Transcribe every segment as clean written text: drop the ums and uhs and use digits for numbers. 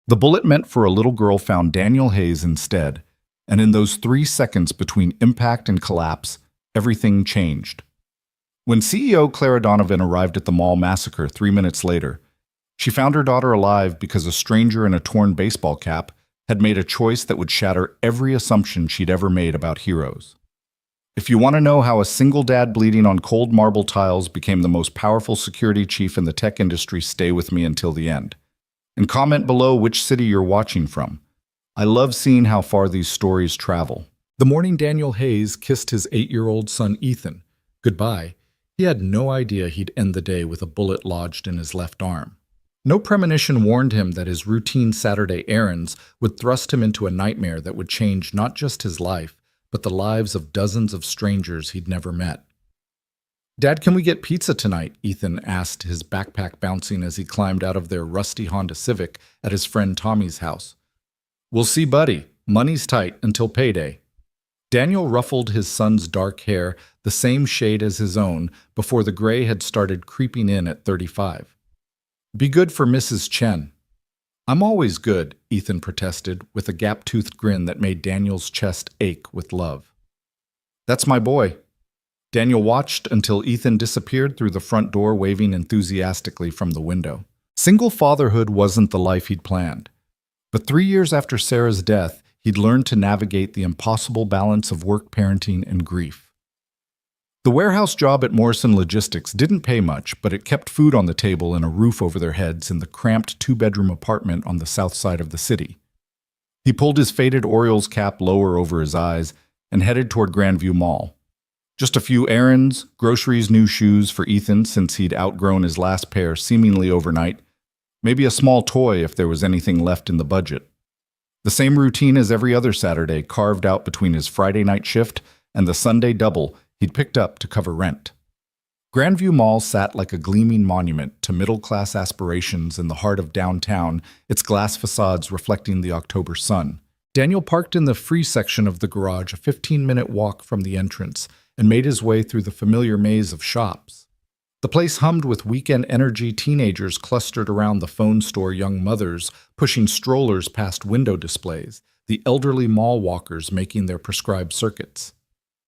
The bullet meant for a little girl found Daniel Hayes instead, and in those 3 seconds between impact and collapse, everything changed. When CEO Clara Donovan arrived at the mall massacre 3 minutes later, she found her daughter alive because a stranger in a torn baseball cap had made a choice that would shatter every assumption she'd ever made about heroes. If you want to know how a single dad bleeding on cold marble tiles became the most powerful security chief in the tech industry, stay with me until the end. And comment below which city you're watching from. I love seeing how far these stories travel. The morning Daniel Hayes kissed his 8-year-old son Ethan goodbye, he had no idea he'd end the day with a bullet lodged in his left arm. No premonition warned him that his routine Saturday errands would thrust him into a nightmare that would change not just his life, but the lives of dozens of strangers he'd never met. "Dad, can we get pizza tonight?" Ethan asked, his backpack bouncing as he climbed out of their rusty Honda Civic at his friend Tommy's house. "We'll see, buddy. Money's tight until payday." Daniel ruffled his son's dark hair, the same shade as his own, before the gray had started creeping in at 35. "Be good for Mrs. Chen." "I'm always good," Ethan protested, with a gap-toothed grin that made Daniel's chest ache with love. "That's my boy." Daniel watched until Ethan disappeared through the front door, waving enthusiastically from the window. Single fatherhood wasn't the life he'd planned. But 3 years after Sarah's death, he'd learned to navigate the impossible balance of work, parenting, and grief. The warehouse job at Morrison Logistics didn't pay much, but it kept food on the table and a roof over their heads in the cramped 2-bedroom apartment on the south side of the city. He pulled his faded Orioles cap lower over his eyes and headed toward Grandview Mall. Just a few errands, groceries, new shoes for Ethan since he'd outgrown his last pair seemingly overnight, maybe a small toy if there was anything left in the budget. The same routine as every other Saturday, carved out between his Friday night shift and the Sunday double he'd picked up to cover rent. Grandview Mall sat like a gleaming monument to middle-class aspirations in the heart of downtown, its glass facades reflecting the October sun. Daniel parked in the free section of the garage, a 15-minute walk from the entrance, and made his way through the familiar maze of shops. The place hummed with weekend energy, teenagers clustered around the phone store, young mothers pushing strollers past window displays, the elderly mall walkers making their prescribed circuits.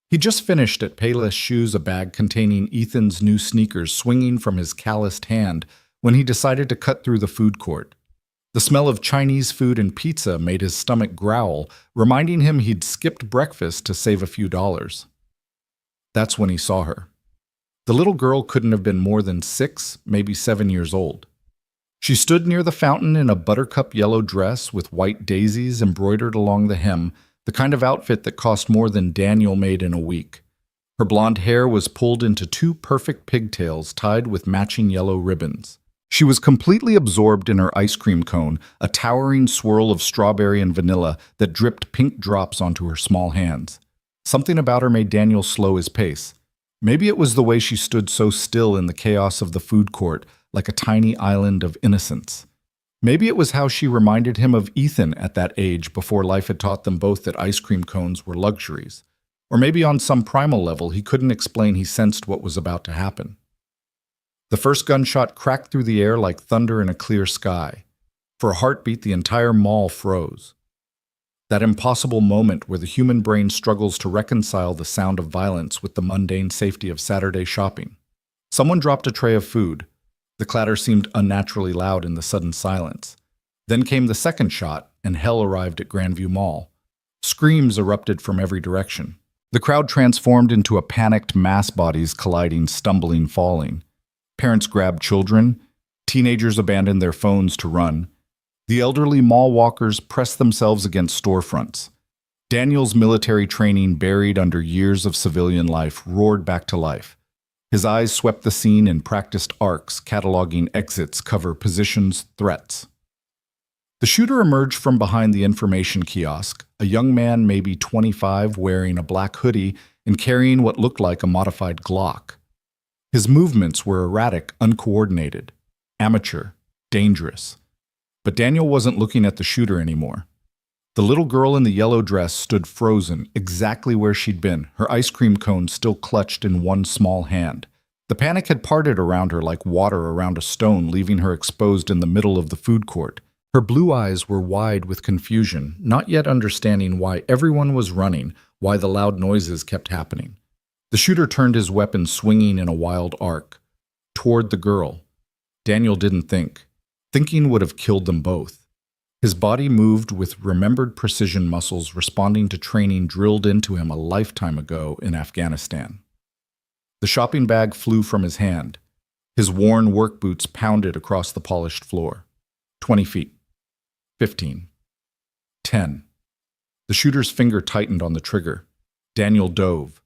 He just finished at Payless Shoes, a bag containing Ethan's new sneakers swinging from his calloused hand, when he decided to cut through the food court. The smell of Chinese food and pizza made his stomach growl, reminding him he'd skipped breakfast to save a few dollars. That's when he saw her. The little girl couldn't have been more than 6, maybe 7 years old. She stood near the fountain in a buttercup yellow dress with white daisies embroidered along the hem, the kind of outfit that cost more than Daniel made in a week. Her blonde hair was pulled into 2 perfect pigtails tied with matching yellow ribbons. She was completely absorbed in her ice cream cone, a towering swirl of strawberry and vanilla that dripped pink drops onto her small hands. Something about her made Daniel slow his pace. Maybe it was the way she stood so still in the chaos of the food court, like a tiny island of innocence. Maybe it was how she reminded him of Ethan at that age, before life had taught them both that ice cream cones were luxuries. Or maybe on some primal level he couldn't explain, he sensed what was about to happen. The first gunshot cracked through the air like thunder in a clear sky. For a heartbeat, the entire mall froze. That impossible moment where the human brain struggles to reconcile the sound of violence with the mundane safety of Saturday shopping. Someone dropped a tray of food. The clatter seemed unnaturally loud in the sudden silence. Then came the second shot, and hell arrived at Grandview Mall. Screams erupted from every direction. The crowd transformed into a panicked mass, bodies colliding, stumbling, falling. Parents grabbed children. Teenagers abandoned their phones to run. The elderly mall walkers pressed themselves against storefronts. Daniel's military training, buried under years of civilian life, roared back to life. His eyes swept the scene in practiced arcs, cataloging exits, cover, positions, threats. The shooter emerged from behind the information kiosk, a young man maybe 25 wearing a black hoodie and carrying what looked like a modified Glock. His movements were erratic, uncoordinated, amateur, dangerous. But Daniel wasn't looking at the shooter anymore. The little girl in the yellow dress stood frozen, exactly where she'd been, her ice cream cone still clutched in one small hand. The panic had parted around her like water around a stone, leaving her exposed in the middle of the food court, Her blue eyes were wide with confusion, not yet understanding why everyone was running, why the loud noises kept happening. The shooter turned his weapon swinging in a wild arc. Toward the girl. Daniel didn't think. Thinking would have killed them both. His body moved with remembered precision muscles responding to training drilled into him a lifetime ago in Afghanistan. The shopping bag flew from his hand. His worn work boots pounded across the polished floor. 20 feet. 15. 10. The shooter's finger tightened on the trigger. Daniel dove.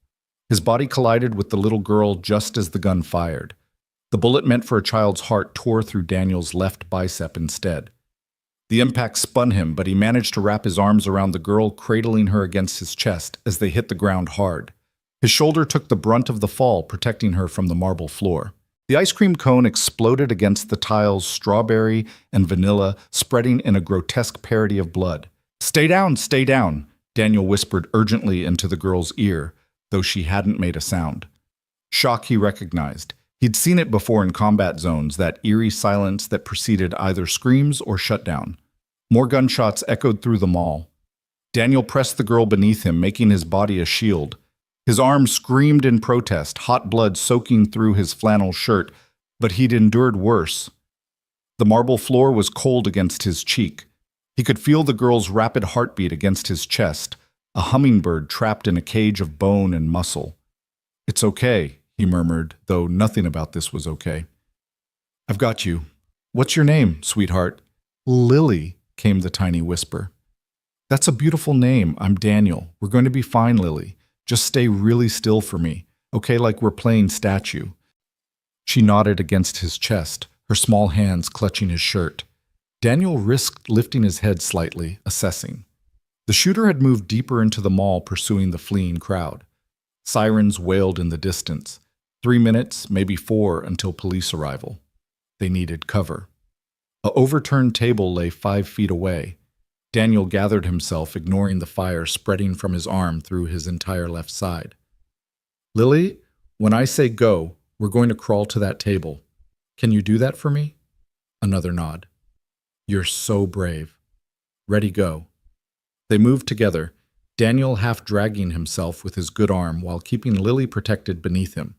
His body collided with the little girl just as the gun fired. The bullet meant for a child's heart tore through Daniel's left bicep instead. The impact spun him, but he managed to wrap his arms around the girl, cradling her against his chest as they hit the ground hard. His shoulder took the brunt of the fall, protecting her from the marble floor. The ice cream cone exploded against the tiles, strawberry and vanilla, spreading in a grotesque parody of blood. Stay down, Daniel whispered urgently into the girl's ear, though she hadn't made a sound. Shock he recognized. He'd seen it before in combat zones, that eerie silence that preceded either screams or shutdown. More gunshots echoed through the mall. Daniel pressed the girl beneath him, making his body a shield. His arm screamed in protest, hot blood soaking through his flannel shirt, but he'd endured worse. The marble floor was cold against his cheek. He could feel the girl's rapid heartbeat against his chest, a hummingbird trapped in a cage of bone and muscle. "It's okay," he murmured, though nothing about this was okay. "I've got you. What's your name, sweetheart?" "Lily," came the tiny whisper. "That's a beautiful name. I'm Daniel. We're going to be fine, Lily. Just stay really still for me, okay, like we're playing statue." She nodded against his chest, her small hands clutching his shirt. Daniel risked lifting his head slightly, assessing. The shooter had moved deeper into the mall, pursuing the fleeing crowd. Sirens wailed in the distance. 3 minutes, maybe 4, until police arrival. They needed cover. A overturned table lay 5 feet away. Daniel gathered himself, ignoring the fire spreading from his arm through his entire left side. "Lily, when I say go, we're going to crawl to that table. Can you do that for me?" Another nod. "You're so brave." "Ready, go." They moved together, Daniel half dragging himself with his good arm while keeping Lily protected beneath him.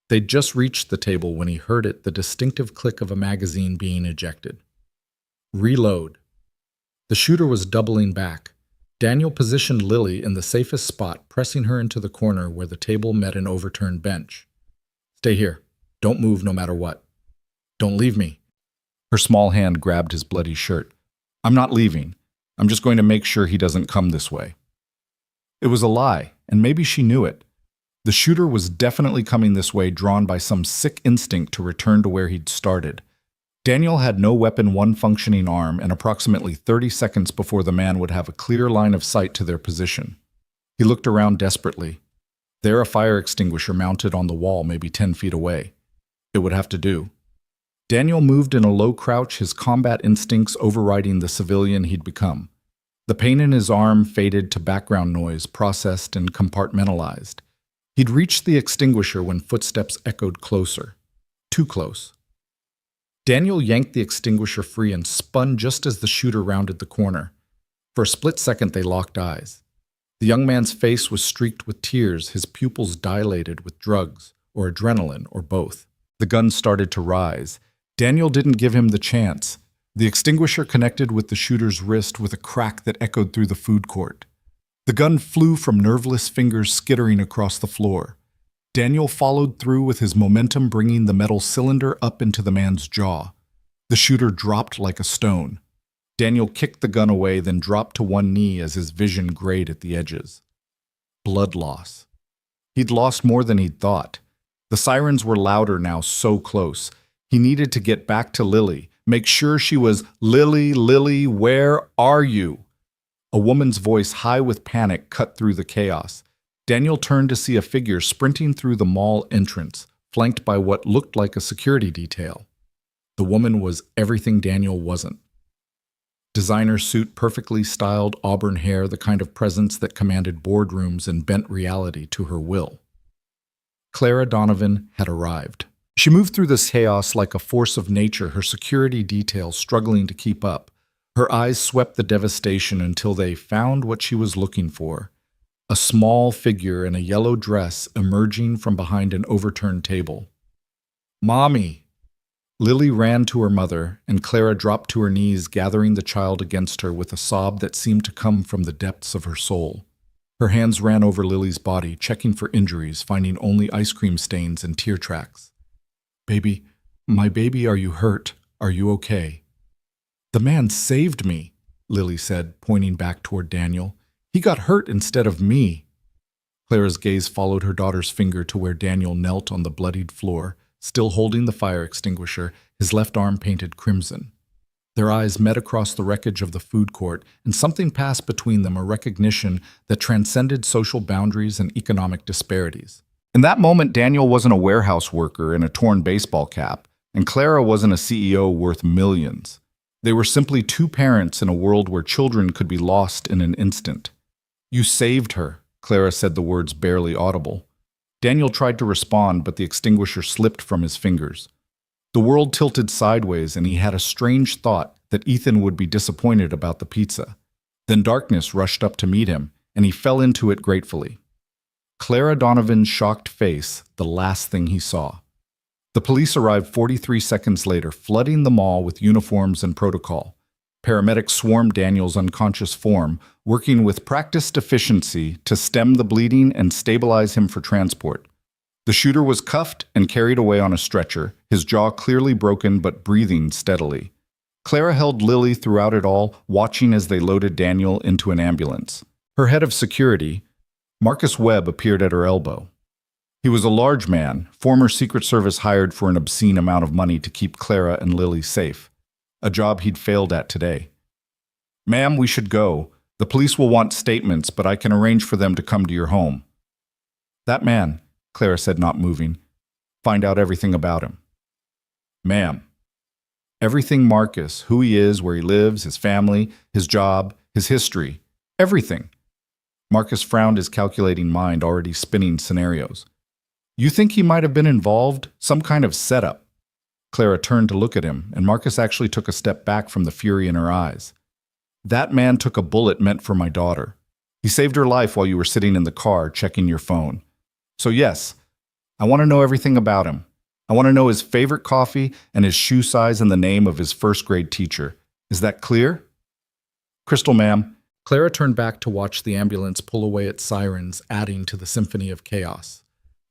They'd just reached the table when he heard it, the distinctive click of a magazine being ejected. Reload. The shooter was doubling back. Daniel positioned Lily in the safest spot, pressing her into the corner where the table met an overturned bench. "Stay here. Don't move no matter what. Don't leave me." Her small hand grabbed his bloody shirt. "I'm not leaving. I'm just going to make sure he doesn't come this way." It was a lie, and maybe she knew it. The shooter was definitely coming this way, drawn by some sick instinct to return to where he'd started. Daniel had no weapon, one functioning arm, and approximately 30 seconds before the man would have a clear line of sight to their position. He looked around desperately. There, a fire extinguisher mounted on the wall, maybe 10 feet away. It would have to do. Daniel moved in a low crouch, his combat instincts overriding the civilian he'd become. The pain in his arm faded to background noise, processed and compartmentalized. He'd reached the extinguisher when footsteps echoed closer. Too close. Daniel yanked the extinguisher free and spun just as the shooter rounded the corner. For a split second, they locked eyes. The young man's face was streaked with tears, his pupils dilated with drugs, or adrenaline, or both. The gun started to rise. Daniel didn't give him the chance. The extinguisher connected with the shooter's wrist with a crack that echoed through the food court. The gun flew from nerveless fingers skittering across the floor. Daniel followed through with his momentum, bringing the metal cylinder up into the man's jaw. The shooter dropped like a stone. Daniel kicked the gun away, then dropped to one knee as his vision grayed at the edges. Blood loss. He'd lost more than he'd thought. The sirens were louder now, so close. He needed to get back to Lily, make sure she was, "Lily, Lily, where are you?" A woman's voice, high with panic, cut through the chaos. Daniel turned to see a figure sprinting through the mall entrance, flanked by what looked like a security detail. The woman was everything Daniel wasn't. Designer suit, perfectly styled auburn hair, the kind of presence that commanded boardrooms and bent reality to her will. Clara Donovan had arrived. She moved through this chaos like a force of nature, her security detail struggling to keep up. Her eyes swept the devastation until they found what she was looking for: a small figure in a yellow dress emerging from behind an overturned table. "Mommy!" Lily ran to her mother, and Clara dropped to her knees, gathering the child against her with a sob that seemed to come from the depths of her soul. Her hands ran over Lily's body, checking for injuries, finding only ice cream stains and tear tracks. "Baby, my baby, are you hurt? Are you okay?" "The man saved me," Lily said, pointing back toward Daniel. "He got hurt instead of me." Clara's gaze followed her daughter's finger to where Daniel knelt on the bloodied floor, still holding the fire extinguisher, his left arm painted crimson. Their eyes met across the wreckage of the food court, and something passed between them, a recognition that transcended social boundaries and economic disparities. In that moment, Daniel wasn't a warehouse worker in a torn baseball cap, and Clara wasn't a CEO worth millions. They were simply two parents in a world where children could be lost in an instant. "You saved her," Clara said, the words barely audible. Daniel tried to respond, but the extinguisher slipped from his fingers. The world tilted sideways, and he had a strange thought that Ethan would be disappointed about the pizza. Then darkness rushed up to meet him, and he fell into it gratefully. Clara Donovan's shocked face, the last thing he saw. The police arrived 43 seconds later, flooding the mall with uniforms and protocol. Paramedics swarmed Daniel's unconscious form, working with practiced efficiency to stem the bleeding and stabilize him for transport. The shooter was cuffed and carried away on a stretcher, his jaw clearly broken but breathing steadily. Clara held Lily throughout it all, watching as they loaded Daniel into an ambulance. Her head of security, Marcus Webb, appeared at her elbow. He was a large man, former Secret Service hired for an obscene amount of money to keep Clara and Lily safe, a job he'd failed at today. "Ma'am, we should go. The police will want statements, but I can arrange for them to come to your home." "That man," Clara said, not moving. "Find out everything about him." "Ma'am." "Everything Marcus, who he is, where he lives, his family, his job, his history. Everything." Marcus frowned, his calculating mind already spinning scenarios. "You think he might have been involved? Some kind of setup?" Clara turned to look at him, and Marcus actually took a step back from the fury in her eyes. "That man took a bullet meant for my daughter. He saved her life while you were sitting in the car checking your phone. So yes, I want to know everything about him. I want to know his favorite coffee and his shoe size and the name of his first-grade teacher. Is that clear?" "Crystal, ma'am." Clara turned back to watch the ambulance pull away its sirens, adding to the symphony of chaos.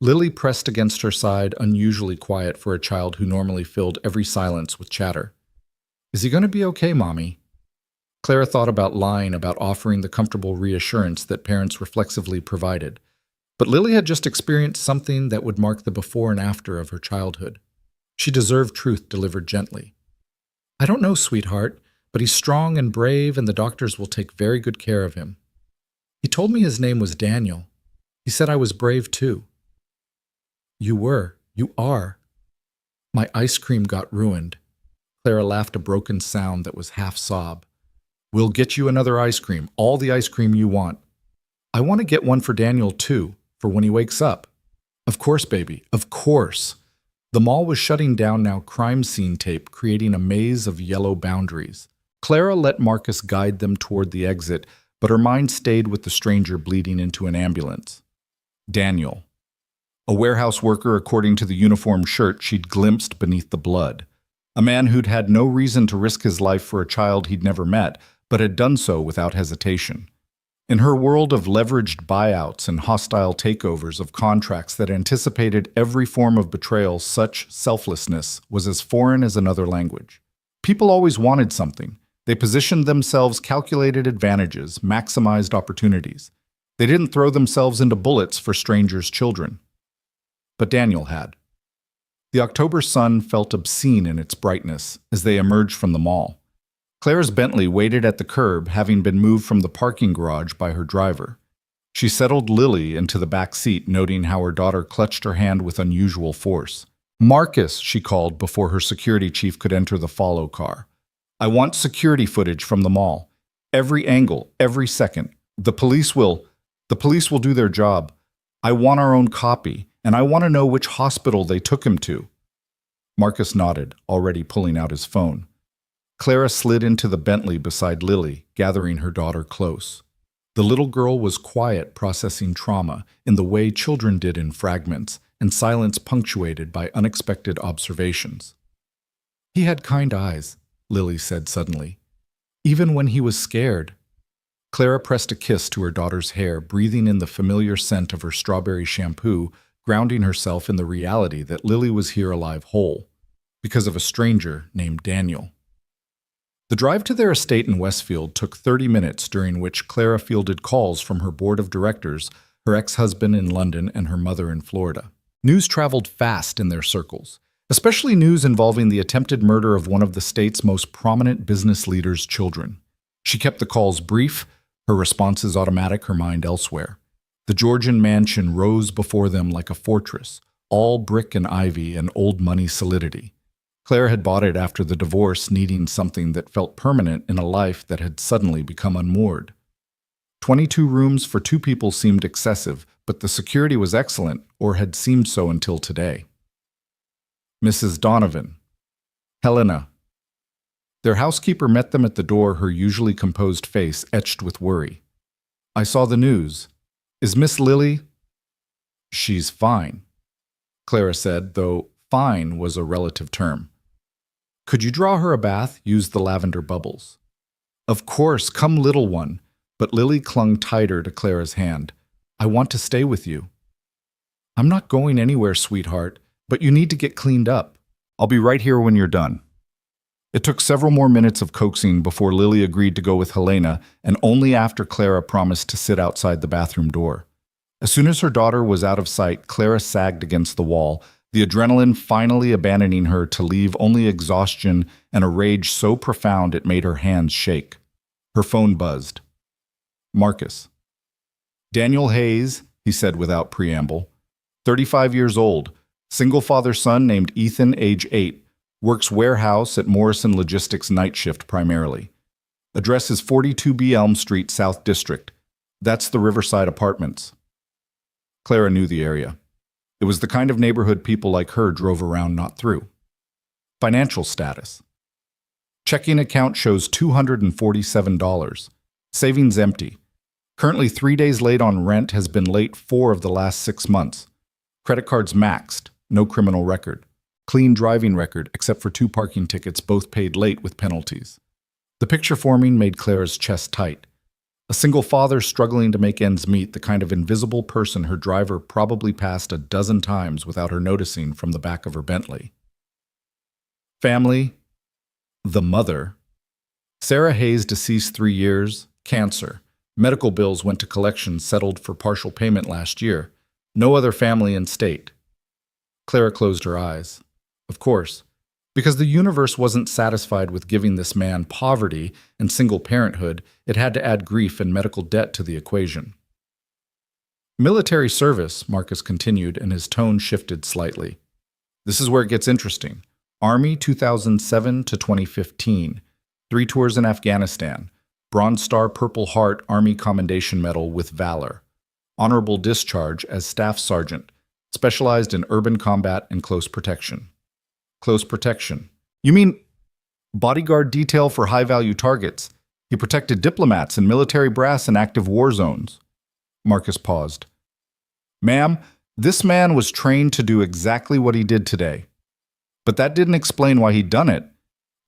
Lily pressed against her side, unusually quiet for a child who normally filled every silence with chatter. "Is he going to be okay, Mommy?" Clara thought about lying, about offering the comfortable reassurance that parents reflexively provided. But Lily had just experienced something that would mark the before and after of her childhood. She deserved truth delivered gently. "I don't know, sweetheart, but he's strong and brave, and the doctors will take very good care of him. He told me his name was Daniel. He said I was brave too." "You were. You are." "My ice cream got ruined." Clara laughed, a broken sound that was half sob. "We'll get you another ice cream, all the ice cream you want. I want to get one for Daniel too, for when he wakes up." "Of course, baby, of course." The mall was shutting down now, crime scene tape creating a maze of yellow boundaries. Clara let Marcus guide them toward the exit, but her mind stayed with the stranger bleeding into an ambulance. Daniel. A warehouse worker according to the uniform shirt she'd glimpsed beneath the blood. A man who'd had no reason to risk his life for a child he'd never met, but had done so without hesitation. In her world of leveraged buyouts and hostile takeovers of contracts that anticipated every form of betrayal, such selflessness was as foreign as another language. People always wanted something. They positioned themselves, calculated advantages, maximized opportunities. They didn't throw themselves into bullets for strangers' children. But Daniel had. The October sun felt obscene in its brightness as they emerged from the mall. Claire's Bentley waited at the curb, having been moved from the parking garage by her driver. She settled Lily into the back seat, noting how her daughter clutched her hand with unusual force. "Marcus," she called before her security chief could enter the follow car. "I want security footage from the mall. Every angle, every second. The police will do their job. I want our own copy, and I want to know which hospital they took him to." Marcus nodded, already pulling out his phone. Clara slid into the Bentley beside Lily, gathering her daughter close. The little girl was quiet, processing trauma in the way children did in fragments, and silence punctuated by unexpected observations. "He had kind eyes," Lily said suddenly. "Even when he was scared." Clara pressed a kiss to her daughter's hair, breathing in the familiar scent of her strawberry shampoo, grounding herself in the reality that Lily was here alive whole, because of a stranger named Daniel. The drive to their estate in Westfield took 30 minutes, during which Clara fielded calls from her board of directors, her ex-husband in London, and her mother in Florida. News traveled fast in their circles, especially news involving the attempted murder of one of the state's most prominent business leaders' children. She kept the calls brief, her responses automatic, her mind elsewhere. The Georgian mansion rose before them like a fortress, all brick and ivy and old money solidity. Claire had bought it after the divorce, needing something that felt permanent in a life that had suddenly become unmoored. 22 rooms for 2 people seemed excessive, but the security was excellent, or had seemed so until today. Mrs. Donovan. Helena. Their housekeeper met them at the door, her usually composed face etched with worry. "I saw the news. Is Miss Lily?" "She's fine," Clara said, though fine was a relative term. "Could you draw her a bath? Use the lavender bubbles." "Of course, come little one," but Lily clung tighter to Clara's hand. "I want to stay with you." "I'm not going anywhere, sweetheart, but you need to get cleaned up. I'll be right here when you're done." It took several more minutes of coaxing before Lily agreed to go with Helena, and only after Clara promised to sit outside the bathroom door. As soon as her daughter was out of sight, Clara sagged against the wall, the adrenaline finally abandoning her to leave only exhaustion and a rage so profound it made her hands shake. Her phone buzzed. Marcus. "Daniel Hayes," he said without preamble. 35 years old, single father-son named Ethan, age 8, works warehouse at Morrison Logistics night shift primarily. Address is 42B Elm Street, South District. That's the Riverside Apartments. Clara knew the area. It was the kind of neighborhood people like her drove around, not through. Financial status. Checking account shows $247. Savings empty. Currently 3 days late on rent, has been late 4 of the last 6 months. Credit cards maxed. No criminal record. Clean driving record, except for 2 parking tickets, both paid late with penalties. The picture forming made Clara's chest tight. A single father struggling to make ends meet, the kind of invisible person her driver probably passed a dozen times without her noticing from the back of her Bentley. Family. The mother. Sarah Hayes, deceased 3 years, cancer. Medical bills went to collections, settled for partial payment last year. No other family in state. Clara closed her eyes. Of course, because the universe wasn't satisfied with giving this man poverty and single parenthood, it had to add grief and medical debt to the equation. Military service, Marcus continued, and his tone shifted slightly. This is where it gets interesting. Army 2007 to 2015. 3 tours in Afghanistan. Bronze Star Purple Heart Army Commendation Medal with Valor. Honorable discharge as Staff Sergeant. Specialized in urban combat and close protection. Close protection. You mean bodyguard detail for high-value targets? He protected diplomats and military brass in active war zones. Marcus paused. Ma'am, this man was trained to do exactly what he did today. But that didn't explain why he'd done it.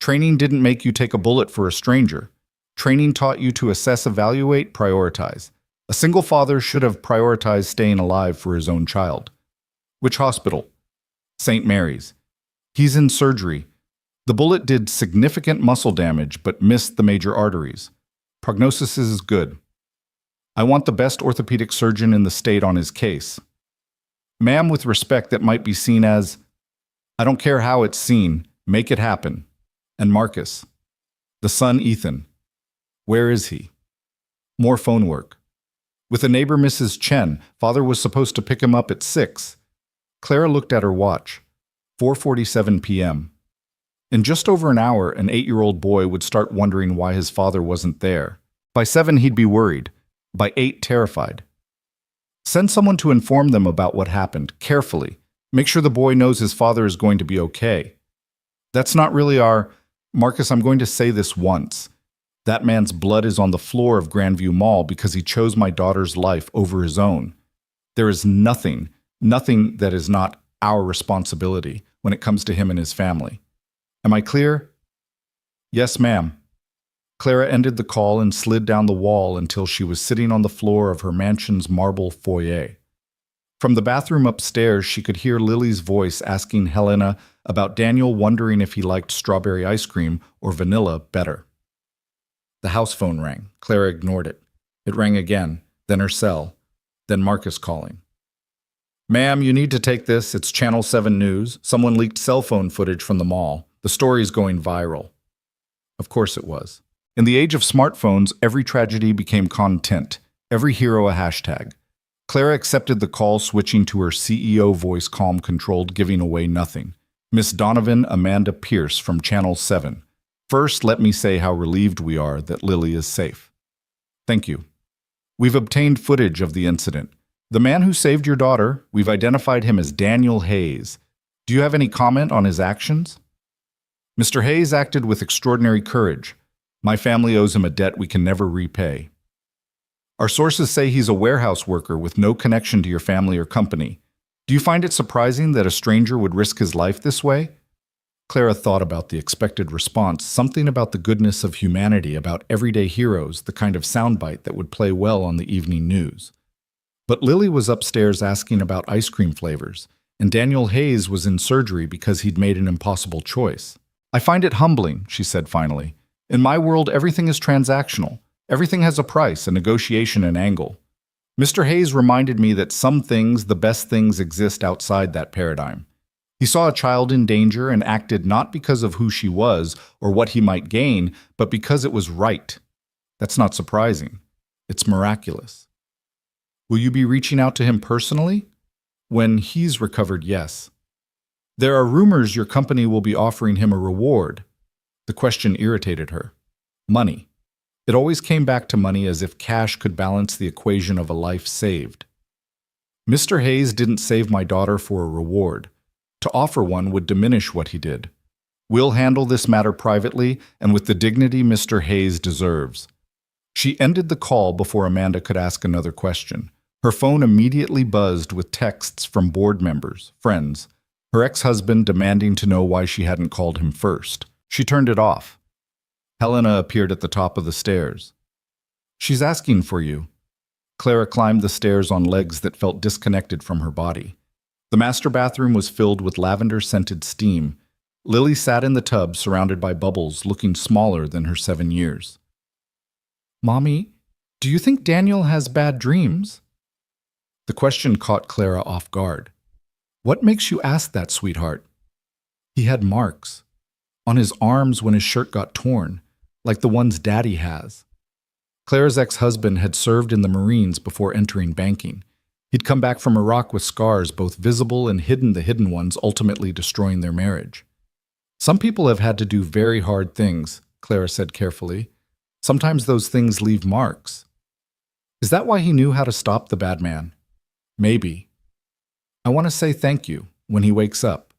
Training didn't make you take a bullet for a stranger. Training taught you to assess, evaluate, prioritize. A single father should have prioritized staying alive for his own child. Which hospital? St. Mary's. He's in surgery. The bullet did significant muscle damage but missed the major arteries. Prognosis is good. I want the best orthopedic surgeon in the state on his case. Ma'am, with respect, that might be seen as, I don't care how it's seen, make it happen. And Marcus. The son, Ethan. Where is he? More phone work. With a neighbor, Mrs. Chen, father was supposed to pick him up at 6. Clara looked at her watch. 4:47 p.m. In just over an hour, an 8-year-old boy would start wondering why his father wasn't there. By 7, he'd be worried. By 8, terrified. Send someone to inform them about what happened, carefully. Make sure the boy knows his father is going to be okay. That's not really our... Marcus, I'm going to say this once. That man's blood is on the floor of Grandview Mall because he chose my daughter's life over his own. There is nothing that is not our responsibility when it comes to him and his family. Am I clear? Yes, ma'am. Clara ended the call and slid down the wall until she was sitting on the floor of her mansion's marble foyer. From the bathroom upstairs, she could hear Lily's voice asking Helena about Daniel wondering if he liked strawberry ice cream or vanilla better. The house phone rang. Clara ignored it. It rang again, then her cell, then Marcus calling. Ma'am, you need to take this. It's Channel 7 News. Someone leaked cell phone footage from the mall. The story's going viral. Of course it was. In the age of smartphones, every tragedy became content, every hero a hashtag. Clara accepted the call, switching to her CEO voice, calm-controlled, giving away nothing. Miss Donovan Amanda Pierce from Channel 7. First, let me say how relieved we are that Lily is safe. Thank you. We've obtained footage of the incident. The man who saved your daughter, we've identified him as Daniel Hayes. Do you have any comment on his actions? Mr. Hayes acted with extraordinary courage. My family owes him a debt we can never repay. Our sources say he's a warehouse worker with no connection to your family or company. Do you find it surprising that a stranger would risk his life this way? Clara thought about the expected response, something about the goodness of humanity, about everyday heroes, the kind of soundbite that would play well on the evening news. But Lily was upstairs asking about ice cream flavors, and Daniel Hayes was in surgery because he'd made an impossible choice. I find it humbling, she said finally. In my world, everything is transactional. Everything has a price, a negotiation, an angle. Mr. Hayes reminded me that some things, the best things, exist outside that paradigm. He saw a child in danger and acted not because of who she was or what he might gain, but because it was right. That's not surprising. It's miraculous. Will you be reaching out to him personally? When he's recovered, yes. There are rumors your company will be offering him a reward. The question irritated her. Money. It always came back to money, as if cash could balance the equation of a life saved. Mr. Hayes didn't save my daughter for a reward. To offer one would diminish what he did. We'll handle this matter privately and with the dignity Mr. Hayes deserves. She ended the call before Amanda could ask another question. Her phone immediately buzzed with texts from board members, friends, her ex-husband demanding to know why she hadn't called him first. She turned it off. Helena appeared at the top of the stairs. She's asking for you. Clara climbed the stairs on legs that felt disconnected from her body. The master bathroom was filled with lavender-scented steam. Lily sat in the tub, surrounded by bubbles, looking smaller than her 7 years. Mommy, do you think Daniel has bad dreams? The question caught Clara off guard. What makes you ask that, sweetheart? He had marks on his arms when his shirt got torn, like the ones Daddy has. Clara's ex-husband had served in the Marines before entering banking. He'd come back from Iraq with scars, both visible and hidden, the hidden ones ultimately destroying their marriage. Some people have had to do very hard things, Clara said carefully. Sometimes those things leave marks. Is that why he knew how to stop the bad man? Maybe. I want to say thank you when he wakes up.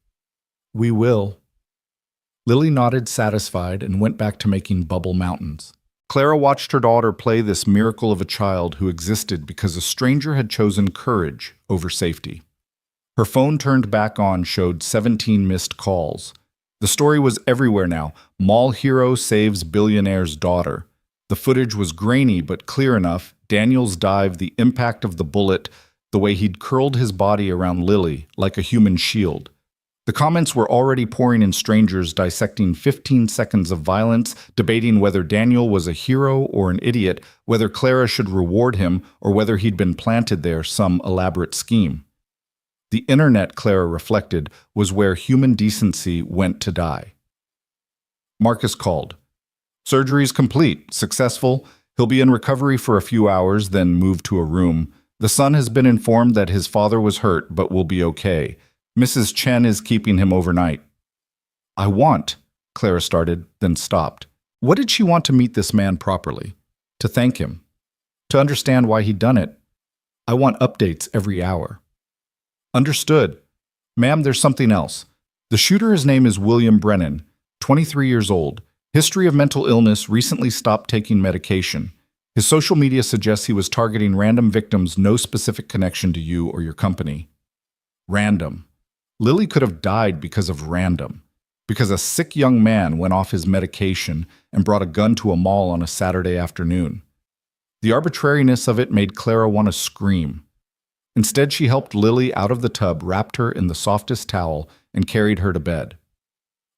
We will. Lily nodded, satisfied, and went back to making bubble mountains. Clara watched her daughter play this miracle of a child who existed because a stranger had chosen courage over safety. Her phone turned back on showed 17 missed calls. The story was everywhere now. Mall hero saves billionaire's daughter. The footage was grainy but clear enough. Daniel's dive, the impact of the bullet, the way he'd curled his body around Lily like a human shield. The comments were already pouring in, strangers dissecting 15 seconds of violence, debating whether Daniel was a hero or an idiot, whether Clara should reward him, or whether he'd been planted there, some elaborate scheme. The internet, Clara reflected, was where human decency went to die. Marcus called. Surgery's complete, successful. He'll be in recovery for a few hours, then moved to a room. The son has been informed that his father was hurt, but will be okay. Mrs. Chen is keeping him overnight. Clara started, then stopped. What did she want to meet this man properly? To thank him? To understand why he'd done it? I want updates every hour. Understood. Ma'am, there's something else. The shooter, his name is William Brennan. 23 years old. History of mental illness, recently stopped taking medication. His social media suggests he was targeting random victims, no specific connection to you or your company. Random. Lily could have died because of random. Because a sick young man went off his medication and brought a gun to a mall on a Saturday afternoon. The arbitrariness of it made Clara want to scream. Instead, she helped Lily out of the tub, wrapped her in the softest towel, and carried her to bed.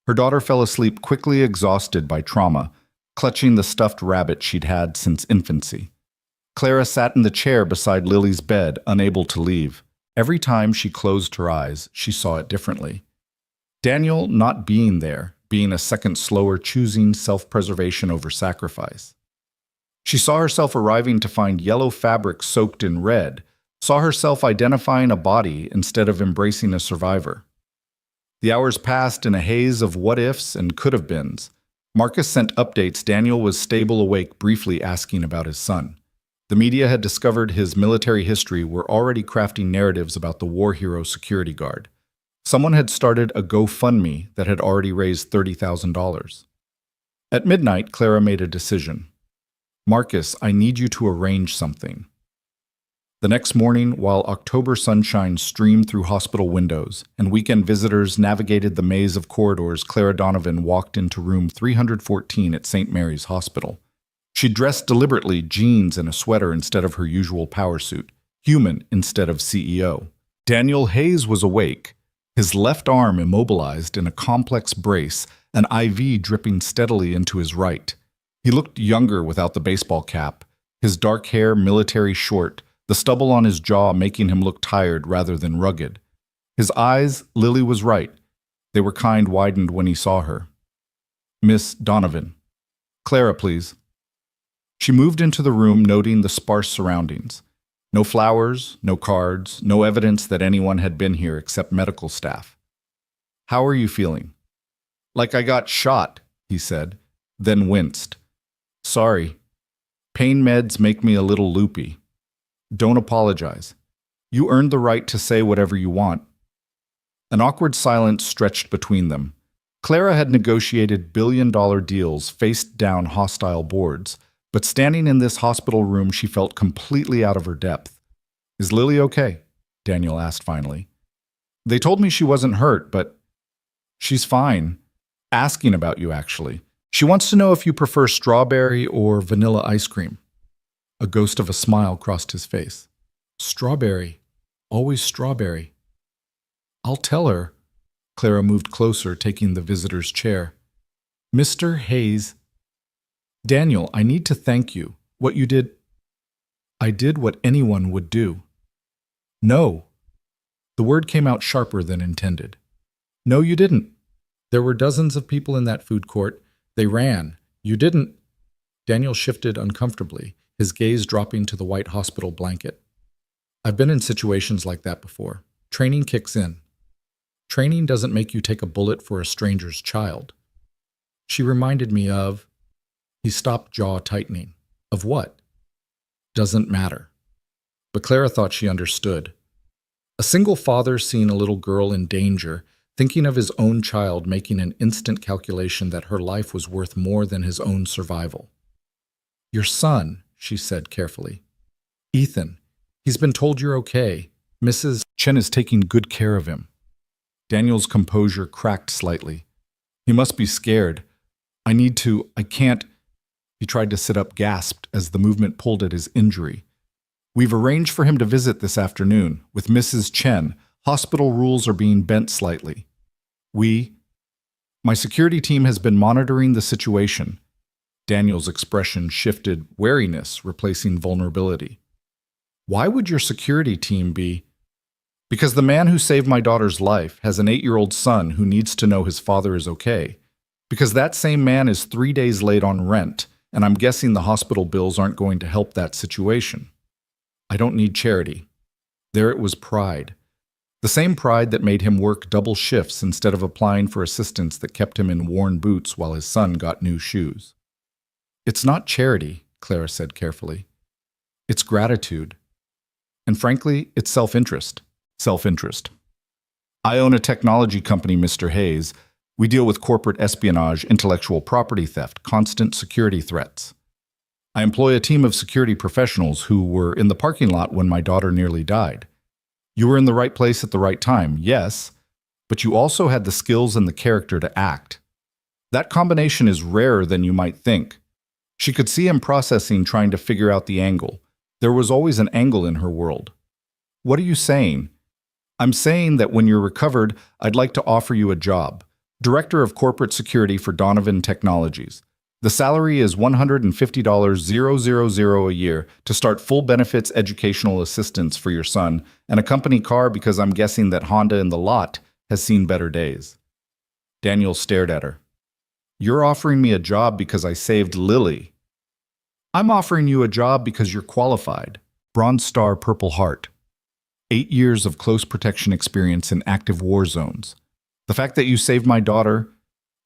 Her daughter fell asleep quickly, exhausted by trauma, clutching the stuffed rabbit she'd had since infancy. Clara sat in the chair beside Lily's bed, unable to leave. Every time she closed her eyes, she saw it differently. Daniel not being there, being a second slower, choosing self-preservation over sacrifice. She saw herself arriving to find yellow fabric soaked in red, saw herself identifying a body instead of embracing a survivor. The hours passed in a haze of what-ifs and could-have-beens. Marcus sent updates. Daniel was stable, awake, briefly asking about his son. The media had discovered his military history, were already crafting narratives about the war hero security guard. Someone had started a GoFundMe that had already raised $30,000. At midnight, Clara made a decision. Marcus, I need you to arrange something. The next morning, while October sunshine streamed through hospital windows and weekend visitors navigated the maze of corridors, Clara Donovan walked into room 314 at St. Mary's Hospital. She dressed deliberately, jeans and a sweater instead of her usual power suit, human instead of CEO. Daniel Hayes was awake, his left arm immobilized in a complex brace, an IV dripping steadily into his right. He looked younger without the baseball cap, his dark hair military short, the stubble on his jaw making him look tired rather than rugged. His eyes, Lily was right. They were kind, widened when he saw her. Miss Donovan. Clara, please. She moved into the room, noting the sparse surroundings. No flowers, no cards, no evidence that anyone had been here except medical staff. How are you feeling? Like I got shot, he said, then winced. Sorry. Pain meds make me a little loopy. Don't apologize. You earned the right to say whatever you want. An awkward silence stretched between them. Clara had negotiated billion-dollar deals, faced down hostile boards, but standing in this hospital room, she felt completely out of her depth. Is Lily okay? Daniel asked finally. They told me she wasn't hurt, but she's fine. Asking about you, actually. She wants to know if you prefer strawberry or vanilla ice cream. A ghost of a smile crossed his face. Strawberry. Always strawberry. I'll tell her. Clara moved closer, taking the visitor's chair. Mr. Hayes. Daniel, I need to thank you. What you did. I did what anyone would do. No. The word came out sharper than intended. No, you didn't. There were dozens of people in that food court. They ran. You didn't. Daniel shifted uncomfortably, his gaze dropping to the white hospital blanket. I've been in situations like that before. Training kicks in. Training doesn't make you take a bullet for a stranger's child. She reminded me of... He stopped, jaw tightening. Of what? Doesn't matter. But Clara thought she understood. A single father seeing a little girl in danger, thinking of his own child, making an instant calculation that her life was worth more than his own survival. Your son, she said carefully. Ethan, he's been told you're okay. Mrs. Chen is taking good care of him. Daniel's composure cracked slightly. He must be scared. I can't. He tried to sit up, gasped as the movement pulled at his injury. We've arranged for him to visit this afternoon with Mrs. Chen. Hospital rules are being bent slightly. My security team has been monitoring the situation. Daniel's expression shifted, wariness replacing vulnerability. Why would your security team be? Because the man who saved my daughter's life has an 8-year-old son who needs to know his father is okay. Because that same man is 3 days late on rent, and I'm guessing the hospital bills aren't going to help that situation. I don't need charity. There it was pride. The same pride that made him work double shifts instead of applying for assistance that kept him in worn boots while his son got new shoes. It's not charity, Clara said carefully. It's gratitude. And frankly, it's self-interest. Self-interest. I own a technology company, Mr. Hayes. We deal with corporate espionage, intellectual property theft, constant security threats. I employ a team of security professionals who were in the parking lot when my daughter nearly died. You were in the right place at the right time, yes, but you also had the skills and the character to act. That combination is rarer than you might think. She could see him processing, trying to figure out the angle. There was always an angle in her world. What are you saying? I'm saying that when you're recovered, I'd like to offer you a job. Director of Corporate Security for Donovan Technologies. The salary is $150,000 a year to start full benefits educational assistance for your son and a company car because I'm guessing that Honda in the lot has seen better days. Daniel stared at her. You're offering me a job because I saved Lily. I'm offering you a job because you're qualified. Bronze Star Purple Heart. 8 years of close protection experience in active war zones. The fact that you saved my daughter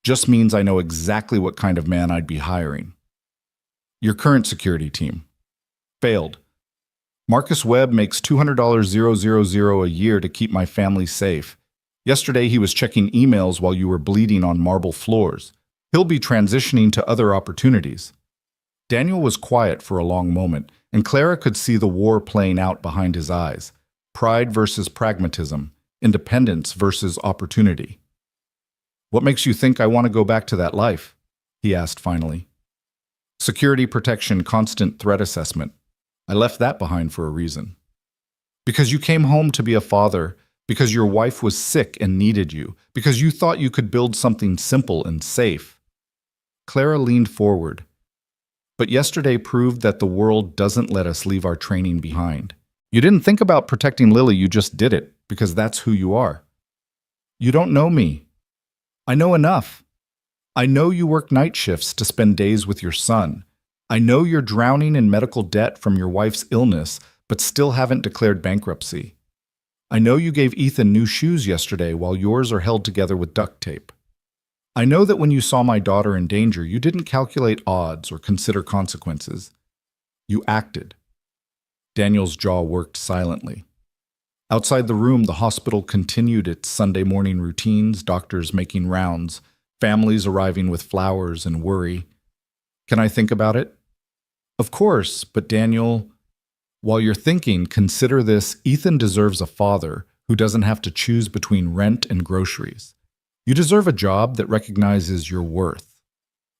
just means I know exactly what kind of man I'd be hiring. Your current security team. Failed. Marcus Webb makes $200,000 a year to keep my family safe. Yesterday he was checking emails while you were bleeding on marble floors. He'll be transitioning to other opportunities. Daniel was quiet for a long moment, and Clara could see the war playing out behind his eyes. Pride versus pragmatism. Independence versus opportunity. What makes you think I want to go back to that life? He asked finally. Security protection, constant threat assessment. I left that behind for a reason. Because you came home to be a father, because your wife was sick and needed you, because you thought you could build something simple and safe. Clara leaned forward. But yesterday proved that the world doesn't let us leave our training behind. You didn't think about protecting Lily, you just did it, because that's who you are. You don't know me. I know enough. I know you work night shifts to spend days with your son. I know you're drowning in medical debt from your wife's illness, but still haven't declared bankruptcy. I know you gave Ethan new shoes yesterday while yours are held together with duct tape. I know that when you saw my daughter in danger, you didn't calculate odds or consider consequences. You acted. Daniel's jaw worked silently. Outside the room, the hospital continued its Sunday morning routines, doctors making rounds, families arriving with flowers and worry. Can I think about it? Of course, but Daniel, while you're thinking, consider this: Ethan deserves a father who doesn't have to choose between rent and groceries. You deserve a job that recognizes your worth.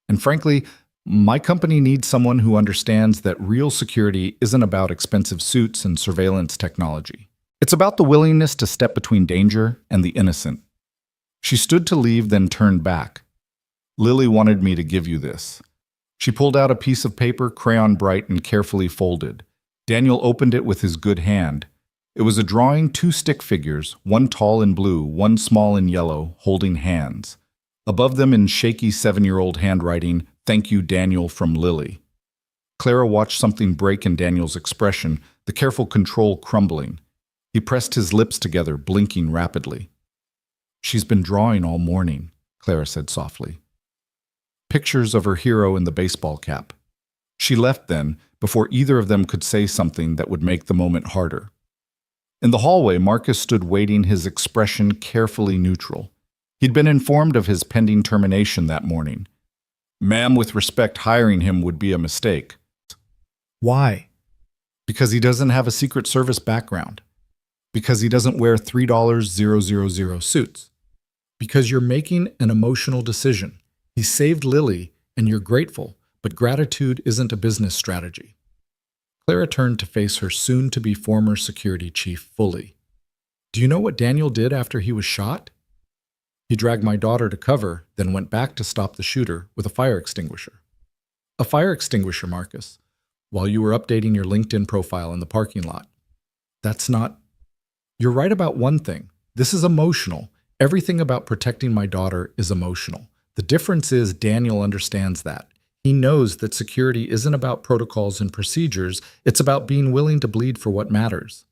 And frankly, my company needs someone who understands that real security isn't about expensive suits and surveillance technology. It's about the willingness to step between danger and the innocent. She stood to leave, then turned back. Lily wanted me to give you this. She pulled out a piece of paper, crayon bright and carefully folded. Daniel opened it with his good hand. It was a drawing, 2 stick figures, one tall in blue, one small in yellow, holding hands. Above them in shaky 7-year-old handwriting, "Thank you, Daniel, from Lily." Clara watched something break in Daniel's expression, the careful control crumbling. He pressed his lips together, blinking rapidly. She's been drawing all morning, Clara said softly. Pictures of her hero in the baseball cap. She left then, before either of them could say something that would make the moment harder. In the hallway, Marcus stood waiting, his expression carefully neutral. He'd been informed of his pending termination that morning. Ma'am, with respect, hiring him would be a mistake. Why? Because he doesn't have a Secret Service background. Because he doesn't wear $3,000 suits. Because you're making an emotional decision. He saved Lily, and you're grateful, but gratitude isn't a business strategy. Clara turned to face her soon-to-be former security chief fully. Do you know what Daniel did after he was shot? He dragged my daughter to cover, then went back to stop the shooter with a fire extinguisher. A fire extinguisher, Marcus, while you were updating your LinkedIn profile in the parking lot. That's not... You're right about one thing. This is emotional. Everything about protecting my daughter is emotional. The difference is Daniel understands that. He knows that security isn't about protocols and procedures. It's about being willing to bleed for what matters.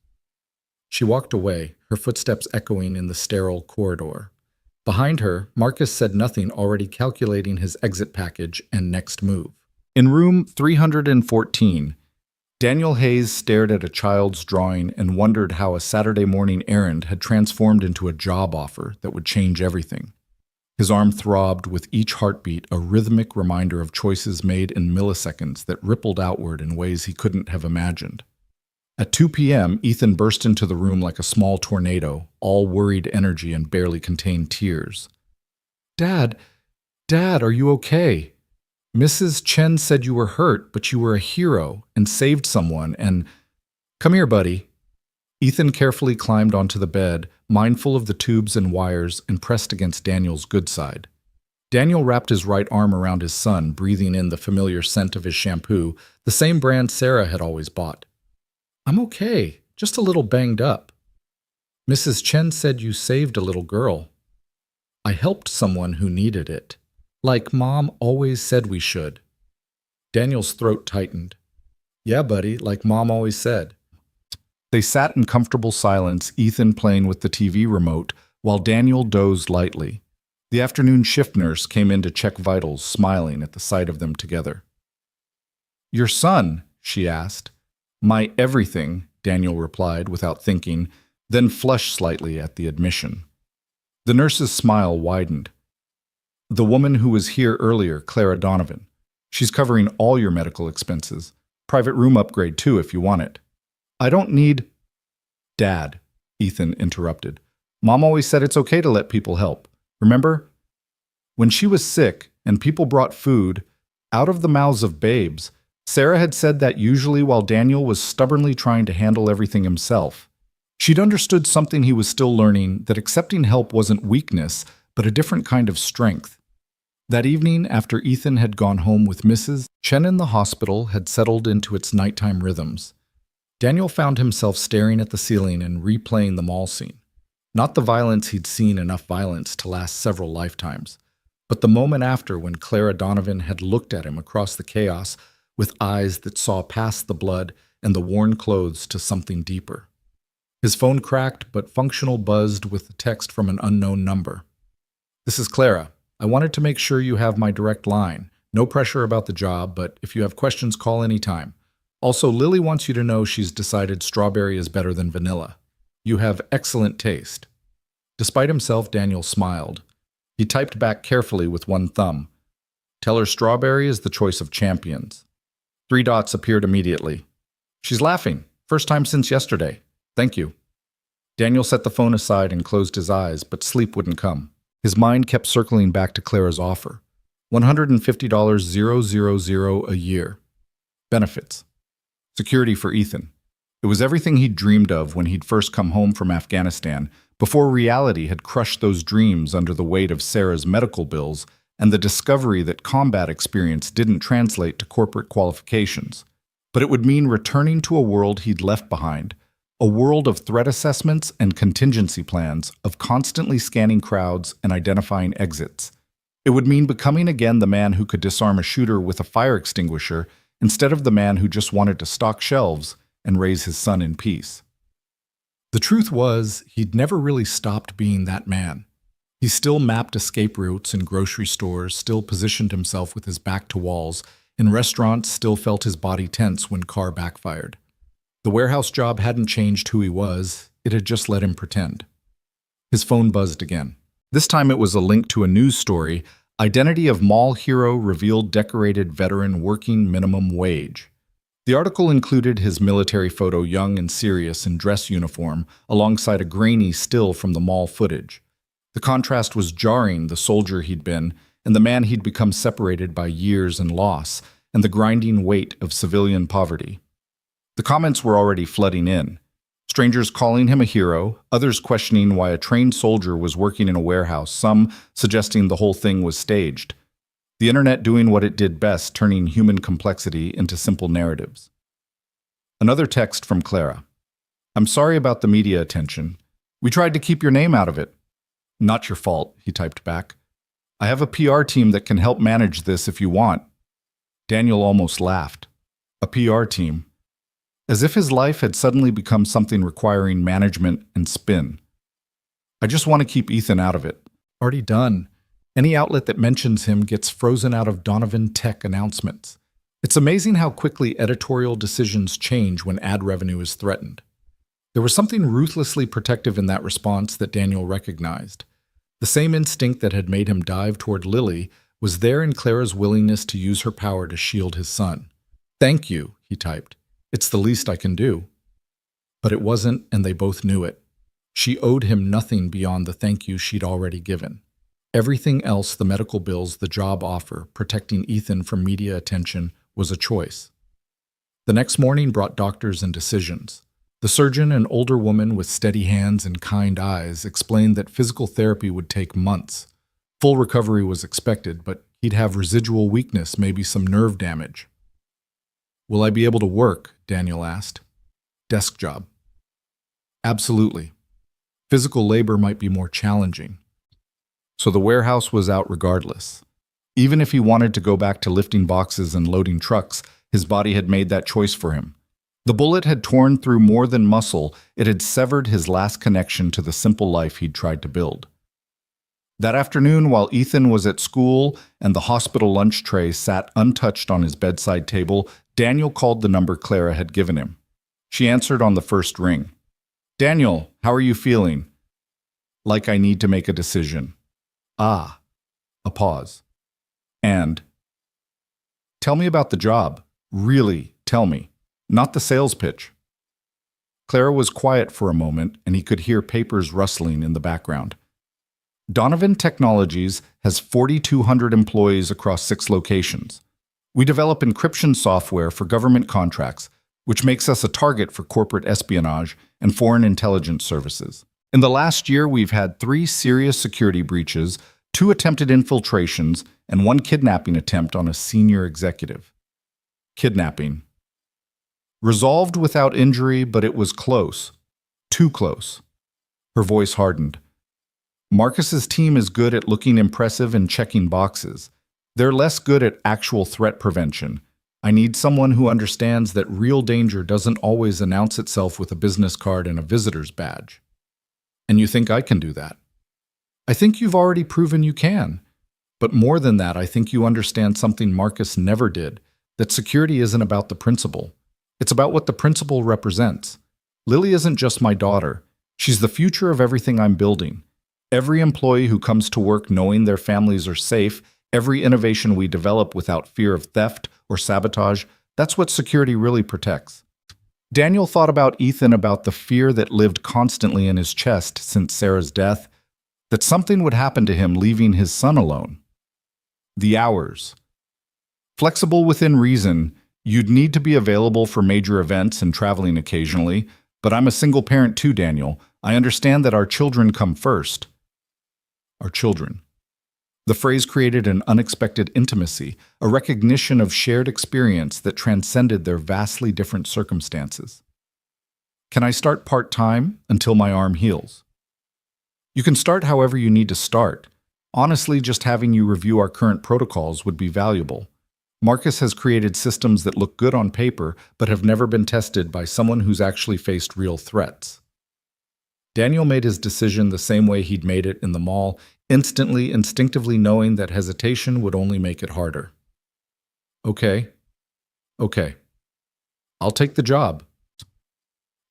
She walked away, her footsteps echoing in the sterile corridor. Behind her, Marcus said nothing, already calculating his exit package and next move. In room 314, Daniel Hayes stared at a child's drawing and wondered how a Saturday morning errand had transformed into a job offer that would change everything. His arm throbbed with each heartbeat, a rhythmic reminder of choices made in milliseconds that rippled outward in ways he couldn't have imagined. At 2 p.m., Ethan burst into the room like a small tornado, all worried energy and barely contained tears. Dad, are you okay? Mrs. Chen said you were hurt, but you were a hero and saved someone and... Come here, buddy. Ethan carefully climbed onto the bed, mindful of the tubes and wires, and pressed against Daniel's good side. Daniel wrapped his right arm around his son, breathing in the familiar scent of his shampoo, the same brand Sarah had always bought. I'm okay, just a little banged up. Mrs. Chen said you saved a little girl. I helped someone who needed it, like Mom always said we should. Daniel's throat tightened. Yeah, buddy, like Mom always said. They sat in comfortable silence, Ethan playing with the TV remote, while Daniel dozed lightly. The afternoon shift nurse came in to check vitals, smiling at the sight of them together. Your son, she asked. My everything, Daniel replied without thinking, then flushed slightly at the admission. The nurse's smile widened. The woman who was here earlier, Clara Donovan. She's covering all your medical expenses. Private room upgrade too if you want it. I don't need... Dad, Ethan interrupted. Mom always said it's okay to let people help. Remember? When she was sick and people brought food out of the mouths of babes, Sarah had said that usually while Daniel was stubbornly trying to handle everything himself. She'd understood something he was still learning, that accepting help wasn't weakness, but a different kind of strength. That evening, after Ethan had gone home with Mrs. Chen in the hospital had settled into its nighttime rhythms, Daniel found himself staring at the ceiling and replaying the mall scene. Not the violence he'd seen enough violence to last several lifetimes, but the moment after when Clara Donovan had looked at him across the chaos with eyes that saw past the blood and the worn clothes to something deeper. His phone cracked but functional buzzed with a text from an unknown number. This is Clara. I wanted to make sure you have my direct line. No pressure about the job, but if you have questions, call anytime. Also, Lily wants you to know she's decided strawberry is better than vanilla. You have excellent taste. Despite himself, Daniel smiled. He typed back carefully with one thumb. Tell her strawberry is the choice of champions. 3 dots appeared immediately. She's laughing. First time since yesterday. Thank you. Daniel set the phone aside and closed his eyes, but sleep wouldn't come. His mind kept circling back to Clara's offer. $150,000 a year. Benefits. Security for Ethan. It was everything he'd dreamed of when he'd first come home from Afghanistan, before reality had crushed those dreams under the weight of Sarah's medical bills and the discovery that combat experience didn't translate to corporate qualifications. But it would mean returning to a world he'd left behind, a world of threat assessments and contingency plans, of constantly scanning crowds and identifying exits. It would mean becoming again the man who could disarm a shooter with a fire extinguisher instead of the man who just wanted to stock shelves and raise his son in peace. The truth was, he'd never really stopped being that man. He still mapped escape routes in grocery stores, still positioned himself with his back to walls, in restaurants still felt his body tense when car backfired. The warehouse job hadn't changed who he was, it had just let him pretend. His phone buzzed again. This time it was a link to a news story. Identity of mall hero revealed decorated veteran working minimum wage. The article included his military photo, young and serious in dress uniform, alongside a grainy still from the mall footage. The contrast was jarring, the soldier he'd been, and the man he'd become separated by years and loss, and the grinding weight of civilian poverty. The comments were already flooding in. Strangers calling him a hero, others questioning why a trained soldier was working in a warehouse, some suggesting the whole thing was staged. The internet doing what it did best, turning human complexity into simple narratives. Another text from Clara. I'm sorry about the media attention. We tried to keep your name out of it. Not your fault, he typed back. I have a PR team that can help manage this if you want. Daniel almost laughed. A PR team. As if his life had suddenly become something requiring management and spin. I just want to keep Ethan out of it. Already done. Any outlet that mentions him gets frozen out of Donovan Tech announcements. It's amazing how quickly editorial decisions change when ad revenue is threatened. There was something ruthlessly protective in that response that Daniel recognized. The same instinct that had made him dive toward Lily was there in Clara's willingness to use her power to shield his son. "Thank you," he typed. "It's the least I can do." But it wasn't, and they both knew it. She owed him nothing beyond the thank you she'd already given. Everything else, the medical bills, the job offer, protecting Ethan from media attention, was a choice. The next morning brought doctors and decisions. The surgeon, an older woman with steady hands and kind eyes, explained that physical therapy would take months. Full recovery was expected, but he'd have residual weakness, maybe some nerve damage. "Will I be able to work?" Daniel asked. "Desk job." "Absolutely. Physical labor might be more challenging." So the warehouse was out regardless. Even if he wanted to go back to lifting boxes and loading trucks, his body had made that choice for him. The bullet had torn through more than muscle, it had severed his last connection to the simple life he'd tried to build. That afternoon, while Ethan was at school and the hospital lunch tray sat untouched on his bedside table, Daniel called the number Clara had given him. She answered on the first ring. "Daniel, how are you feeling?" "Like I need to make a decision." "Ah." A pause. "And?" "Tell me about the job. Really, tell me. Not the sales pitch." Clara was quiet for a moment, and he could hear papers rustling in the background. "Donovan Technologies has 4,200 employees across 6 locations. We develop encryption software for government contracts, which makes us a target for corporate espionage and foreign intelligence services. In the last year, we've had 3 serious security breaches, 2 attempted infiltrations, and 1 kidnapping attempt on a senior executive." Kidnapping. Resolved without injury, but it was close. Too close. Her voice hardened. "Marcus's team is good at looking impressive and checking boxes. They're less good at actual threat prevention. I need someone who understands that real danger doesn't always announce itself with a business card and a visitor's badge." "And you think I can do that?" "I think you've already proven you can. But more than that, I think you understand something Marcus never did, that security isn't about the principal. It's about what the principal represents. Lily isn't just my daughter. She's the future of everything I'm building. Every employee who comes to work knowing their families are safe, every innovation we develop without fear of theft or sabotage, that's what security really protects." Daniel thought about Ethan, about the fear that lived constantly in his chest since Sarah's death, that something would happen to him leaving his son alone. The hours. Flexible within reason, you'd need to be available for major events and traveling occasionally, but I'm a single parent too, Daniel. I understand that our children come first. Our children. The phrase created an unexpected intimacy, a recognition of shared experience that transcended their vastly different circumstances. "Can I start part-time until my arm heals?" "You can start however you need to start. Honestly, just having you review our current protocols would be valuable. Marcus has created systems that look good on paper, but have never been tested by someone who's actually faced real threats." Daniel made his decision the same way he'd made it in the mall, instantly, instinctively knowing that hesitation would only make it harder. Okay. I'll take the job."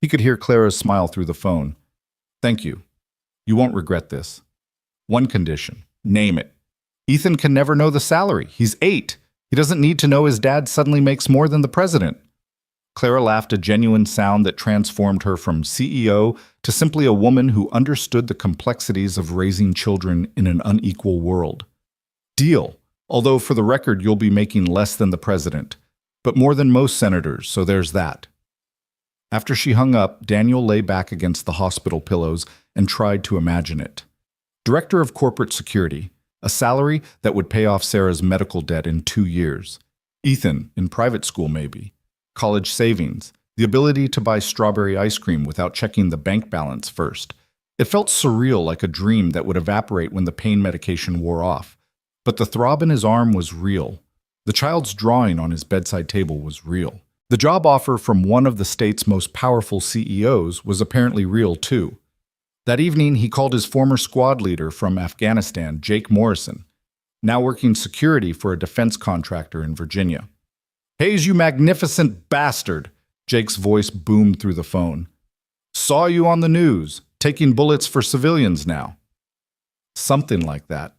He could hear Clara's smile through the phone. "Thank you. You won't regret this. One condition. Name it. Ethan can never know the salary. He's 8. He doesn't need to know his dad suddenly makes more than the president." Clara laughed, a genuine sound that transformed her from CEO to simply a woman who understood the complexities of raising children in an unequal world. "Deal. Although, for the record, you'll be making less than the president, but more than most senators, so there's that." After she hung up, Daniel lay back against the hospital pillows and tried to imagine it. Director of Corporate Security, a salary that would pay off Sarah's medical debt in 2 years. Ethan, in private school maybe. College savings, the ability to buy strawberry ice cream without checking the bank balance first. It felt surreal, like a dream that would evaporate when the pain medication wore off. But the throb in his arm was real. The child's drawing on his bedside table was real. The job offer from one of the state's most powerful CEOs was apparently real too. That evening, he called his former squad leader from Afghanistan, Jake Morrison, now working security for a defense contractor in Virginia. "Hayes, you magnificent bastard!" Jake's voice boomed through the phone. "Saw you on the news, taking bullets for civilians now." Something like that.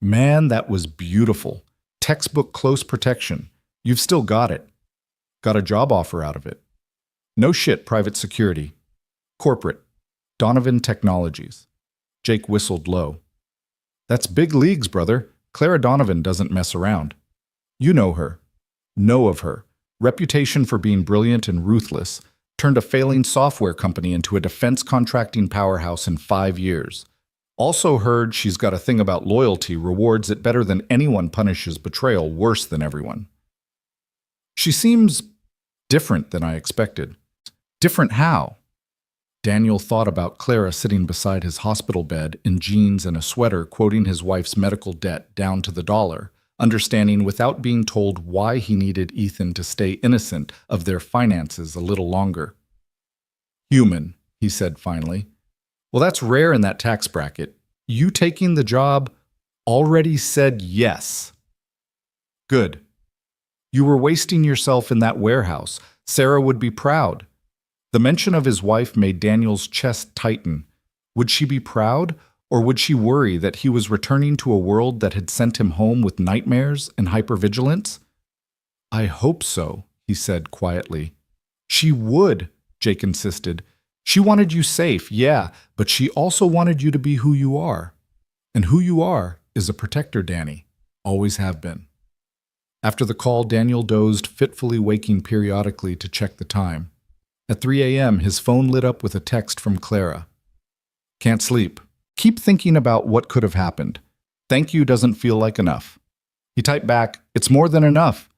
Man, that was beautiful. Textbook close protection. You've still got it. Got a job offer out of it. No shit, private security. Corporate. Donovan Technologies. Jake whistled low. That's big leagues, brother. Clara Donovan doesn't mess around. You know her. Know of her. Reputation for being brilliant and ruthless. Turned a failing software company into a defense contracting powerhouse in 5 years. Also heard she's got a thing about loyalty, rewards it better than anyone, punishes betrayal worse than everyone. She seems different than I expected. Different how? Daniel thought about Clara sitting beside his hospital bed in jeans and a sweater, quoting his wife's medical debt down to the dollar, understanding without being told why he needed Ethan to stay innocent of their finances a little longer. Human, he said finally. Well, that's rare in that tax bracket. You taking the job already said yes. Good. You were wasting yourself in that warehouse. Sarah would be proud. The mention of his wife made Daniel's chest tighten. Would she be proud, or would she worry that he was returning to a world that had sent him home with nightmares and hypervigilance? I hope so, he said quietly. She would, Jake insisted. She wanted you safe, yeah, but she also wanted you to be who you are. And who you are is a protector, Danny. Always have been. After the call, Daniel dozed, fitfully waking periodically to check the time. At 3 a.m., his phone lit up with a text from Clara. Can't sleep. Keep thinking about what could have happened. Thank you doesn't feel like enough. He typed back, it's more than enough.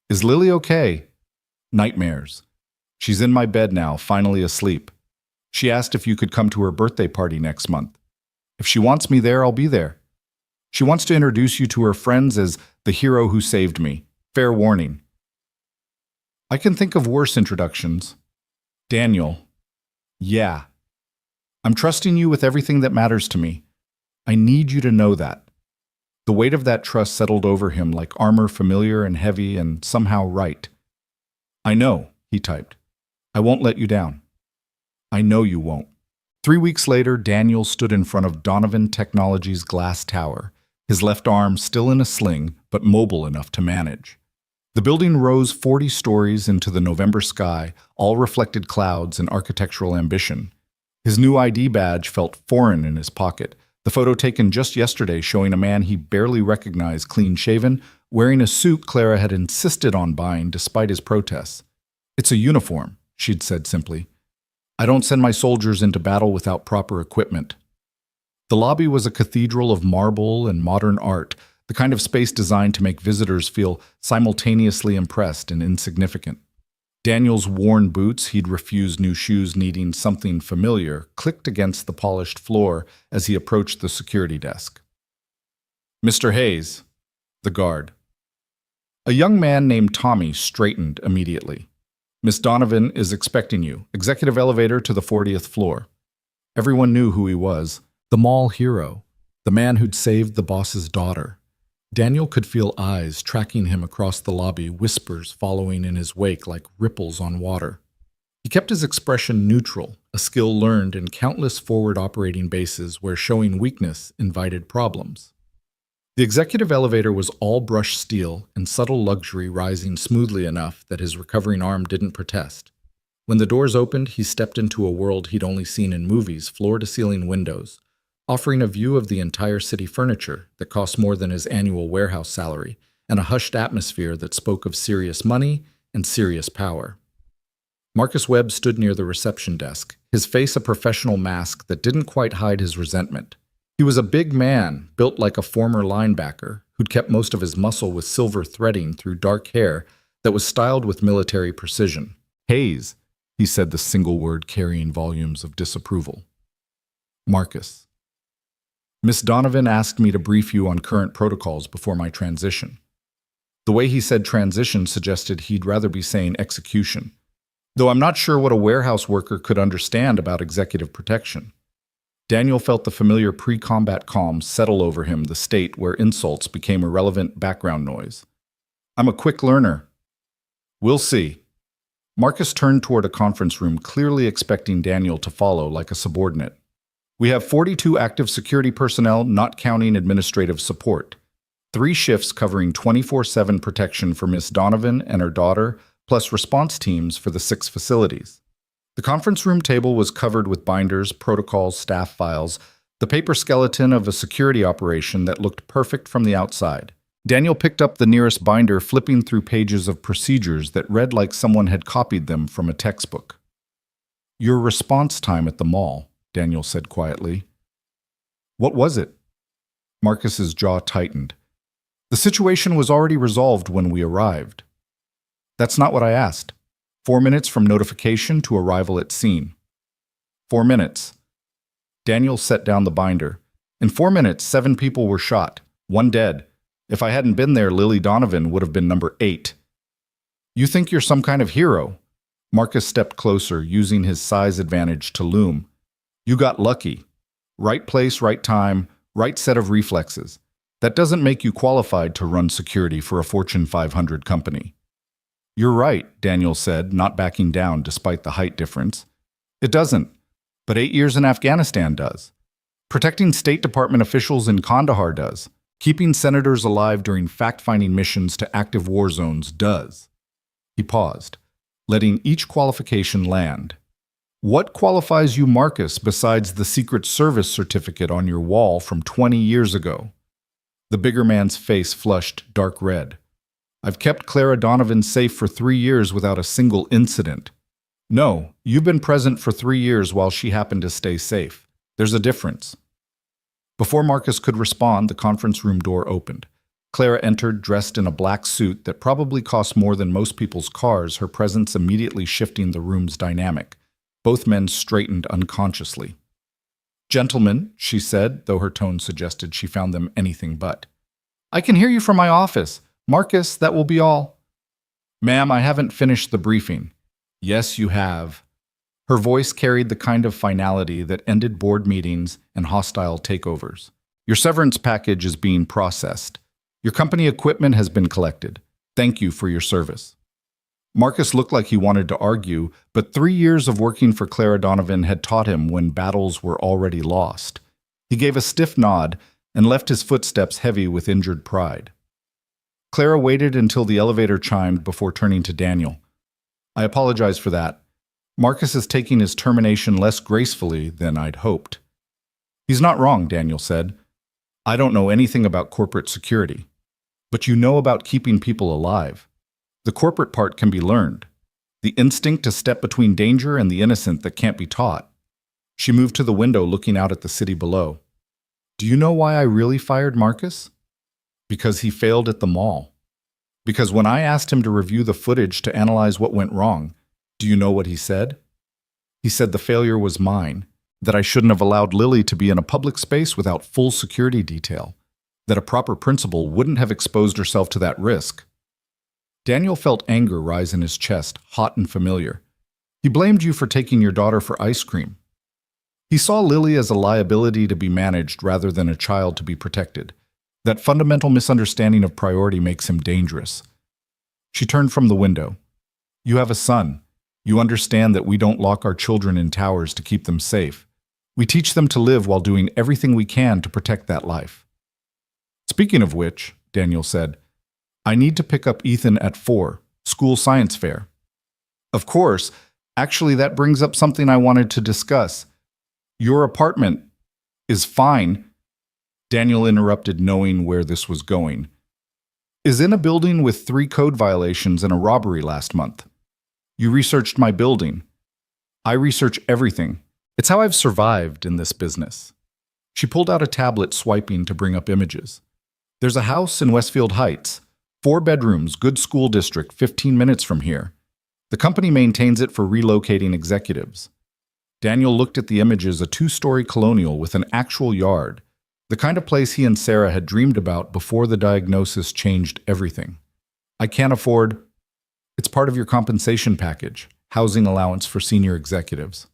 Is Lily okay? Nightmares. She's in my bed now, finally asleep. She asked if you could come to her birthday party next month. If she wants me there, I'll be there. She wants to introduce you to her friends as the hero who saved me. Fair warning. I can think of worse introductions. Daniel. Yeah. I'm trusting you with everything that matters to me. I need you to know that. The weight of that trust settled over him like armor, familiar and heavy and somehow right. I know, he typed. I won't let you down. I know you won't. 3 weeks later, Daniel stood in front of Donovan Technologies' glass tower, his left arm still in a sling, but mobile enough to manage. The building rose 40 stories into the November sky, all reflected clouds and architectural ambition. His new ID badge felt foreign in his pocket, the photo taken just yesterday showing a man he barely recognized, clean-shaven, wearing a suit Clara had insisted on buying despite his protests. It's a uniform, she'd said simply. I don't send my soldiers into battle without proper equipment. The lobby was a cathedral of marble and modern art, the kind of space designed to make visitors feel simultaneously impressed and insignificant. Daniel's worn boots, he'd refused new shoes needing something familiar, clicked against the polished floor as he approached the security desk. Mr. Hayes, the guard. A young man named Tommy straightened immediately. Miss Donovan is expecting you. Executive elevator to the 40th floor. Everyone knew who he was. The mall hero. The man who'd saved the boss's daughter. Daniel could feel eyes tracking him across the lobby, whispers following in his wake like ripples on water. He kept his expression neutral, a skill learned in countless forward operating bases where showing weakness invited problems. The executive elevator was all brushed steel and subtle luxury rising smoothly enough that his recovering arm didn't protest. When the doors opened, he stepped into a world he'd only seen in movies, floor-to-ceiling windows, offering a view of the entire city furniture that cost more than his annual warehouse salary, and a hushed atmosphere that spoke of serious money and serious power. Marcus Webb stood near the reception desk, his face a professional mask that didn't quite hide his resentment. He was a big man, built like a former linebacker, who'd kept most of his muscle with silver threading through dark hair that was styled with military precision. Hayes, he said, the single word carrying volumes of disapproval. Marcus. Miss Donovan asked me to brief you on current protocols before my transition. The way he said transition suggested he'd rather be saying execution, though I'm not sure what a warehouse worker could understand about executive protection. Daniel felt the familiar pre-combat calm settle over him, the state where insults became irrelevant background noise. I'm a quick learner. We'll see. Marcus turned toward a conference room, clearly expecting Daniel to follow like a subordinate. We have 42 active security personnel, not counting administrative support. 3 shifts covering 24/7 protection for Miss Donovan and her daughter, plus response teams for the 6 facilities. The conference room table was covered with binders, protocols, staff files, the paper skeleton of a security operation that looked perfect from the outside. Daniel picked up the nearest binder, flipping through pages of procedures that read like someone had copied them from a textbook. "Your response time at the mall," Daniel said quietly. "What was it?" Marcus's jaw tightened. "The situation was already resolved when we arrived." "That's not what I asked. 4 minutes from notification to arrival at scene." 4 minutes. Daniel set down the binder. "In 4 minutes, 7 people were shot, 1 dead. If I hadn't been there, Lily Donovan would have been number 8. "You think you're some kind of hero?" Marcus stepped closer, using his size advantage to loom. "You got lucky. Right place, right time, right set of reflexes. That doesn't make you qualified to run security for a Fortune 500 company." "You're right," Daniel said, not backing down despite the height difference. "It doesn't, but 8 years in Afghanistan does. Protecting State Department officials in Kandahar does. Keeping senators alive during fact-finding missions to active war zones does." He paused, letting each qualification land. "What qualifies you, Marcus, besides the Secret Service certificate on your wall from 20 years ago?" The bigger man's face flushed dark red. "I've kept Clara Donovan safe for 3 years without a single incident." "No, you've been present for 3 years while she happened to stay safe. There's a difference." Before Marcus could respond, the conference room door opened. Clara entered, dressed in a black suit that probably cost more than most people's cars, her presence immediately shifting the room's dynamic. Both men straightened unconsciously. "Gentlemen," she said, though her tone suggested she found them anything but. "I can hear you from my office. Marcus, that will be all." "Ma'am, I haven't finished the briefing." "Yes, you have." Her voice carried the kind of finality that ended board meetings and hostile takeovers. "Your severance package is being processed. Your company equipment has been collected. Thank you for your service." Marcus looked like he wanted to argue, but 3 years of working for Clara Donovan had taught him when battles were already lost. He gave a stiff nod and left his footsteps heavy with injured pride. Clara waited until the elevator chimed before turning to Daniel. "I apologize for that. Marcus is taking his termination less gracefully than I'd hoped." "He's not wrong," Daniel said. "I don't know anything about corporate security. But you know about keeping people alive. The corporate part can be learned. The instinct to step between danger and the innocent that can't be taught." She moved to the window, looking out at the city below. "Do you know why I really fired Marcus?" "Because he failed at the mall. Because when I asked him to review the footage to analyze what went wrong, do you know what he said? He said the failure was mine, that I shouldn't have allowed Lily to be in a public space without full security detail, that a proper principal wouldn't have exposed herself to that risk." Daniel felt anger rise in his chest, hot and familiar. "He blamed you for taking your daughter for ice cream." He saw Lily as a liability to be managed rather than a child to be protected. That fundamental misunderstanding of priority makes him dangerous. She turned from the window. "You have a son. You understand that we don't lock our children in towers to keep them safe. We teach them to live while doing everything we can to protect that life." "Speaking of which," Daniel said, "I need to pick up Ethan at 4, school science fair." "Of course. Actually, that brings up something I wanted to discuss. Your apartment is fine." Daniel interrupted, knowing where this was going. "Is in a building with 3 code violations and a robbery last month. You researched my building. I research everything. It's how I've survived in this business." She pulled out a tablet, swiping to bring up images. "There's a house in Westfield Heights. 4 bedrooms, good school district, 15 minutes from here. The company maintains it for relocating executives." Daniel looked at the images, a 2-story colonial with an actual yard, the kind of place he and Sarah had dreamed about before the diagnosis changed everything. "I can't afford..." "It's part of your compensation package, housing allowance for senior executives."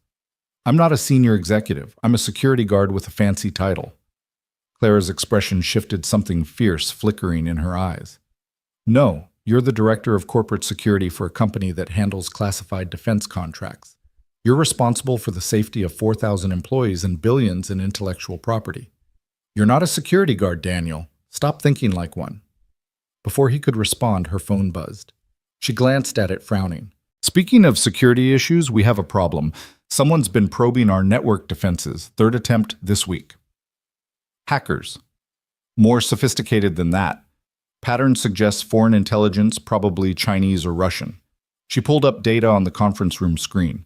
"I'm not a senior executive. I'm a security guard with a fancy title." Clara's expression shifted, something fierce flickering in her eyes. "No, you're the director of corporate security for a company that handles classified defense contracts. You're responsible for the safety of 4,000 employees and billions in intellectual property. You're not a security guard, Daniel. Stop thinking like one. Before he could respond, her phone buzzed. She glanced at it, frowning. Speaking of security issues, we have a problem. Someone's been probing our network defenses. Third attempt this week. Hackers. More sophisticated than that. Pattern suggests foreign intelligence, probably Chinese or Russian. She pulled up data on the conference room screen.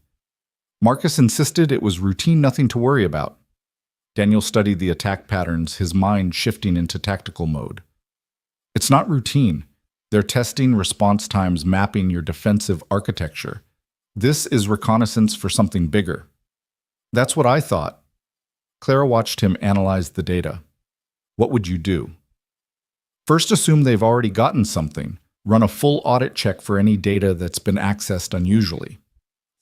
Marcus insisted it was routine, nothing to worry about. Daniel studied the attack patterns, his mind shifting into tactical mode. It's not routine. They're testing response times, mapping your defensive architecture. This is reconnaissance for something bigger. That's what I thought. Clara watched him analyze the data. What would you do? First, assume they've already gotten something. Run a full audit check for any data that's been accessed unusually.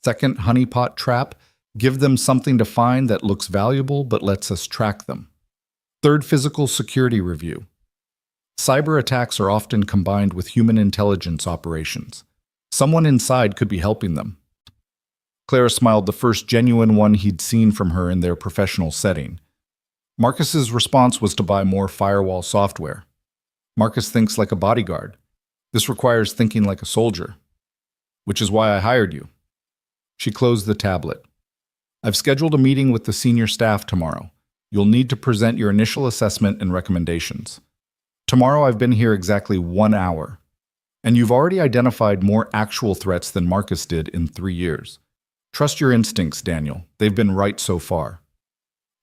Second, honeypot trap. Give them something to find that looks valuable but lets us track them. Third, physical security review. Cyber attacks are often combined with human intelligence operations. Someone inside could be helping them. Clara smiled, the first genuine one he'd seen from her in their professional setting. Marcus's response was to buy more firewall software. Marcus thinks like a bodyguard. This requires thinking like a soldier. Which is why I hired you. She closed the tablet. I've scheduled a meeting with the senior staff tomorrow. You'll need to present your initial assessment and recommendations. Tomorrow I've been here exactly 1 hour. And you've already identified more actual threats than Marcus did in 3 years. Trust your instincts, Daniel. They've been right so far.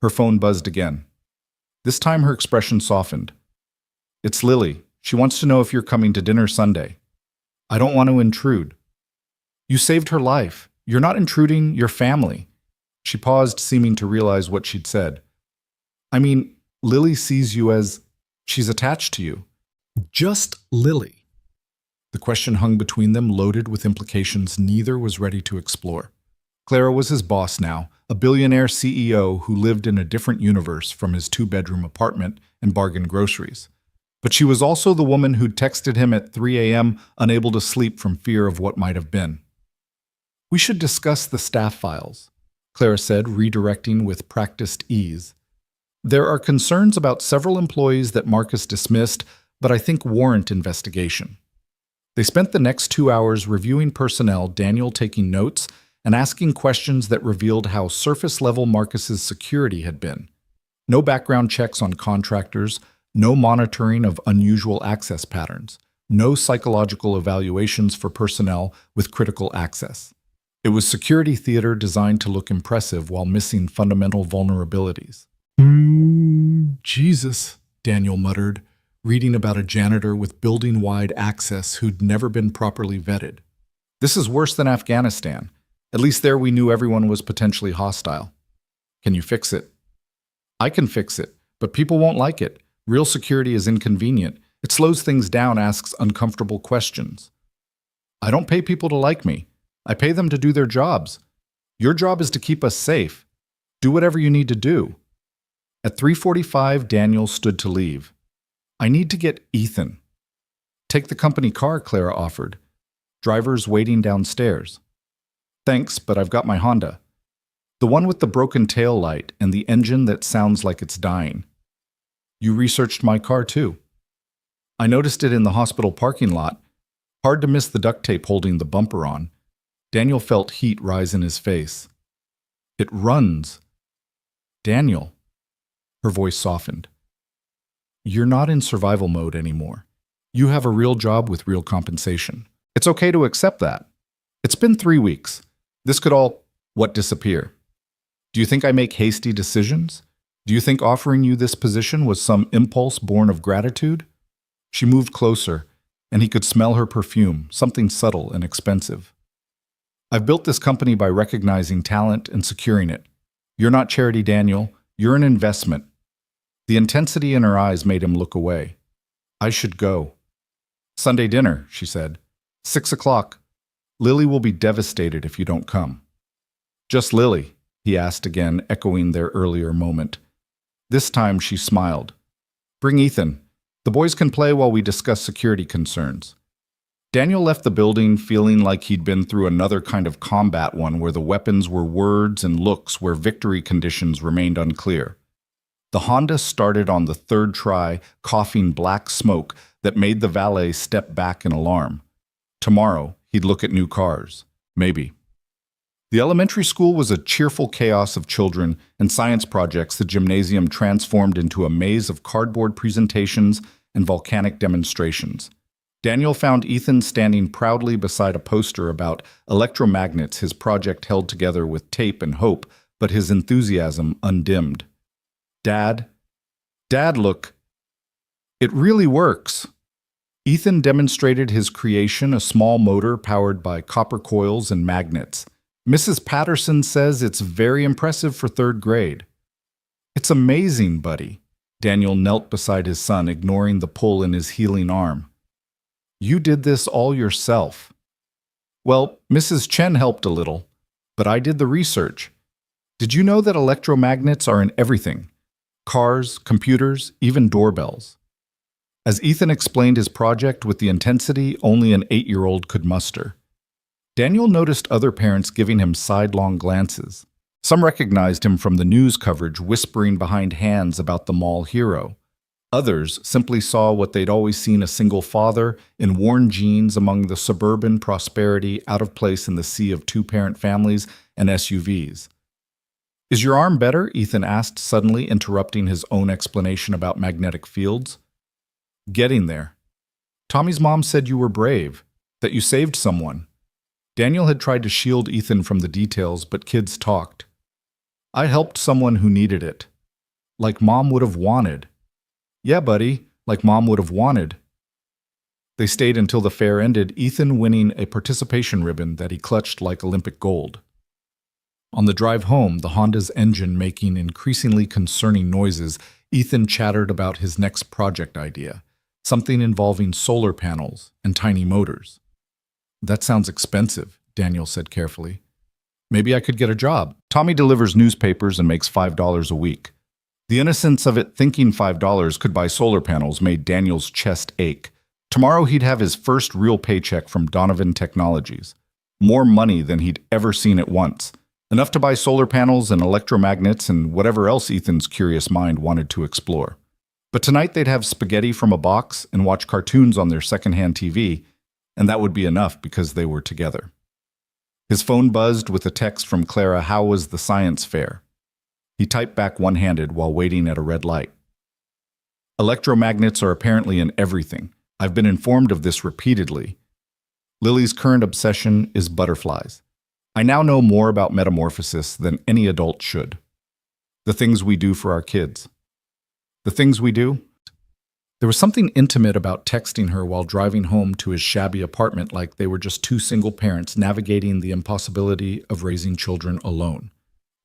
Her phone buzzed again. This time her expression softened. It's Lily. She wants to know if you're coming to dinner Sunday. I don't want to intrude. You saved her life. You're not intruding, you're family. She paused, seeming to realize what she'd said. I mean, Lily sees you as... she's attached to you. Just Lily. The question hung between them, loaded with implications neither was ready to explore. Clara was his boss now, a billionaire CEO who lived in a different universe from his 2-bedroom apartment and bargained groceries. But she was also the woman who'd texted him at 3 a.m., unable to sleep from fear of what might have been. We should discuss the staff files, Clara said, redirecting with practiced ease. There are concerns about several employees that Marcus dismissed, but I think warrant investigation. They spent the next 2 hours reviewing personnel, Daniel taking notes and asking questions that revealed how surface-level Marcus's security had been. No background checks on contractors, no monitoring of unusual access patterns, no psychological evaluations for personnel with critical access. It was security theater designed to look impressive while missing fundamental vulnerabilities. Jesus, Daniel muttered, reading about a janitor with building-wide access who'd never been properly vetted. This is worse than Afghanistan. At least there we knew everyone was potentially hostile. Can you fix it? I can fix it, but people won't like it. Real security is inconvenient. It slows things down, asks uncomfortable questions. I don't pay people to like me. I pay them to do their jobs. Your job is to keep us safe. Do whatever you need to do. At 3:45, Daniel stood to leave. I need to get Ethan. Take the company car, Clara offered. Driver's waiting downstairs. Thanks, but I've got my Honda. The one with the broken tail light and the engine that sounds like it's dying. You researched my car too. I noticed it in the hospital parking lot. Hard to miss the duct tape holding the bumper on. Daniel felt heat rise in his face. It runs. Daniel. Her voice softened. You're not in survival mode anymore. You have a real job with real compensation. It's okay to accept that. It's been 3 weeks. This could all, disappear? Do you think I make hasty decisions? Do you think offering you this position was some impulse born of gratitude? She moved closer, and he could smell her perfume, something subtle and expensive. I've built this company by recognizing talent and securing it. You're not charity, Daniel. You're an investment. The intensity in her eyes made him look away. I should go. Sunday dinner, she said. 6 o'clock. Lily will be devastated if you don't come. Just Lily, he asked again, echoing their earlier moment. This time she smiled. Bring Ethan. The boys can play while we discuss security concerns. Daniel left the building feeling like he'd been through another kind of combat one where the weapons were words and looks where victory conditions remained unclear. The Honda started on the third try, coughing black smoke that made the valet step back in alarm. Tomorrow, he'd look at new cars. Maybe. The elementary school was a cheerful chaos of children and science projects. The gymnasium transformed into a maze of cardboard presentations and volcanic demonstrations. Daniel found Ethan standing proudly beside a poster about electromagnets, his project held together with tape and hope, but his enthusiasm undimmed. Dad, look. It really works. Ethan demonstrated his creation, a small motor powered by copper coils and magnets. Mrs. Patterson says it's very impressive for third grade. It's amazing, buddy. Daniel knelt beside his son, ignoring the pull in his healing arm. You did this all yourself. Well, Mrs. Chen helped a little, but I did the research. Did you know that electromagnets are in everything? Cars, computers, even doorbells. As Ethan explained his project with the intensity only an 8-year-old could muster, Daniel noticed other parents giving him sidelong glances. Some recognized him from the news coverage, whispering behind hands about the mall hero. Others simply saw what they'd always seen: a single father in worn jeans among the suburban prosperity, out of place in the sea of two-parent families and SUVs. Is your arm better? Ethan asked, suddenly interrupting his own explanation about magnetic fields. Getting there. Tommy's mom said you were brave, that you saved someone. Daniel had tried to shield Ethan from the details, but kids talked. I helped someone who needed it. Like Mom would have wanted. Yeah, buddy, like Mom would have wanted. They stayed until the fair ended, Ethan winning a participation ribbon that he clutched like Olympic gold. On the drive home, the Honda's engine making increasingly concerning noises, Ethan chattered about his next project idea, something involving solar panels and tiny motors. That sounds expensive, Daniel said carefully. Maybe I could get a job. Tommy delivers newspapers and makes $5 a week. The innocence of it, thinking $5 could buy solar panels, made Daniel's chest ache. Tomorrow he'd have his first real paycheck from Donovan Technologies. More money than he'd ever seen at once. Enough to buy solar panels and electromagnets and whatever else Ethan's curious mind wanted to explore. But tonight they'd have spaghetti from a box and watch cartoons on their secondhand TV, and that would be enough because they were together. His phone buzzed with a text from Clara. How was the science fair? He typed back one-handed while waiting at a red light. Electromagnets are apparently in everything. I've been informed of this repeatedly. Lily's current obsession is butterflies. I now know more about metamorphosis than any adult should. The things we do for our kids. The things we do? There was something intimate about texting her while driving home to his shabby apartment, like they were just two single parents navigating the impossibility of raising children alone.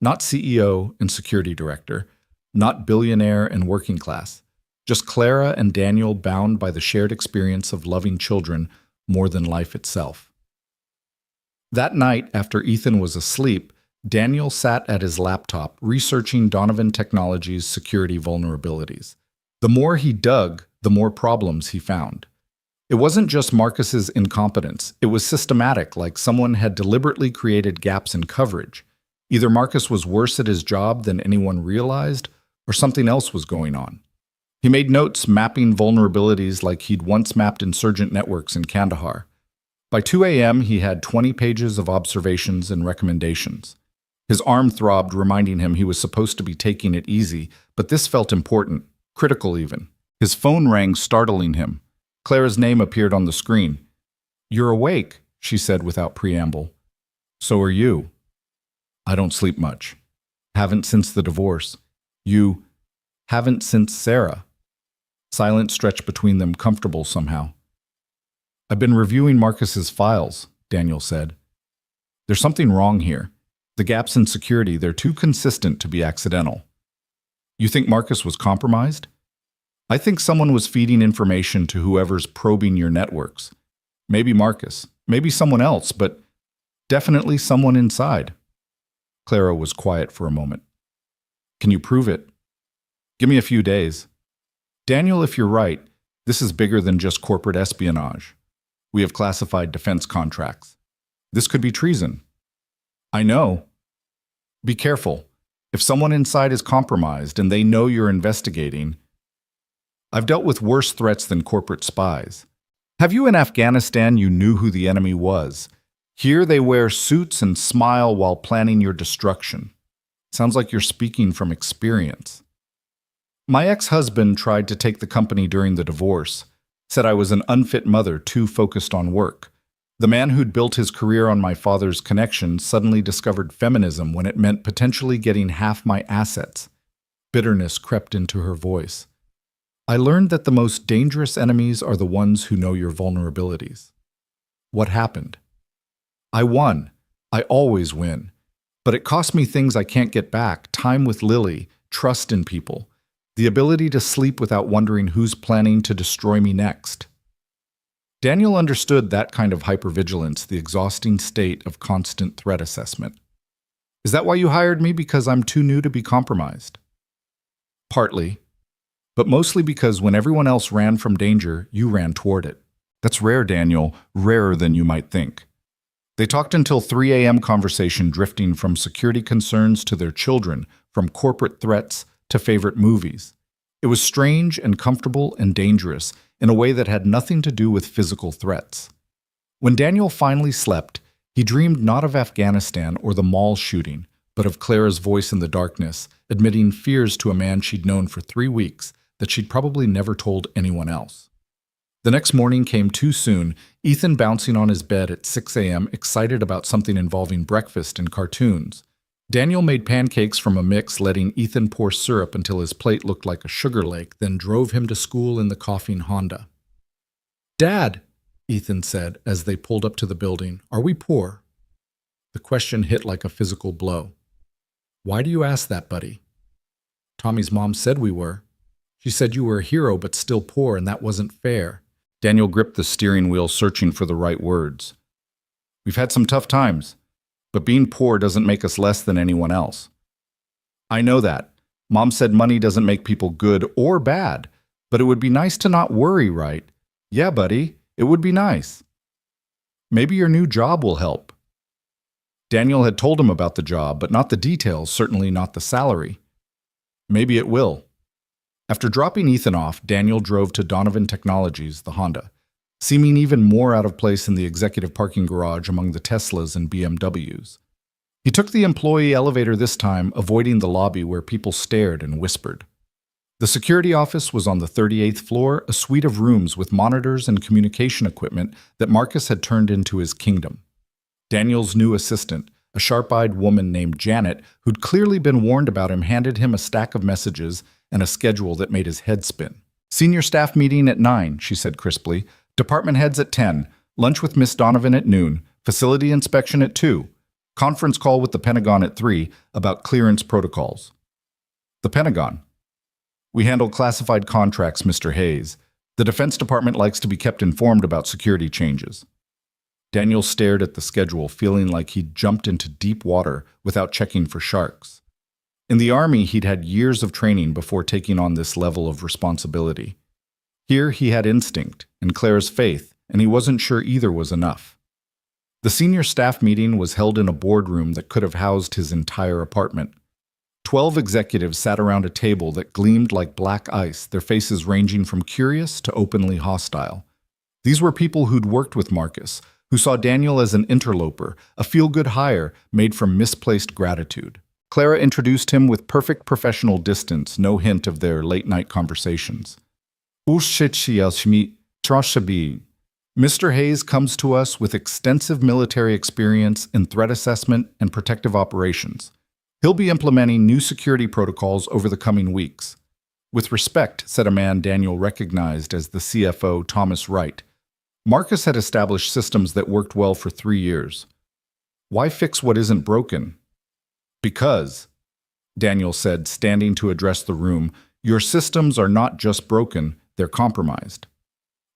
Not CEO and security director, not billionaire and working class, just Clara and Daniel bound by the shared experience of loving children more than life itself. That night, after Ethan was asleep, Daniel sat at his laptop researching Donovan Technologies' security vulnerabilities. The more he dug, the more problems he found. It wasn't just Marcus's incompetence. It was systematic, like someone had deliberately created gaps in coverage. Either Marcus was worse at his job than anyone realized, or something else was going on. He made notes mapping vulnerabilities like he'd once mapped insurgent networks in Kandahar. By 2 a.m., he had 20 pages of observations and recommendations. His arm throbbed, reminding him he was supposed to be taking it easy, but this felt important, critical even. His phone rang, startling him. Clara's name appeared on the screen. You're awake, she said without preamble. So are you. I don't sleep much. Haven't since the divorce. You haven't since Sarah. Silence stretched between them, comfortable somehow. I've been reviewing Marcus's files, Daniel said. There's something wrong here. The gaps in security, they're too consistent to be accidental. You think Marcus was compromised? I think someone was feeding information to whoever's probing your networks. Maybe Marcus, maybe someone else, but definitely someone inside. Clara was quiet for a moment. Can you prove it? Give me a few days. Daniel, if you're right, this is bigger than just corporate espionage. We have classified defense contracts. This could be treason. I know. Be careful. If someone inside is compromised and they know you're investigating, I've dealt with worse threats than corporate spies. Have you in Afghanistan you knew who the enemy was? Here they wear suits and smile while planning your destruction. Sounds like you're speaking from experience. My ex-husband tried to take the company during the divorce, said I was an unfit mother too focused on work. The man who'd built his career on my father's connections suddenly discovered feminism when it meant potentially getting half my assets. Bitterness crept into her voice. I learned that the most dangerous enemies are the ones who know your vulnerabilities. What happened? I won. I always win. But it cost me things I can't get back: time with Lily, trust in people, the ability to sleep without wondering who's planning to destroy me next. Daniel understood that kind of hypervigilance, the exhausting state of constant threat assessment. Is that why you hired me, because I'm too new to be compromised? Partly, but mostly because when everyone else ran from danger, you ran toward it. That's rare, Daniel, rarer than you might think. They talked until 3 a.m. conversation, drifting from security concerns to their children, from corporate threats to favorite movies. It was strange and comfortable and dangerous in a way that had nothing to do with physical threats. When Daniel finally slept, he dreamed not of Afghanistan or the mall shooting, but of Clara's voice in the darkness, admitting fears to a man she'd known for 3 weeks that she'd probably never told anyone else. The next morning came too soon, Ethan bouncing on his bed at 6 a.m., excited about something involving breakfast and cartoons. Daniel made pancakes from a mix, letting Ethan pour syrup until his plate looked like a sugar lake, then drove him to school in the coughing Honda. "Dad," Ethan said as they pulled up to the building, "are we poor?" The question hit like a physical blow. "Why do you ask that, buddy?" "Tommy's mom said we were. She said you were a hero but still poor, and that wasn't fair." Daniel gripped the steering wheel, searching for the right words. "We've had some tough times, but being poor doesn't make us less than anyone else." "I know that. Mom said money doesn't make people good or bad, but it would be nice to not worry, right?" "Yeah, buddy, it would be nice." "Maybe your new job will help." Daniel had told him about the job, but not the details, certainly not the salary. "Maybe it will." After dropping Ethan off, Daniel drove to Donovan Technologies, the Honda, seeming even more out of place in the executive parking garage among the Teslas and BMWs. He took the employee elevator this time, avoiding the lobby where people stared and whispered. The security office was on the 38th floor, a suite of rooms with monitors and communication equipment that Marcus had turned into his kingdom. Daniel's new assistant, a sharp-eyed woman named Janet, who'd clearly been warned about him, handed him a stack of messages and a schedule that made his head spin. "Senior staff meeting at 9, she said crisply. "Department heads at 10. Lunch with Miss Donovan at noon. Facility inspection at 2. Conference call with the Pentagon at 3 about clearance protocols." The Pentagon. "We handle classified contracts, Mr. Hayes. The Defense Department likes to be kept informed about security changes." Daniel stared at the schedule, feeling like he'd jumped into deep water without checking for sharks. In the Army, he'd had years of training before taking on this level of responsibility. Here, he had instinct and Clara's faith, and he wasn't sure either was enough. The senior staff meeting was held in a boardroom that could have housed his entire apartment. 12 executives sat around a table that gleamed like black ice, their faces ranging from curious to openly hostile. These were people who'd worked with Marcus, who saw Daniel as an interloper, a feel-good hire made from misplaced gratitude. Clara introduced him with perfect professional distance, no hint of their late-night conversations. "Mr. Hayes comes to us with extensive military experience in threat assessment and protective operations. He'll be implementing new security protocols over the coming weeks." "With respect," said a man Daniel recognized as the CFO, Thomas Wright. Marcus had established systems that worked well for 3 years. "Why fix what isn't broken?" "Because," Daniel said, standing to address the room, "your systems are not just broken, they're compromised."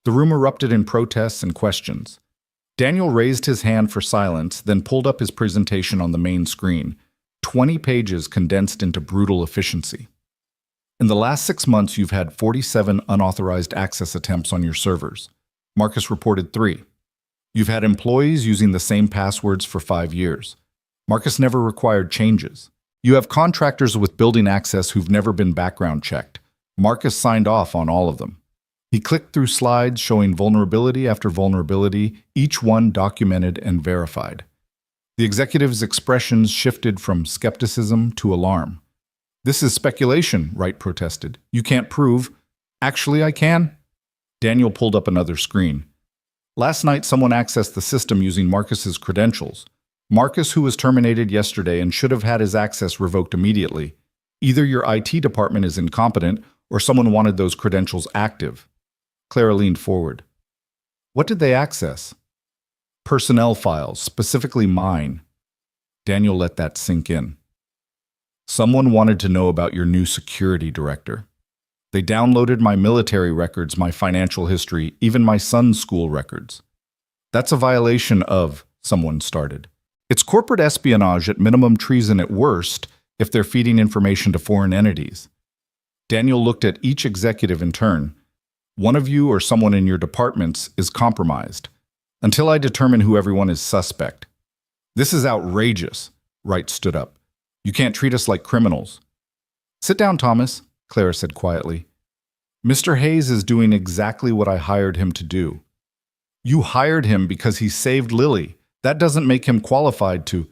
The room erupted in protests and questions. Daniel raised his hand for silence, then pulled up his presentation on the main screen, 20 pages condensed into brutal efficiency. "In the last 6 months, you've had 47 unauthorized access attempts on your servers." Marcus reported 3. You've had employees using the same passwords for 5 years. Marcus never required changes. You have contractors with building access who've never been background checked. Marcus signed off on all of them. He clicked through slides showing vulnerability after vulnerability, each one documented and verified. The executive's expressions shifted from skepticism to alarm. "This is speculation," Wright protested. "You can't prove." "Actually, I can." Daniel pulled up another screen. "Last night, someone accessed the system using Marcus's credentials. Marcus, who was terminated yesterday and should have had his access revoked immediately. Either your IT department is incompetent or someone wanted those credentials active." Clara leaned forward. "What did they access?" "Personnel files, specifically mine." Daniel let that sink in. "Someone wanted to know about your new security director. They downloaded my military records, my financial history, even my son's school records." "That's a violation of," someone started. "It's corporate espionage at minimum, treason at worst, if they're feeding information to foreign entities." Daniel looked at each executive in turn. "One of you or someone in your departments is compromised. Until I determine who everyone is suspect." "This is outrageous." Wright stood up. "You can't treat us like criminals." "Sit down, Thomas," Clara said quietly. "Mr. Hayes is doing exactly what I hired him to do." "You hired him because he saved Lily. That doesn't make him qualified to—"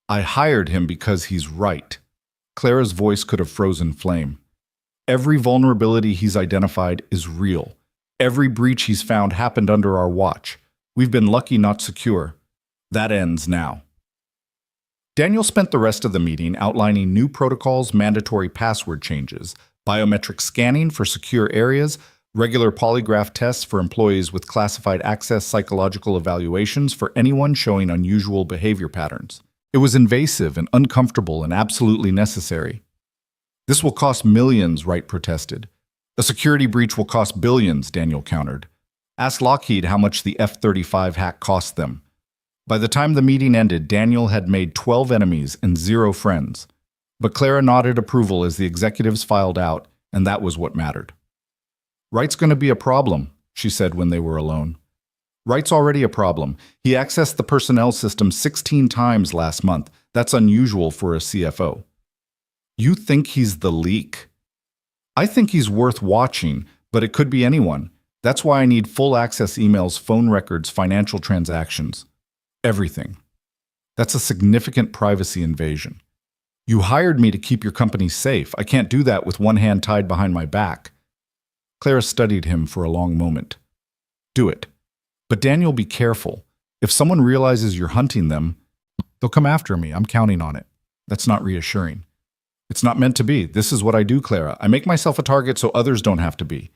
"I hired him because he's right." Clara's voice could have frozen flame. "Every vulnerability he's identified is real. Every breach he's found happened under our watch. We've been lucky, not secure. That ends now." Daniel spent the rest of the meeting outlining new protocols, mandatory password changes, biometric scanning for secure areas, regular polygraph tests for employees with classified access, psychological evaluations for anyone showing unusual behavior patterns. It was invasive and uncomfortable and absolutely necessary. "This will cost millions," Wright protested. "A security breach will cost billions," Daniel countered. "Ask Lockheed how much the F-35 hack cost them." By the time the meeting ended, Daniel had made 12 enemies and 0 friends. But Clara nodded approval as the executives filed out, and that was what mattered. "Wright's going to be a problem," she said when they were alone. "Wright's already a problem. He accessed the personnel system 16 times last month. That's unusual for a CFO." "You think he's the leak?" "I think he's worth watching, but it could be anyone. That's why I need full access emails, phone records, financial transactions. Everything. That's a significant privacy invasion. You hired me to keep your company safe. I can't do that with one hand tied behind my back." Clara studied him for a long moment. "Do it. But Daniel, be careful. If someone realizes you're hunting them, they'll come after me. I'm counting on it." "That's not reassuring." "It's not meant to be. This is what I do, Clara. I make myself a target so others don't have to be."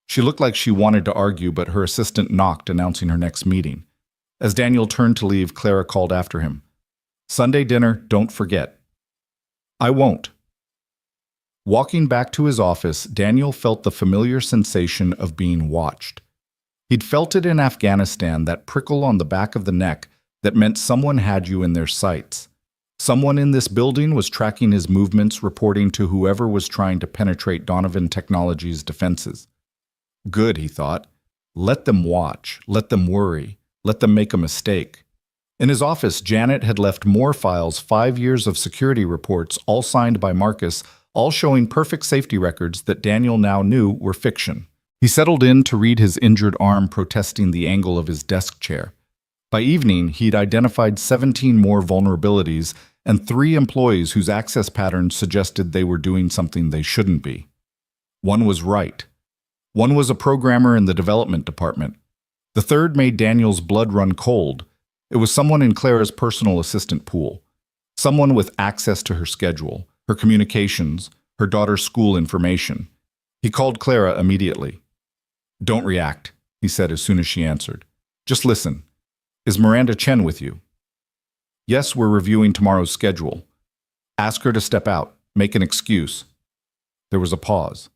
She looked like she wanted to argue, but her assistant knocked, announcing her next meeting. As Daniel turned to leave, Clara called after him. "Sunday dinner, don't forget." "I won't." Walking back to his office, Daniel felt the familiar sensation of being watched. He'd felt it in Afghanistan, that prickle on the back of the neck that meant someone had you in their sights. Someone in this building was tracking his movements, reporting to whoever was trying to penetrate Donovan Technologies' defenses. Good, he thought. Let them watch. Let them worry. Let them make a mistake. In his office, Janet had left more files, 5 years of security reports, all signed by Marcus, all showing perfect safety records that Daniel now knew were fiction. He settled in to read his injured arm protesting the angle of his desk chair. By evening, he'd identified 17 more vulnerabilities and 3 employees whose access patterns suggested they were doing something they shouldn't be. One was Wright. One was a programmer in the development department. The third made Daniel's blood run cold. It was someone in Clara's personal assistant pool. Someone with access to her schedule, her communications, her daughter's school information. He called Clara immediately. "Don't react," he said as soon as she answered. "Just listen. Is Miranda Chen with you?" "Yes, we're reviewing tomorrow's schedule." "Ask her to step out. Make an excuse." There was a pause.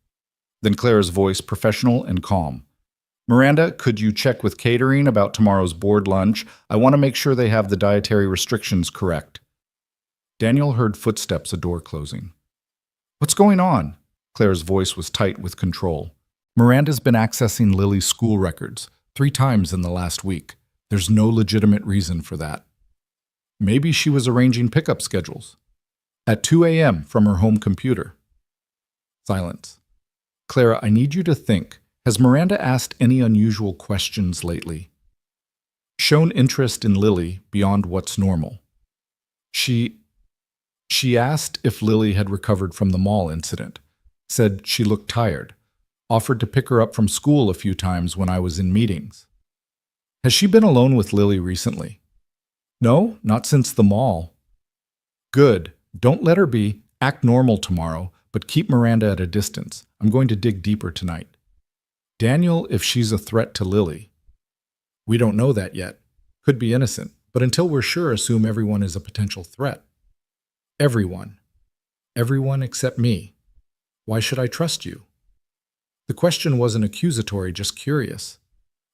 Then Clara's voice, professional and calm. "Miranda, could you check with catering about tomorrow's board lunch? I want to make sure they have the dietary restrictions correct." Daniel heard footsteps, a door closing. "What's going on?" Clara's voice was tight with control. "Miranda's been accessing Lily's school records 3 times in the last week. There's no legitimate reason for that. Maybe she was arranging pickup schedules. At 2 a.m. from her home computer. Silence. Clara, I need you to think. Has Miranda asked any unusual questions lately? Shown interest in Lily beyond what's normal? She asked if Lily had recovered from the mall incident. Said she looked tired. Offered to pick her up from school a few times when I was in meetings. Has she been alone with Lily recently? No, not since the mall. Good. Don't let her be. Act normal tomorrow, but keep Miranda at a distance. I'm going to dig deeper tonight. Daniel, if she's a threat to Lily. We don't know that yet. Could be innocent, but until we're sure, assume everyone is a potential threat. Everyone. Everyone except me. Why should I trust you? The question wasn't accusatory, just curious.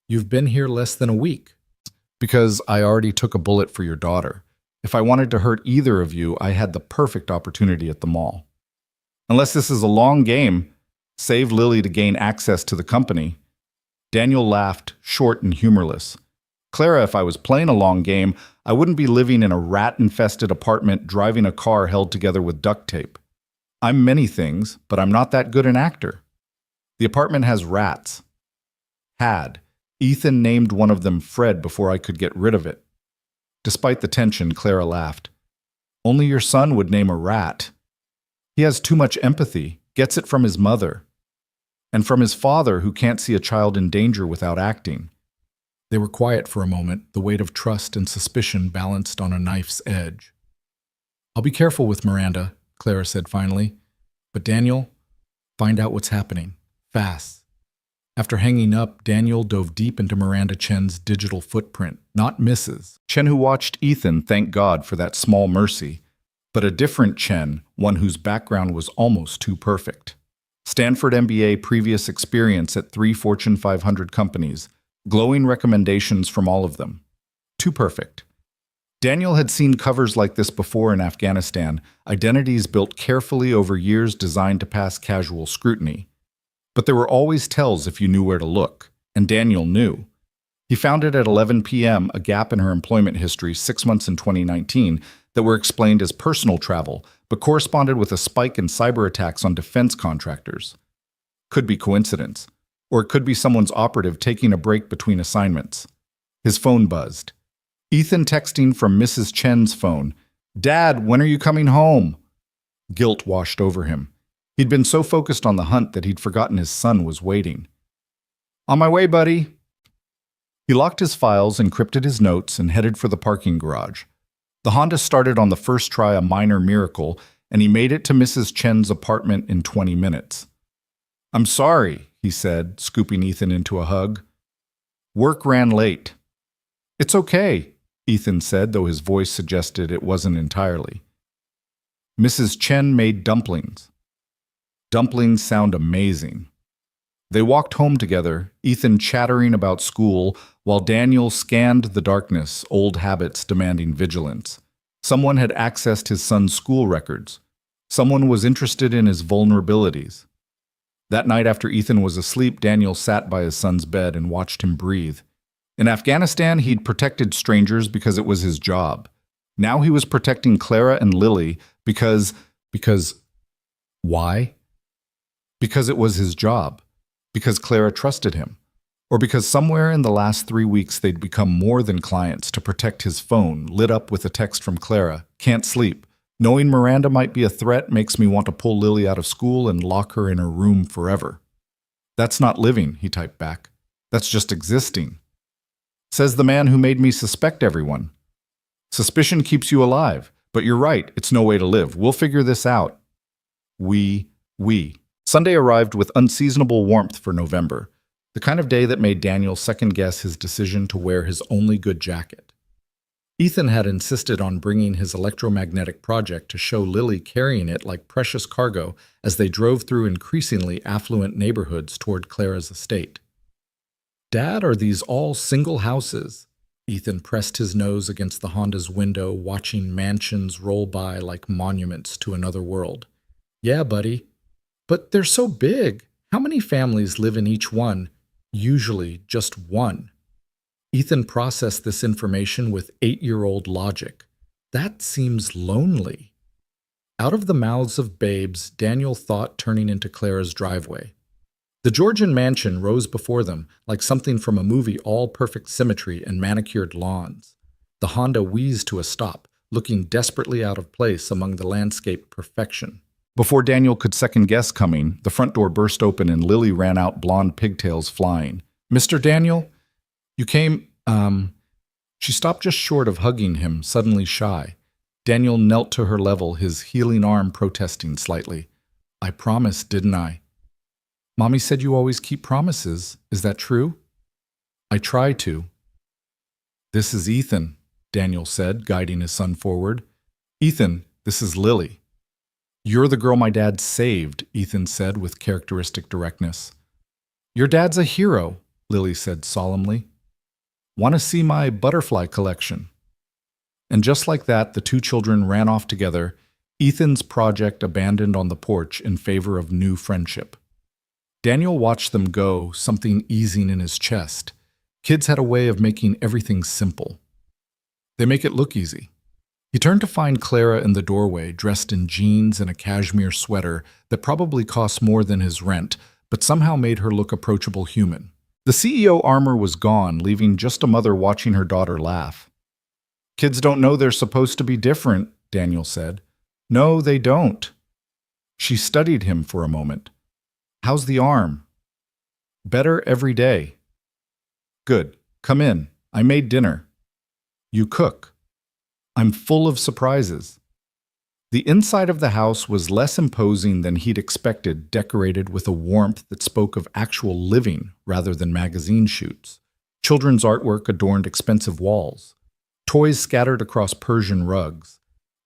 You've been here less than a week. Because I already took a bullet for your daughter. If I wanted to hurt either of you, I had the perfect opportunity at the mall. Unless this is a long game, save Lily to gain access to the company. Daniel laughed, short and humorless. Clara, if I was playing a long game, I wouldn't be living in a rat-infested apartment driving a car held together with duct tape. I'm many things, but I'm not that good an actor. The apartment has rats. Had. Ethan named one of them Fred before I could get rid of it. Despite the tension, Clara laughed. Only your son would name a rat. He has too much empathy, gets it from his mother. And from his father, who can't see a child in danger without acting. They were quiet for a moment, the weight of trust and suspicion balanced on a knife's edge. I'll be careful with Miranda, Clara said finally. But Daniel, find out what's happening. Fast. After hanging up, Daniel dove deep into Miranda Chen's digital footprint, not Mrs. Chen, who watched Ethan, thank God for that small mercy, but a different Chen, one whose background was almost too perfect. Stanford MBA, previous experience at 3 Fortune 500 companies, glowing recommendations from all of them. Too perfect. Daniel had seen covers like this before in Afghanistan, identities built carefully over years designed to pass casual scrutiny. But there were always tells if you knew where to look, and Daniel knew. He found it at 11 p.m., a gap in her employment history 6 months in 2019 that were explained as personal travel, but corresponded with a spike in cyber attacks on defense contractors. Could be coincidence, or it could be someone's operative taking a break between assignments. His phone buzzed. Ethan texting from Mrs. Chen's phone. Dad, when are you coming home? Guilt washed over him. He'd been so focused on the hunt that he'd forgotten his son was waiting. On my way, buddy. He locked his files, encrypted his notes, and headed for the parking garage. The Honda started on the first try, a minor miracle, and he made it to Mrs. Chen's apartment in 20 minutes. I'm sorry, he said, scooping Ethan into a hug. Work ran late. It's okay, Ethan said, though his voice suggested it wasn't entirely. Mrs. Chen made dumplings. Dumplings sound amazing. They walked home together, Ethan chattering about school, while Daniel scanned the darkness, old habits demanding vigilance. Someone had accessed his son's school records. Someone was interested in his vulnerabilities. That night after Ethan was asleep, Daniel sat by his son's bed and watched him breathe. In Afghanistan, he'd protected strangers because it was his job. Now he was protecting Clara and Lily because why? Because it was his job. Because Clara trusted him. Or because somewhere in the last 3 weeks they'd become more than clients to protect his phone, lit up with a text from Clara. Can't sleep. Knowing Miranda might be a threat makes me want to pull Lily out of school and lock her in her room forever. That's not living, he typed back. That's just existing. Says the man who made me suspect everyone. Suspicion keeps you alive, but you're right, it's no way to live. We'll figure this out. We. Sunday arrived with unseasonable warmth for November, the kind of day that made Daniel second-guess his decision to wear his only good jacket. Ethan had insisted on bringing his electromagnetic project to show Lily carrying it like precious cargo as they drove through increasingly affluent neighborhoods toward Clara's estate. Dad, are these all single houses? Ethan pressed his nose against the Honda's window, watching mansions roll by like monuments to another world. Yeah, buddy. But they're so big. How many families live in each one? Usually just one. Ethan processed this information with 8-year-old logic. That seems lonely. Out of the mouths of babes, Daniel thought turning into Clara's driveway. The Georgian mansion rose before them like something from a movie, all perfect symmetry and manicured lawns. The Honda wheezed to a stop, looking desperately out of place among the landscape perfection. Before Daniel could second-guess coming, the front door burst open and Lily ran out, blonde pigtails flying. "Mr. Daniel, you came, She stopped just short of hugging him, suddenly shy. Daniel knelt to her level, his healing arm protesting slightly. "I promised, didn't I?" "Mommy said you always keep promises. Is that true?" "I try to." "This is Ethan," Daniel said, guiding his son forward. "Ethan, this is Lily." "You're the girl my dad saved," Ethan said with characteristic directness. "Your dad's a hero," Lily said solemnly. "Want to see my butterfly collection?" And just like that, the two children ran off together, Ethan's project abandoned on the porch in favor of new friendship. Daniel watched them go, something easing in his chest. Kids had a way of making everything simple. They make it look easy. He turned to find Clara in the doorway, dressed in jeans and a cashmere sweater that probably cost more than his rent, but somehow made her look approachable human. The CEO armor was gone, leaving just a mother watching her daughter laugh. "Kids don't know they're supposed to be different," Daniel said. "No, they don't." She studied him for a moment. "How's the arm?" "Better every day." "Good. Come in. I made dinner." "You cook." "I'm full of surprises." The inside of the house was less imposing than he'd expected, decorated with a warmth that spoke of actual living rather than magazine shoots. Children's artwork adorned expensive walls. Toys scattered across Persian rugs.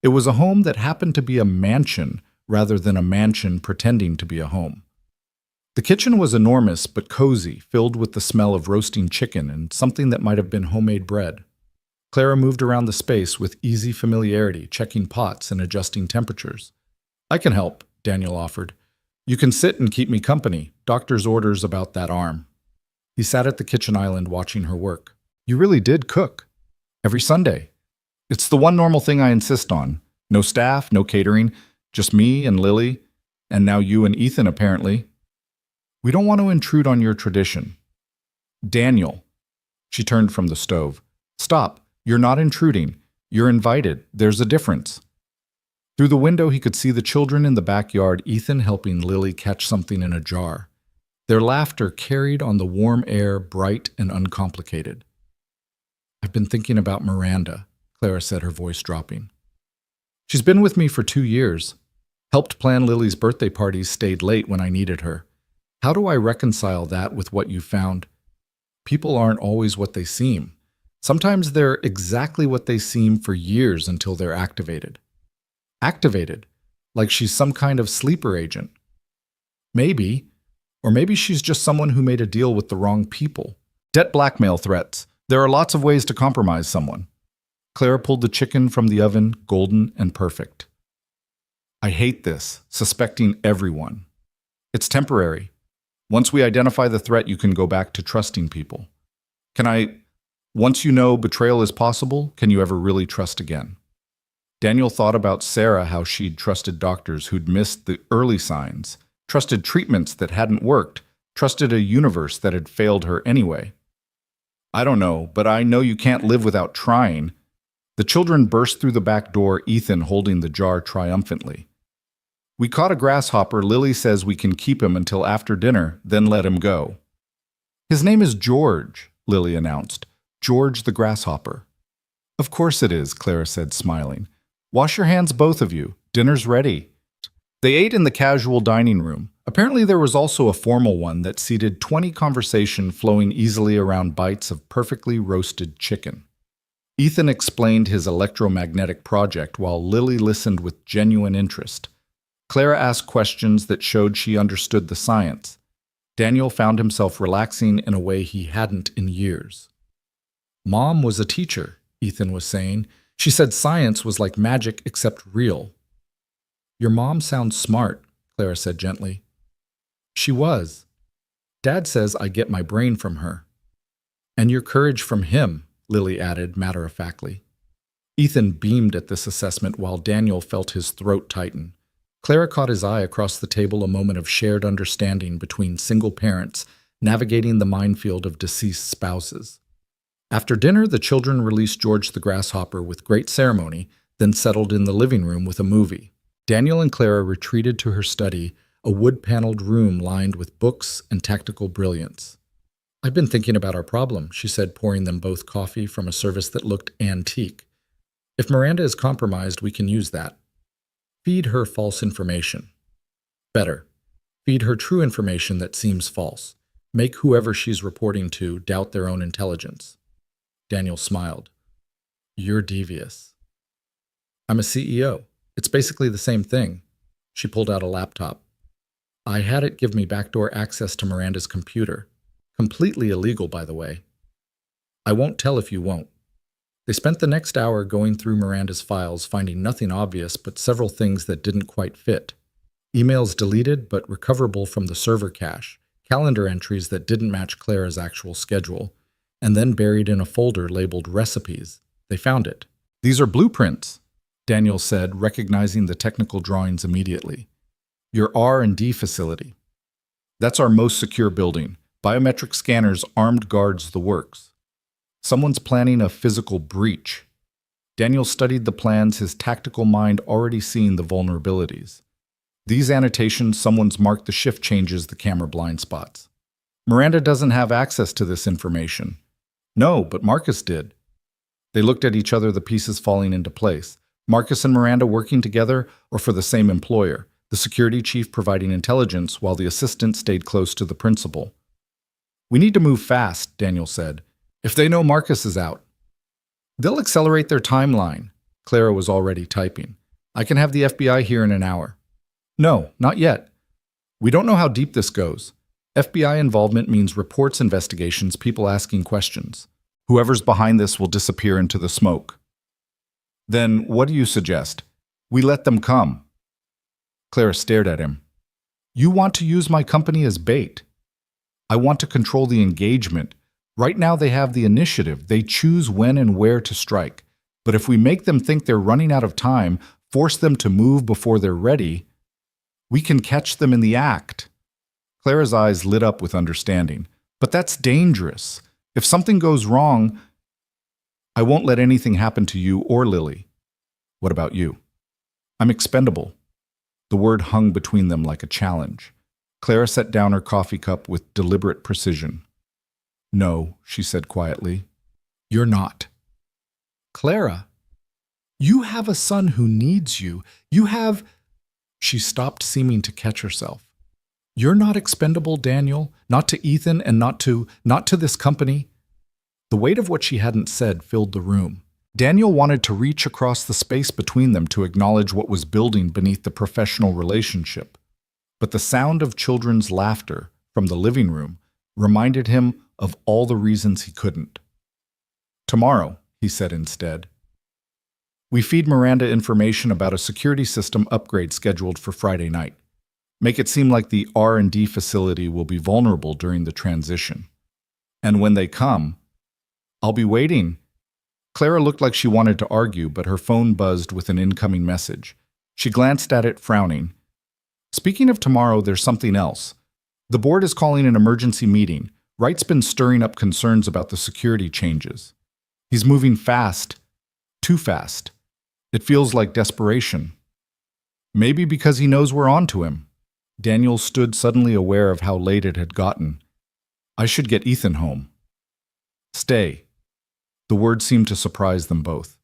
It was a home that happened to be a mansion rather than a mansion pretending to be a home. The kitchen was enormous but cozy, filled with the smell of roasting chicken and something that might have been homemade bread. Clara moved around the space with easy familiarity, checking pots and adjusting temperatures. "I can help," Daniel offered. "You can sit and keep me company. Doctor's orders about that arm." He sat at the kitchen island watching her work. "You really did cook." "Every Sunday. It's the one normal thing I insist on. No staff, no catering, just me and Lily, and now you and Ethan apparently. We don't want to intrude on your tradition." "Daniel." She turned from the stove. "Stop. You're not intruding. You're invited. There's a difference." Through the window, he could see the children in the backyard, Ethan helping Lily catch something in a jar. Their laughter carried on the warm air, bright and uncomplicated. "I've been thinking about Miranda," Clara said, her voice dropping. "She's been with me for 2 years. Helped plan Lily's birthday parties, stayed late when I needed her. How do I reconcile that with what you found? People aren't always what they seem. Sometimes they're exactly what they seem for years until they're activated." "Activated? Like she's some kind of sleeper agent?" "Maybe. Or maybe she's just someone who made a deal with the wrong people. Debt blackmail threats. There are lots of ways to compromise someone." Clara pulled the chicken from the oven, golden and perfect. "I hate this, suspecting everyone. It's temporary. Once we identify the threat, you can go back to trusting people. Once you know betrayal is possible, can you ever really trust again?" Daniel thought about Sarah, how she'd trusted doctors who'd missed the early signs, trusted treatments that hadn't worked, trusted a universe that had failed her anyway. "I don't know, but I know you can't live without trying." The children burst through the back door, Ethan holding the jar triumphantly. "We caught a grasshopper. Lily says we can keep him until after dinner, then let him go." "His name is George," Lily announced. "George the grasshopper." "Of course it is," Clara said, smiling. "Wash your hands, both of you. Dinner's ready." They ate in the casual dining room. Apparently there was also a formal one that seated 20 conversation flowing easily around bites of perfectly roasted chicken. Ethan explained his electromagnetic project while Lily listened with genuine interest. Clara asked questions that showed she understood the science. Daniel found himself relaxing in a way he hadn't in years. "Mom was a teacher," Ethan was saying. "She said science was like magic except real." "Your mom sounds smart," Clara said gently. "She was. Dad says I get my brain from her." And your courage from him, Lily added matter-of-factly. Ethan beamed at this assessment while Daniel felt his throat tighten. Clara caught his eye across the table, a moment of shared understanding between single parents navigating the minefield of deceased spouses. After dinner, the children released George the Grasshopper with great ceremony, then settled in the living room with a movie. Daniel and Clara retreated to her study, a wood-paneled room lined with books and tactical brilliance. "I've been thinking about our problem," she said, pouring them both coffee from a service that looked antique. "If Miranda is compromised, we can use that. Feed her false information. Better, feed her true information that seems false. Make whoever she's reporting to doubt their own intelligence." Daniel smiled. "You're devious." "I'm a CEO. It's basically the same thing." She pulled out a laptop. "I had it give me backdoor access to Miranda's computer. Completely illegal, by the way. I won't tell if you won't." They spent the next hour going through Miranda's files, finding nothing obvious but several things that didn't quite fit. Emails deleted but recoverable from the server cache, calendar entries that didn't match Clara's actual schedule, and then buried in a folder labeled recipes. They found it. "These are blueprints," Daniel said, recognizing the technical drawings immediately. "Your R&D facility. That's our most secure building. Biometric scanners, armed guards, the works. Someone's planning a physical breach." Daniel studied the plans, his tactical mind already seeing the vulnerabilities. These annotations, someone's marked the shift changes, the camera blind spots. "Miranda doesn't have access to this information." "No, but Marcus did." They looked at each other, the pieces falling into place. Marcus and Miranda working together, or for the same employer, the security chief providing intelligence while the assistant stayed close to the principal. "We need to move fast," Daniel said. "If they know Marcus is out, they'll accelerate their timeline." Clara was already typing. "I can have the FBI here in an hour." "No, not yet. We don't know how deep this goes. FBI involvement means reports, investigations, people asking questions. Whoever's behind this will disappear into the smoke." "Then what do you suggest? We let them come." Clara stared at him. "You want to use my company as bait. I want to control the engagement. Right now they have the initiative. They choose when and where to strike. But if we make them think they're running out of time, force them to move before they're ready, we can catch them in the act." Clara's eyes lit up with understanding. "But that's dangerous. If something goes wrong, I won't let anything happen to you or Lily." "What about you?" "I'm expendable." The word hung between them like a challenge. Clara set down her coffee cup with deliberate precision. "No," she said quietly. "You're not." "Clara, you have a son who needs you. You have—" She stopped, seeming to catch herself. "You're not expendable, Daniel. Not to Ethan and not to this company." The weight of what she hadn't said filled the room. Daniel wanted to reach across the space between them to acknowledge what was building beneath the professional relationship. But the sound of children's laughter from the living room reminded him of all the reasons he couldn't. "Tomorrow," he said instead, "we feed Miranda information about a security system upgrade scheduled for Friday night. Make it seem like the R&D facility will be vulnerable during the transition. And when they come, I'll be waiting." Clara looked like she wanted to argue, but her phone buzzed with an incoming message. She glanced at it, frowning. "Speaking of tomorrow, there's something else. The board is calling an emergency meeting. Wright's been stirring up concerns about the security changes. He's moving fast, too fast. It feels like desperation. Maybe because he knows we're on to him." Daniel stood suddenly aware of how late it had gotten. "I should get Ethan home." "Stay." The word seemed to surprise them both.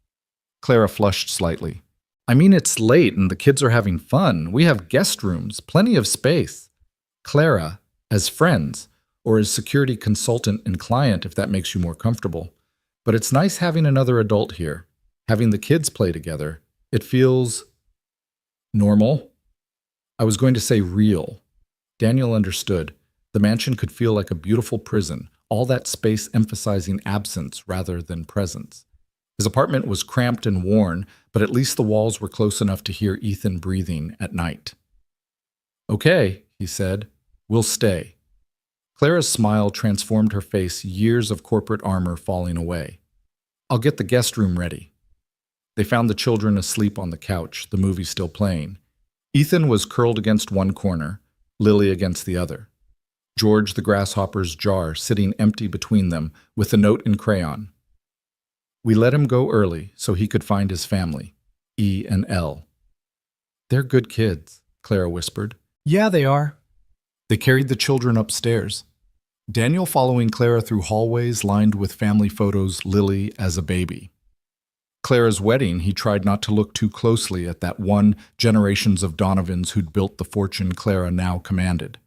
Clara flushed slightly. "I mean, it's late and the kids are having fun. We have guest rooms, plenty of space." "Clara, as friends, or as security consultant and client if that makes you more comfortable. But it's nice having another adult here. Having the kids play together. It feels normal. I was going to say real." Daniel understood. The mansion could feel like a beautiful prison, all that space emphasizing absence rather than presence. His apartment was cramped and worn, but at least the walls were close enough to hear Ethan breathing at night. "Okay," he said, "we'll stay." Clara's smile transformed her face, years of corporate armor falling away. I'll get the guest room ready. They found the children asleep on the couch, the movie still playing. Ethan was curled against one corner, Lily against the other. George the grasshopper's jar sitting empty between them with a note in crayon. We let him go early so he could find his family, E and L. They're good kids, Clara whispered. Yeah, they are. They carried the children upstairs, Daniel following Clara through hallways lined with family photos, Lily as a baby. Clara's wedding, he tried not to look too closely at that one generations of Donovans who'd built the fortune Clara now commanded.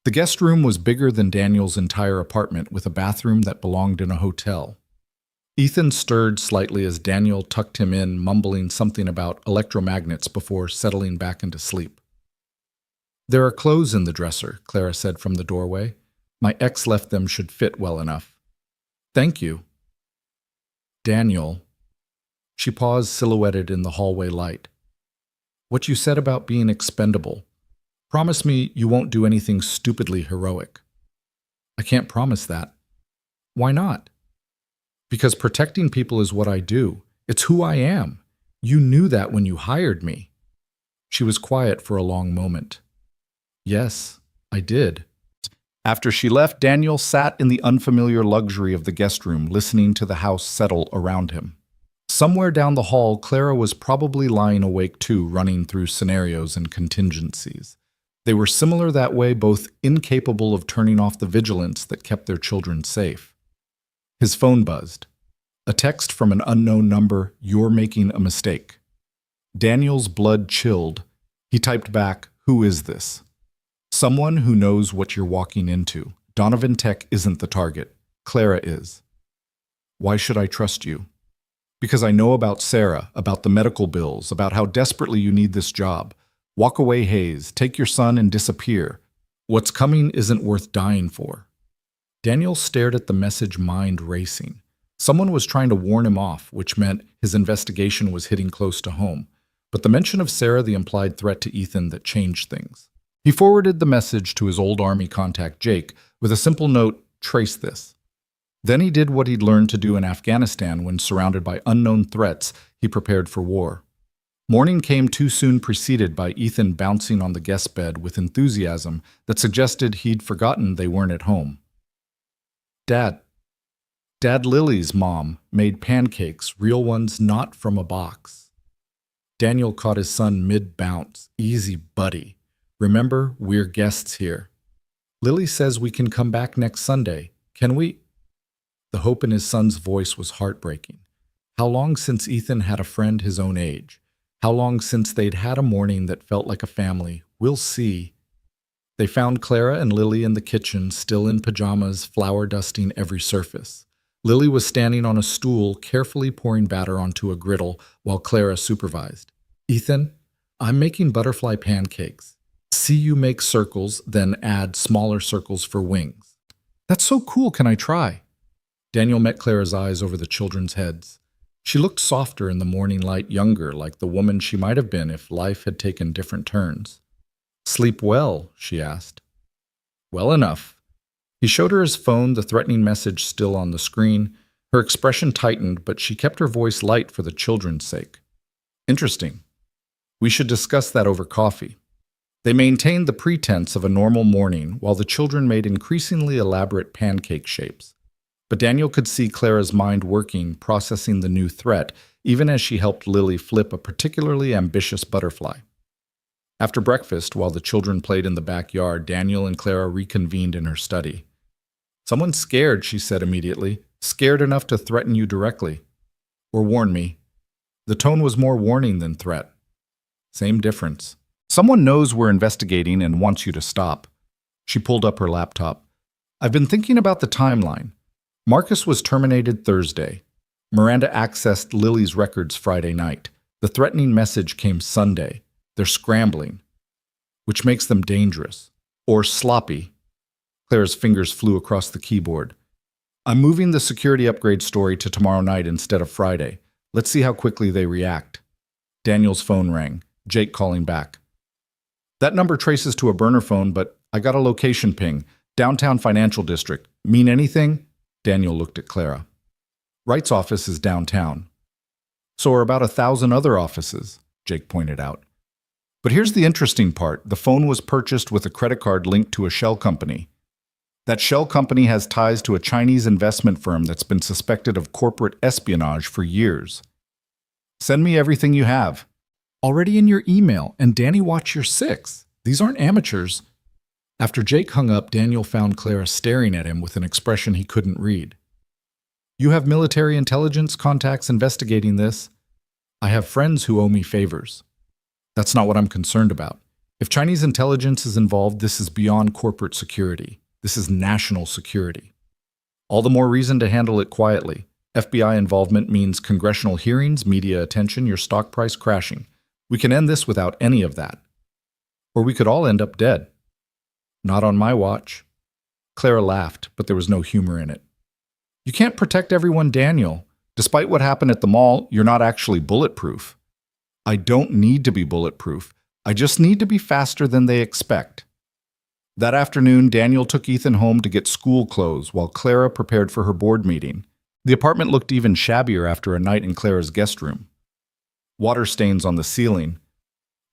The guest room was bigger than Daniel's entire apartment, with a bathroom that belonged in a hotel. Ethan stirred slightly as Daniel tucked him in, mumbling something about electromagnets before settling back into sleep. There are clothes in the dresser, Clara said from the doorway. My ex left them should fit well enough. Thank you. Daniel. She paused, silhouetted in the hallway light. What you said about being expendable. Promise me you won't do anything stupidly heroic. I can't promise that. Why not? Because protecting people is what I do. It's who I am. You knew that when you hired me. She was quiet for a long moment. Yes, I did. After she left, Daniel sat in the unfamiliar luxury of the guest room, listening to the house settle around him. Somewhere down the hall, Clara was probably lying awake too, running through scenarios and contingencies. They were similar that way, both incapable of turning off the vigilance that kept their children safe. His phone buzzed. A text from an unknown number, "You're making a mistake." Daniel's blood chilled. He typed back, "Who is this?" "Someone who knows what you're walking into. Donovan Tech isn't the target. Clara is." "Why should I trust you?" "Because I know about Sarah, about the medical bills, about how desperately you need this job. Walk away, Hayes. Take your son and disappear. What's coming isn't worth dying for." Daniel stared at the message, mind racing. Someone was trying to warn him off, which meant his investigation was hitting close to home. But the mention of Sarah, the implied threat to Ethan, that changed things. He forwarded the message to his old army contact, Jake, with a simple note, "Trace this." Then he did what he'd learned to do in Afghanistan when surrounded by unknown threats. He prepared for war. Morning came too soon, preceded by Ethan bouncing on the guest bed with enthusiasm that suggested he'd forgotten they weren't at home. Dad, Lily's mom, made pancakes, real ones, not from a box. Daniel caught his son mid-bounce. "Easy, buddy. Remember, we're guests here. Lily says we can come back next Sunday. Can we?" The hope in his son's voice was heartbreaking. How long since Ethan had a friend his own age? How long since they'd had a morning that felt like a family? We'll see. They found Clara and Lily in the kitchen, still in pajamas, flour dusting every surface. Lily was standing on a stool, carefully pouring batter onto a griddle while Clara supervised. "Ethan, I'm making butterfly pancakes. See you make circles, then add smaller circles for wings." "That's so cool, can I try?" Daniel met Clara's eyes over the children's heads. She looked softer in the morning light, younger, like the woman she might have been if life had taken different turns. "Sleep well?" she asked. "Well enough." He showed her his phone, the threatening message still on the screen. Her expression tightened, but she kept her voice light for the children's sake. "Interesting. We should discuss that over coffee." They maintained the pretense of a normal morning while the children made increasingly elaborate pancake shapes. But Daniel could see Clara's mind working, processing the new threat, even as she helped Lily flip a particularly ambitious butterfly. After breakfast, while the children played in the backyard, Daniel and Clara reconvened in her study. "Someone's scared," she said immediately. "Scared enough to threaten you directly. Or warn me." The tone was more warning than threat. Same difference. "Someone knows we're investigating and wants you to stop." She pulled up her laptop. "I've been thinking about the timeline. Marcus was terminated Thursday. Miranda accessed Lily's records Friday night. The threatening message came Sunday. They're scrambling, which makes them dangerous. Or sloppy." Clara's fingers flew across the keyboard. "I'm moving the security upgrade story to tomorrow night instead of Friday. Let's see how quickly they react." Daniel's phone rang. Jake calling back. "That number traces to a burner phone, but I got a location ping. Downtown Financial District. Mean anything? Daniel looked at Clara. Wright's office is downtown. So are about 1,000 other offices, Jake pointed out. But here's the interesting part. The phone was purchased with a credit card linked to a shell company. That shell company has ties to a Chinese investment firm that's been suspected of corporate espionage for years. Send me everything you have. Already in your email, and Danny, watch your six. These aren't amateurs. After Jake hung up, Daniel found Clara staring at him with an expression he couldn't read. You have military intelligence contacts investigating this? I have friends who owe me favors. That's not what I'm concerned about. If Chinese intelligence is involved, this is beyond corporate security. This is national security. All the more reason to handle it quietly. FBI involvement means congressional hearings, media attention, your stock price crashing. We can end this without any of that. Or we could all end up dead. Not on my watch. Clara laughed, but there was no humor in it. You can't protect everyone, Daniel. Despite what happened at the mall, you're not actually bulletproof. I don't need to be bulletproof. I just need to be faster than they expect. That afternoon, Daniel took Ethan home to get school clothes while Clara prepared for her board meeting. The apartment looked even shabbier after a night in Clara's guest room. Water stains on the ceiling,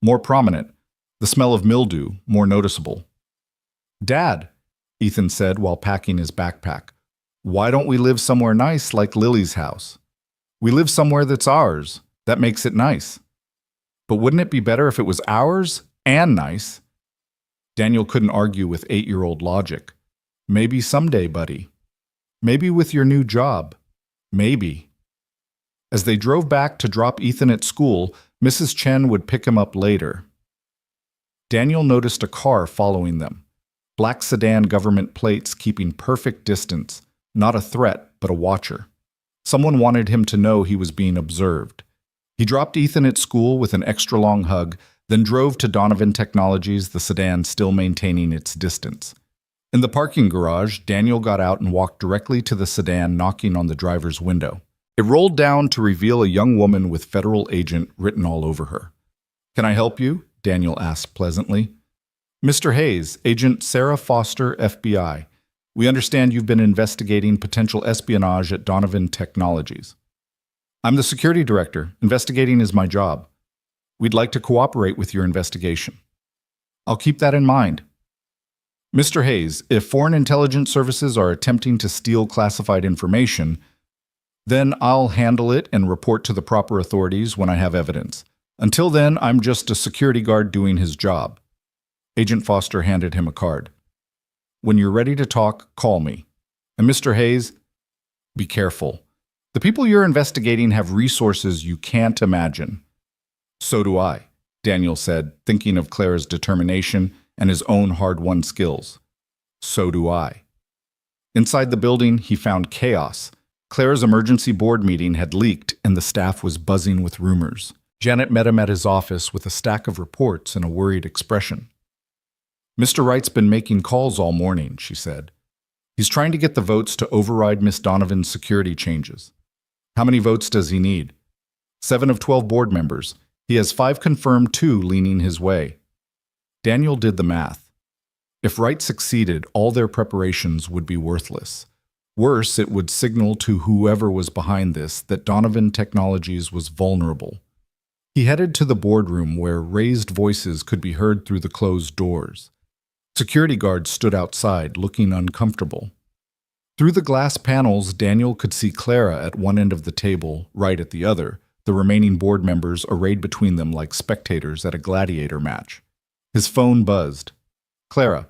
more prominent. The smell of mildew, more noticeable. Dad, Ethan said while packing his backpack, why don't we live somewhere nice like Lily's house? We live somewhere that's ours. That makes it nice. But wouldn't it be better if it was ours and nice? Daniel couldn't argue with 8-year-old logic. Maybe someday, buddy. Maybe with your new job. Maybe. As they drove back to drop Ethan at school, Mrs. Chen would pick him up later. Daniel noticed a car following them. Black sedan government plates keeping perfect distance. Not a threat, but a watcher. Someone wanted him to know he was being observed. He dropped Ethan at school with an extra-long hug, then drove to Donovan Technologies, the sedan still maintaining its distance. In the parking garage, Daniel got out and walked directly to the sedan, knocking on the driver's window. It rolled down to reveal a young woman with federal agent written all over her. Can I help you? Daniel asked pleasantly. Mr. Hayes, Agent Sarah Foster, FBI. We understand you've been investigating potential espionage at Donovan Technologies. I'm the security director. Investigating is my job. We'd like to cooperate with your investigation. I'll keep that in mind. Mr. Hayes, if foreign intelligence services are attempting to steal classified information, then I'll handle it and report to the proper authorities when I have evidence. Until then, I'm just a security guard doing his job. Agent Foster handed him a card. When you're ready to talk, call me. And Mr. Hayes, be careful. The people you're investigating have resources you can't imagine. So do I, Daniel said, thinking of Clara's determination and his own hard-won skills. So do I. Inside the building, he found chaos. Clara's emergency board meeting had leaked and the staff was buzzing with rumors. Janet met him at his office with a stack of reports and a worried expression. Mr. Wright's been making calls all morning, she said. He's trying to get the votes to override Miss Donovan's security changes. How many votes does he need? 7 of 12 board members. He has 5 confirmed, 2 leaning his way. Daniel did the math. If Wright succeeded, all their preparations would be worthless. Worse, it would signal to whoever was behind this that Donovan Technologies was vulnerable. He headed to the boardroom where raised voices could be heard through the closed doors. Security guards stood outside, looking uncomfortable. Through the glass panels, Daniel could see Clara at one end of the table, Wright at the other, the remaining board members arrayed between them like spectators at a gladiator match. His phone buzzed. Clara,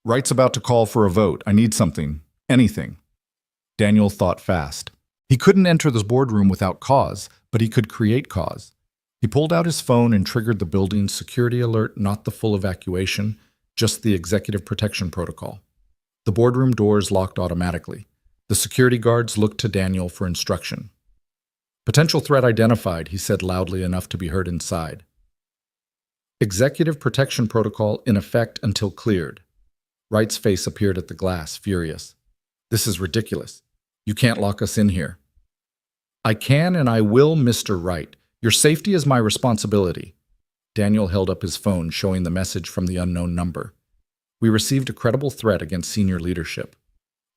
Wright's about to call for a vote. I need something. Anything. Daniel thought fast. He couldn't enter the boardroom without cause, but he could create cause. He pulled out his phone and triggered the building's security alert, not the full evacuation, just the executive protection protocol. The boardroom doors locked automatically. The security guards looked to Daniel for instruction. Potential threat identified, he said loudly enough to be heard inside. Executive protection protocol in effect until cleared. Wright's face appeared at the glass, furious. This is ridiculous. You can't lock us in here. I can and I will, Mr. Wright. Your safety is my responsibility. Daniel held up his phone, showing the message from the unknown number. We received a credible threat against senior leadership.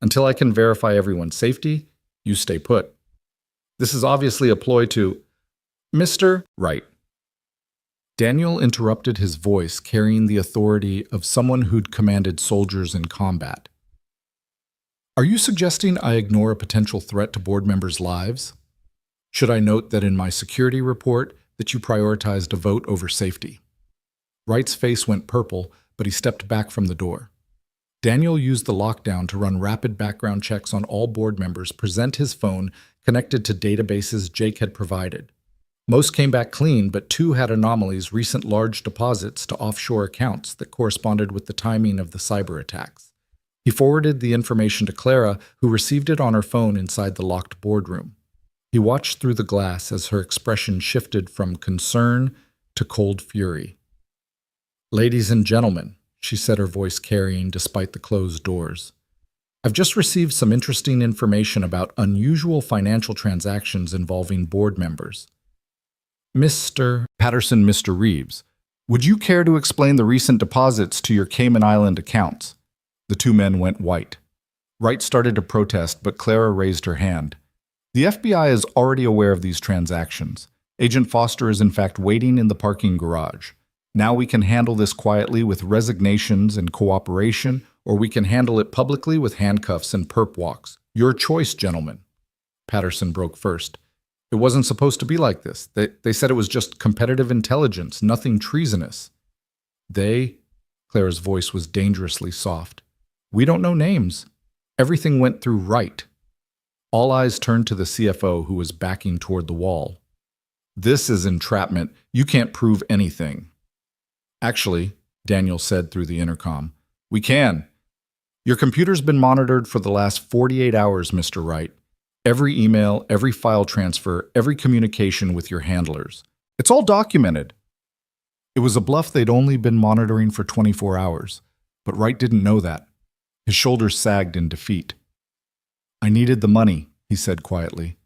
Until I can verify everyone's safety, you stay put. This is obviously a ploy to... Mr. Wright. Daniel interrupted, his voice carrying the authority of someone who'd commanded soldiers in combat. Are you suggesting I ignore a potential threat to board members' lives? Should I note that in my security report that you prioritized a vote over safety? Wright's face went purple, but he stepped back from the door. Daniel used the lockdown to run rapid background checks on all board members, present his phone connected to databases Jake had provided. Most came back clean, but 2 had anomalies, recent large deposits to offshore accounts that corresponded with the timing of the cyber attacks. He forwarded the information to Clara, who received it on her phone inside the locked boardroom. He watched through the glass as her expression shifted from concern to cold fury. Ladies and gentlemen, she said, her voice carrying despite the closed doors. I've just received some interesting information about unusual financial transactions involving board members. Mr. Patterson, Mr. Reeves, would you care to explain the recent deposits to your Cayman Island accounts? The 2 men went white. Wright started to protest, but Clara raised her hand. The FBI is already aware of these transactions. Agent Foster is in fact waiting in the parking garage. Now we can handle this quietly with resignations and cooperation, or we can handle it publicly with handcuffs and perp walks. Your choice, gentlemen. Patterson broke first. It wasn't supposed to be like this. They said it was just competitive intelligence, nothing treasonous. Clara's voice was dangerously soft. We don't know names. Everything went through Wright. All eyes turned to the CFO, who was backing toward the wall. This is entrapment. You can't prove anything. Actually, Daniel said through the intercom, we can. Your computer's been monitored for the last 48 hours, Mr. Wright. Every email, every file transfer, every communication with your handlers. It's all documented. It was a bluff. They'd only been monitoring for 24 hours, but Wright didn't know that. His shoulders sagged in defeat. I needed the money, he said quietly.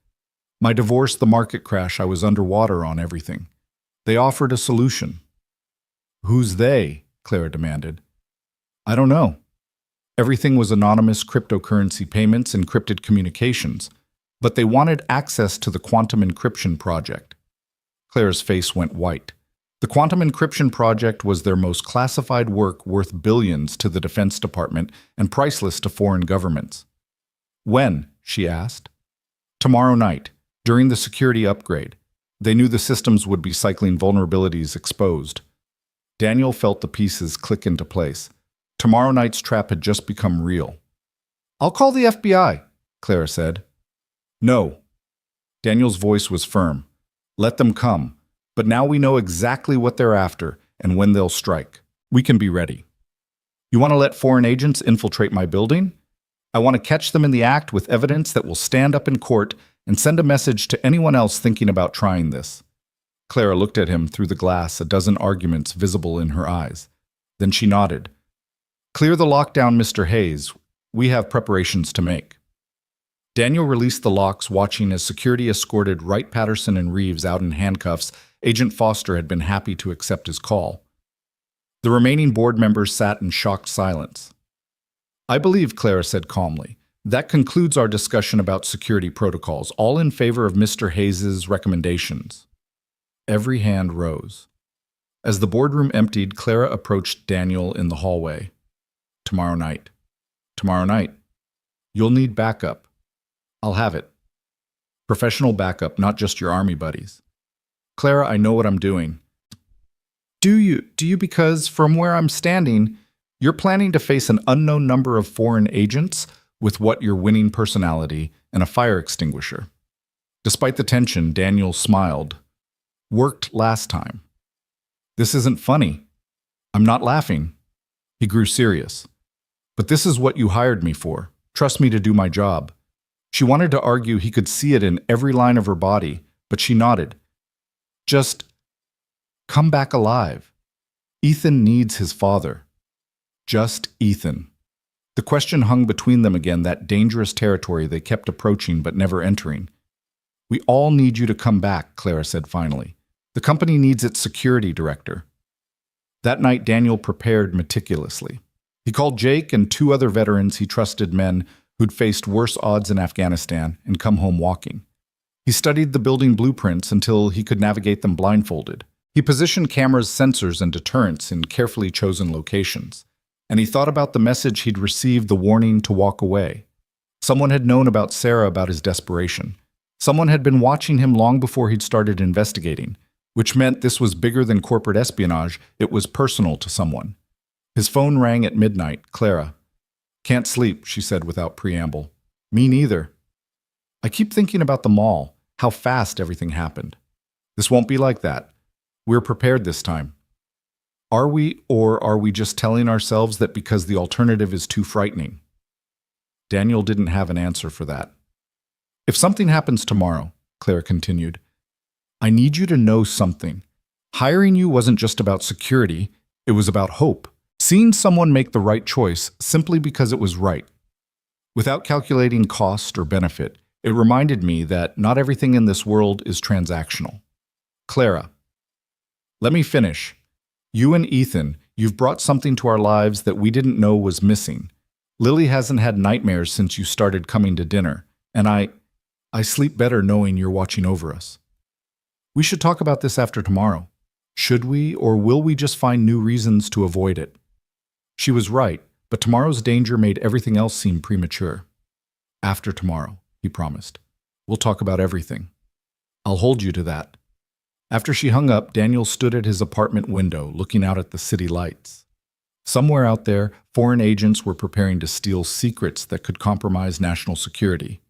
My divorce, the market crash, I was underwater on everything. They offered a solution. Who's they? Clara demanded. I don't know. Everything was anonymous cryptocurrency payments, encrypted communications, but they wanted access to the quantum encryption project. Clara's face went white. The quantum encryption project was their most classified work, worth billions to the Defense Department and priceless to foreign governments. When? She asked. Tomorrow night, during the security upgrade. They knew the systems would be cycling vulnerabilities exposed. Daniel felt the pieces click into place. Tomorrow night's trap had just become real. I'll call the FBI, Clara said. No. Daniel's voice was firm. Let them come. But now we know exactly what they're after and when they'll strike. We can be ready. You want to let foreign agents infiltrate my building? I want to catch them in the act with evidence that will stand up in court and send a message to anyone else thinking about trying this. Clara looked at him through the glass, a dozen arguments visible in her eyes. Then she nodded. Clear the lockdown, Mr. Hayes. We have preparations to make. Daniel released the locks, watching as security escorted Wright, Patterson, and Reeves out in handcuffs. Agent Foster had been happy to accept his call. The remaining board members sat in shocked silence. I believe, Clara said calmly, that concludes our discussion about security protocols, all in favor of Mr. Hayes's recommendations. Every hand rose. As the boardroom emptied, Clara approached Daniel in the hallway. Tomorrow night. Tomorrow night. You'll need backup. I'll have it. Professional backup, not just your army buddies. Clara, I know what I'm doing. Do you? Because from where I'm standing, you're planning to face an unknown number of foreign agents with what your winning personality and a fire extinguisher. Despite the tension, Daniel smiled. Worked last time. This isn't funny. I'm not laughing. He grew serious. But this is what you hired me for. Trust me to do my job. She wanted to argue, he could see it in every line of her body, but she nodded. Just come back alive. Ethan needs his father. Just Ethan. The question hung between them again, that dangerous territory they kept approaching but never entering. We all need you to come back, Clara said finally. The company needs its security director. That night, Daniel prepared meticulously. He called Jake and two other veterans he trusted, men who'd faced worse odds in Afghanistan and come home walking. He studied the building blueprints until he could navigate them blindfolded. He positioned cameras, sensors, and deterrents in carefully chosen locations. And he thought about the message he'd received, the warning to walk away. Someone had known about Sarah, about his desperation. Someone had been watching him long before he'd started investigating, which meant this was bigger than corporate espionage. It was personal to someone. His phone rang at midnight. Clara. "Can't sleep," she said without preamble. "Me neither. I keep thinking about the mall, how fast everything happened. This won't be like that. We're prepared this time. Are we, or are we just telling ourselves that because the alternative is too frightening?" Daniel didn't have an answer for that. "If something happens tomorrow," Clara continued, "I need you to know something. Hiring you wasn't just about security, it was about hope. Seeing someone make the right choice simply because it was right. Without calculating cost or benefit, it reminded me that not everything in this world is transactional. Clara, let me finish. You and Ethan, you've brought something to our lives that we didn't know was missing. Lily hasn't had nightmares since you started coming to dinner, and I sleep better knowing you're watching over us. We should talk about this after tomorrow. Should we, or will we just find new reasons to avoid it?" She was right, but tomorrow's danger made everything else seem premature. "After tomorrow," he promised. "We'll talk about everything. I'll hold you to that." After she hung up, Daniel stood at his apartment window, looking out at the city lights. Somewhere out there, foreign agents were preparing to steal secrets that could compromise national security.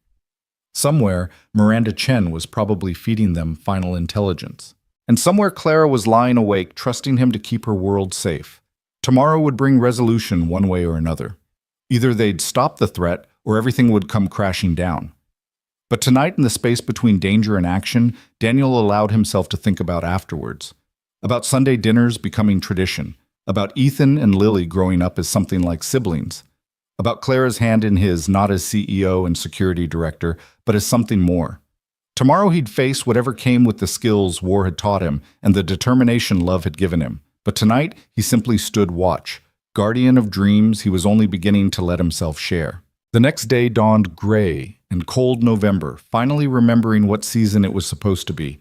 Somewhere, Miranda Chen was probably feeding them final intelligence. And somewhere Clara was lying awake, trusting him to keep her world safe. Tomorrow would bring resolution one way or another. Either they'd stop the threat, or everything would come crashing down. But tonight, in the space between danger and action, Daniel allowed himself to think about afterwards. About Sunday dinners becoming tradition. About Ethan and Lily growing up as something like siblings. About Clara's hand in his, not as CEO and security director, but as something more. Tomorrow he'd face whatever came with the skills war had taught him and the determination love had given him. But tonight, he simply stood watch. Guardian of dreams he was only beginning to let himself share. The next day dawned gray and cold November, finally remembering what season it was supposed to be.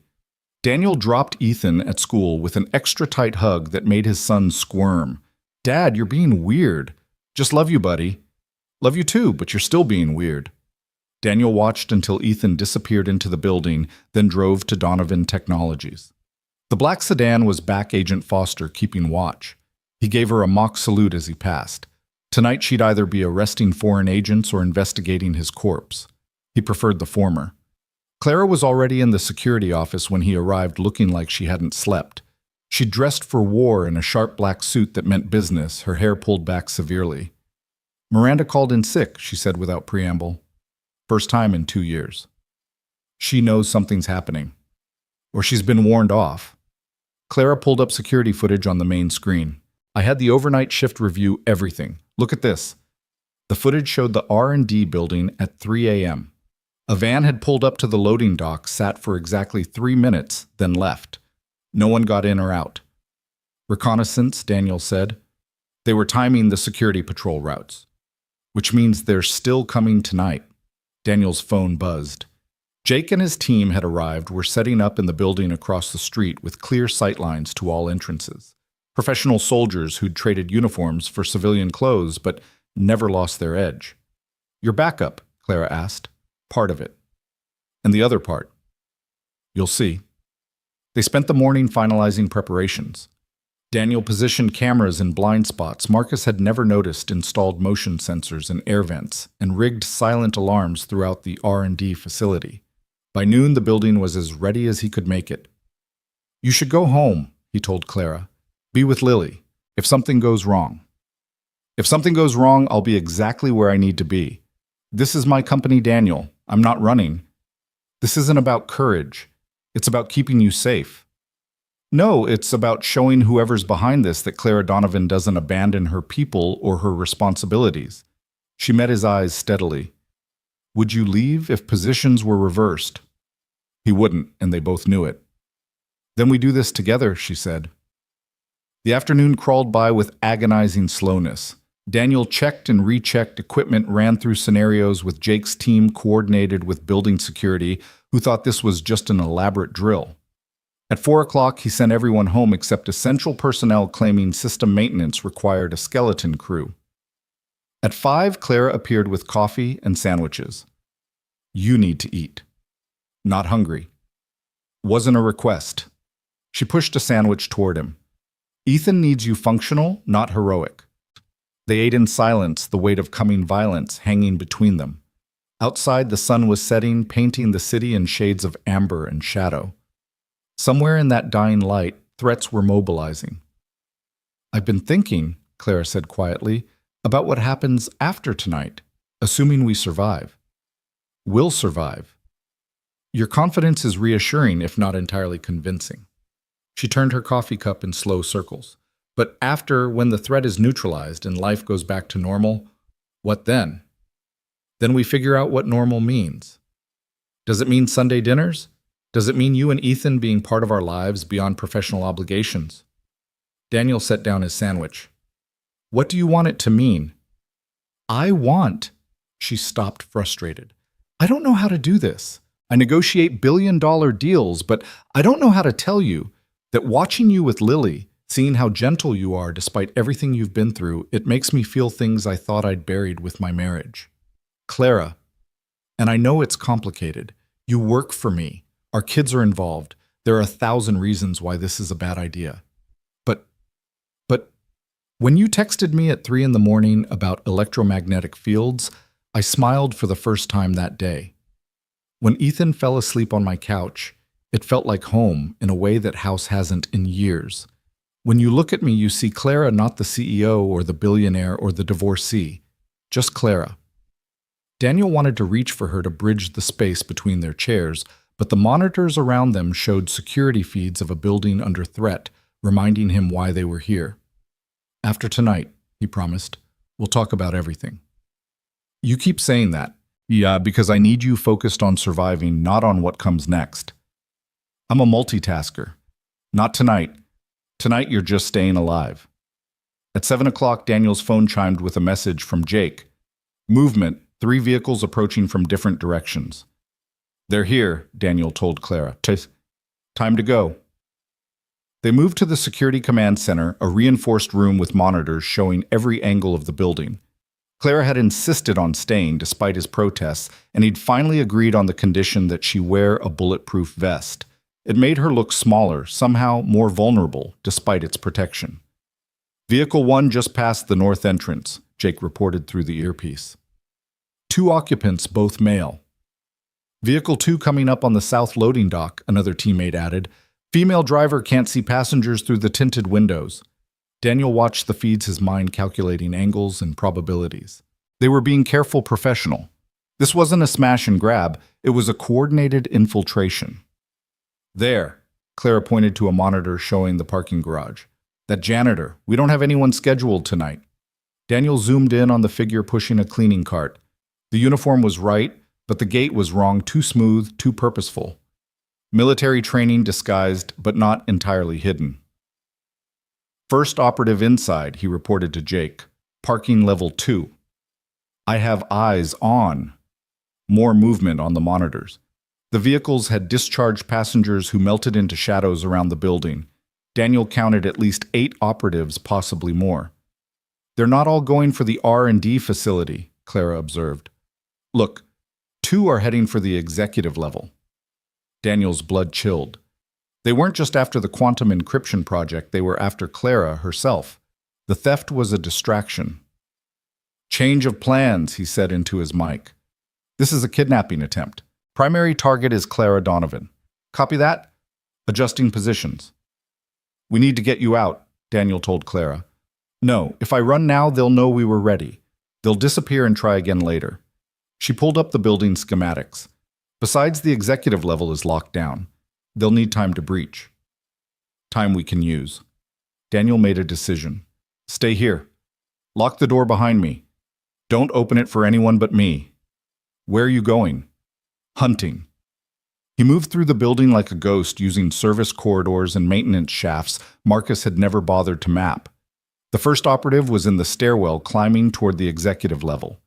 Daniel dropped Ethan at school with an extra tight hug that made his son squirm. "Dad, you're being weird." "Just love you, buddy." "Love you too, but you're still being weird." Daniel watched until Ethan disappeared into the building, then drove to Donovan Technologies. The black sedan was back Agent Foster keeping watch. He gave her a mock salute as he passed. Tonight she'd either be arresting foreign agents or investigating his corpse. He preferred the former. Clara was already in the security office when he arrived, looking like she hadn't slept. She dressed for war in a sharp black suit that meant business, her hair pulled back severely. "Miranda called in sick," she said without preamble. "First time in 2 years. She knows something's happening. Or she's been warned off." Clara pulled up security footage on the main screen. "I had the overnight shift review everything. Look at this." The footage showed the R&D building at 3 a.m. A van had pulled up to the loading dock, sat for exactly 3 minutes, then left. No one got in or out. "Reconnaissance," Daniel said. "They were timing the security patrol routes. Which means they're still coming tonight." Daniel's phone buzzed. Jake and his team had arrived, were setting up in the building across the street with clear sightlines to all entrances. Professional soldiers who'd traded uniforms for civilian clothes but never lost their edge. "Your backup?" Clara asked. "Part of it." "And the other part?" "You'll see." They spent the morning finalizing preparations. Daniel positioned cameras in blind spots Marcus had never noticed, installed motion sensors and air vents, and rigged silent alarms throughout the R&D facility. By noon, the building was as ready as he could make it. "You should go home," he told Clara. "Be with Lily. If something goes wrong." "If something goes wrong, I'll be exactly where I need to be. This is my company, Daniel. I'm not running. This isn't about courage. It's about keeping you safe." "No, it's about showing whoever's behind this that Clara Donovan doesn't abandon her people or her responsibilities." She met his eyes steadily. "Would you leave if positions were reversed?" He wouldn't, and they both knew it. "Then we do this together," she said. The afternoon crawled by with agonizing slowness. Daniel checked and rechecked equipment, ran through scenarios with Jake's team coordinated with building security, who thought this was just an elaborate drill. At 4 o'clock, he sent everyone home except essential personnel claiming system maintenance required a skeleton crew. At 5, Clara appeared with coffee and sandwiches. You need to eat. Not hungry. Wasn't a request. She pushed a sandwich toward him. Ethan needs you functional, not heroic. They ate in silence, the weight of coming violence hanging between them. Outside, the sun was setting, painting the city in shades of amber and shadow. Somewhere in that dying light, threats were mobilizing. I've been thinking, Clara said quietly, about what happens after tonight, assuming we survive. We'll survive. Your confidence is reassuring, if not entirely convincing. She turned her coffee cup in slow circles. But after, when the threat is neutralized and life goes back to normal, what then? Then we figure out what normal means. Does it mean Sunday dinners? Does it mean you and Ethan being part of our lives beyond professional obligations? Daniel set down his sandwich. What do you want it to mean? I want. She stopped, frustrated. I don't know how to do this. I negotiate billion-dollar deals, but I don't know how to tell you that watching you with Lily, seeing how gentle you are despite everything you've been through, it makes me feel things I thought I'd buried with my marriage. Clara, and I know it's complicated. You work for me. Our kids are involved. There are 1,000 reasons why this is a bad idea. But when you texted me at 3 in the morning about electromagnetic fields, I smiled for the first time that day. When Ethan fell asleep on my couch, it felt like home in a way that house hasn't in years. When you look at me, you see Clara, not the CEO or the billionaire or the divorcee, just Clara. Daniel wanted to reach for her to bridge the space between their chairs, but the monitors around them showed security feeds of a building under threat, reminding him why they were here. After tonight, he promised, we'll talk about everything. You keep saying that. Yeah, because I need you focused on surviving, not on what comes next. I'm a multitasker. Not tonight. Tonight you're just staying alive. At 7 o'clock, Daniel's phone chimed with a message from Jake. Movement, 3 vehicles approaching from different directions. They're here, Daniel told Clara. Time to go. They moved to the security command center, a reinforced room with monitors showing every angle of the building. Clara had insisted on staying despite his protests, and he'd finally agreed on the condition that she wear a bulletproof vest. It made her look smaller, somehow more vulnerable, despite its protection. Vehicle 1 just passed the north entrance, Jake reported through the earpiece. 2 occupants, both male. Vehicle 2 coming up on the south loading dock, another teammate added. Female driver can't see passengers through the tinted windows. Daniel watched the feeds, his mind calculating angles and probabilities. They were being careful professional. This wasn't a smash and grab, it was a coordinated infiltration. There, Clara pointed to a monitor showing the parking garage. That janitor, we don't have anyone scheduled tonight. Daniel zoomed in on the figure pushing a cleaning cart. The uniform was right, but the gait was wrong, too smooth, too purposeful. Military training disguised, but not entirely hidden. First operative inside, he reported to Jake. Parking level 2. I have eyes on. More movement on the monitors. The vehicles had discharged passengers who melted into shadows around the building. Daniel counted at least 8 operatives, possibly more. They're not all going for the R&D facility, Clara observed. Look, 2 are heading for the executive level. Daniel's blood chilled. They weren't just after the quantum encryption project, they were after Clara herself. The theft was a distraction. Change of plans, he said into his mic. This is a kidnapping attempt. Primary target is Clara Donovan. Copy that? Adjusting positions. We need to get you out, Daniel told Clara. No, if I run now, they'll know we were ready. They'll disappear and try again later. She pulled up the building schematics. Besides, the executive level is locked down. They'll need time to breach. Time we can use. Daniel made a decision. Stay here. Lock the door behind me. Don't open it for anyone but me. Where are you going? Hunting. He moved through the building like a ghost, using service corridors and maintenance shafts Marcus had never bothered to map. The first operative was in the stairwell climbing toward the executive level.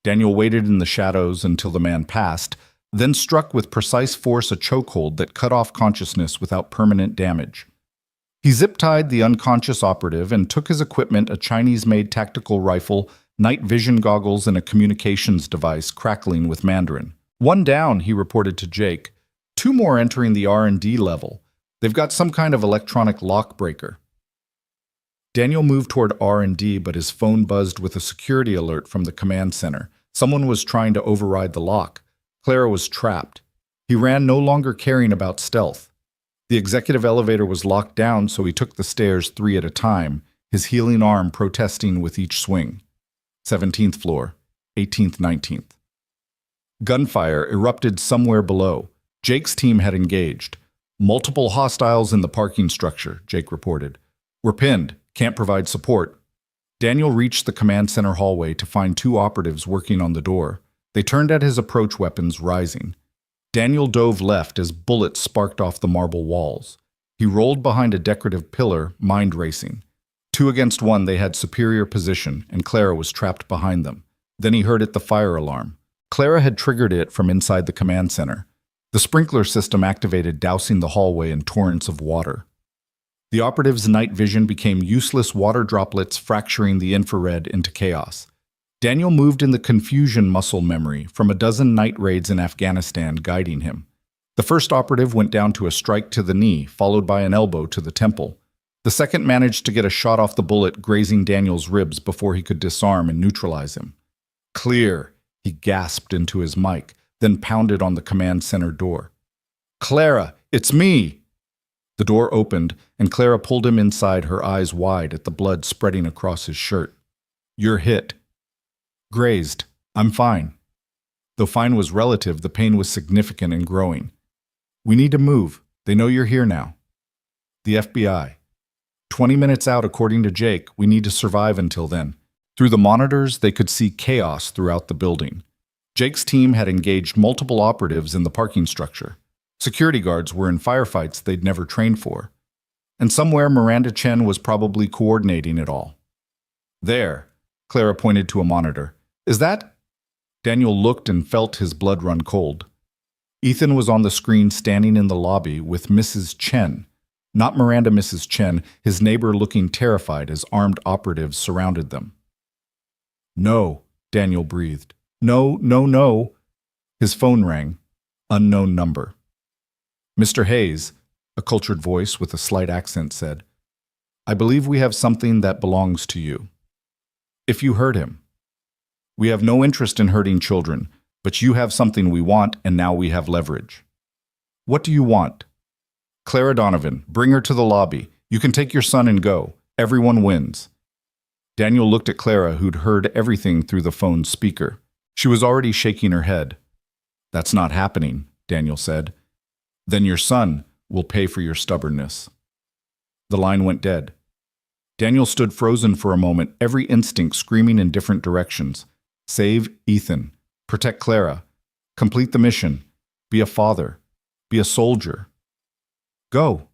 Daniel waited in the shadows until the man passed, then struck with precise force a chokehold that cut off consciousness without permanent damage. He zip-tied the unconscious operative and took his equipment, a Chinese-made tactical rifle, night vision goggles, and a communications device crackling with Mandarin. "One down," he reported to Jake. "Two more entering the R&D level. They've got some kind of electronic lock breaker." Daniel moved toward R&D, but his phone buzzed with a security alert from the command center. Someone was trying to override the lock. Clara was trapped. He ran, no longer caring about stealth. The executive elevator was locked down, so he took the stairs 3 at a time, his healing arm protesting with each swing. 17th floor, 18th, 19th. Gunfire erupted somewhere below. Jake's team had engaged. "Multiple hostiles in the parking structure," Jake reported. "We're pinned. Can't provide support." Daniel reached the command center hallway to find 2 operatives working on the door. They turned at his approach weapons, rising. Daniel dove left as bullets sparked off the marble walls. He rolled behind a decorative pillar, mind racing. 2 against 1, they had superior position, and Clara was trapped behind them. Then he heard the fire alarm. Clara had triggered it from inside the command center. The sprinkler system activated, dousing the hallway in torrents of water. The operative's night vision became useless water droplets, fracturing the infrared into chaos. Daniel moved in the confusion muscle memory from a dozen night raids in Afghanistan guiding him. The first operative went down to a strike to the knee, followed by an elbow to the temple. The second managed to get a shot off the bullet, grazing Daniel's ribs before he could disarm and neutralize him. "Clear," he gasped into his mic, then pounded on the command center door. "Clara, it's me!" The door opened, and Clara pulled him inside, her eyes wide at the blood spreading across his shirt. "You're hit." "Grazed. I'm fine." Though fine was relative, the pain was significant and growing. "We need to move. They know you're here now." "The FBI. 20 minutes out, according to Jake. We need to survive until then." Through the monitors, they could see chaos throughout the building. Jake's team had engaged multiple operatives in the parking structure. Security guards were in firefights they'd never trained for. And somewhere Miranda Chen was probably coordinating it all. "There," Clara pointed to a monitor. "Is that?" Daniel looked and felt his blood run cold. Ethan was on the screen, standing in the lobby with Mrs. Chen. Not Miranda, Mrs. Chen, his neighbor, looking terrified as armed operatives surrounded them. "No," Daniel breathed. "No, no, no." His phone rang. Unknown number. "Mr. Hayes," a cultured voice with a slight accent said, "I believe we have something that belongs to you. If you hurt him. We have no interest in hurting children, but you have something we want, and now we have leverage." "What do you want?" "Clara Donovan, bring her to the lobby. You can take your son and go. Everyone wins." Daniel looked at Clara, who'd heard everything through the phone's speaker. She was already shaking her head. "That's not happening," Daniel said. "Then your son will pay for your stubbornness." The line went dead. Daniel stood frozen for a moment, every instinct screaming in different directions. Save Ethan. Protect Clara. Complete the mission. Be a father. Be a soldier. "Go,"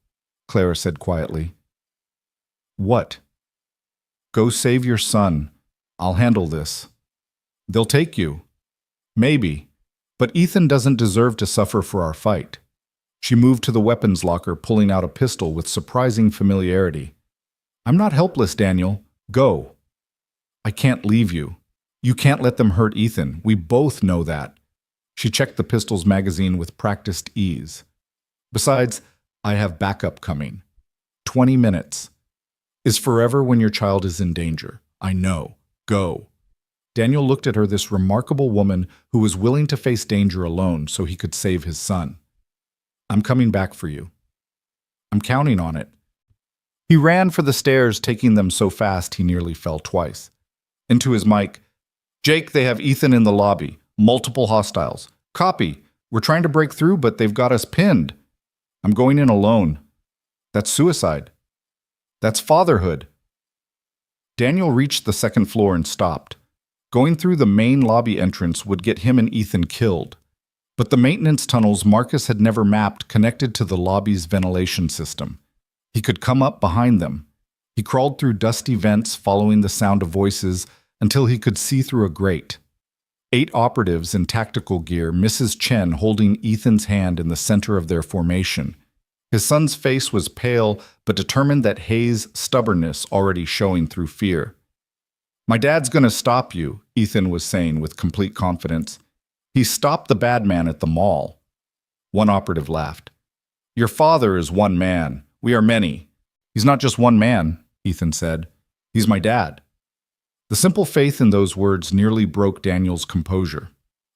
Clara said quietly. "What?" "Go save your son. I'll handle this." "They'll take you." "Maybe. But Ethan doesn't deserve to suffer for our fight." She moved to the weapons locker, pulling out a pistol with surprising familiarity. "I'm not helpless, Daniel. Go." "I can't leave you. You can't let them hurt Ethan. We both know that." She checked the pistol's magazine with practiced ease. "Besides, I have backup coming. 20 minutes. Is forever when your child is in danger. I know. Go." Daniel looked at her, this remarkable woman who was willing to face danger alone so he could save his son. "I'm coming back for you. I'm counting on it." He ran for the stairs, taking them so fast he nearly fell twice. Into his mic, "Jake, they have Ethan in the lobby. Multiple hostiles. Copy. We're trying to break through, but they've got us pinned. I'm going in alone. That's suicide. That's fatherhood." Daniel reached the second floor and stopped. Going through the main lobby entrance would get him and Ethan killed. But the maintenance tunnels Marcus had never mapped connected to the lobby's ventilation system. He could come up behind them. He He crawled through dusty vents, following the sound of voices, until he could see through a grate. 8 operatives in tactical gear, Mrs. Chen holding Ethan's hand in the center of their formation. His son's face was pale, but determined, that Hayes' stubbornness already showing through fear. "My dad's gonna stop you," Ethan was saying with complete confidence. "He stopped the bad man at the mall." One operative laughed. "Your father is one man. We are many." "He's not just one man," Ethan said. "He's my dad." The simple faith in those words nearly broke Daniel's composure.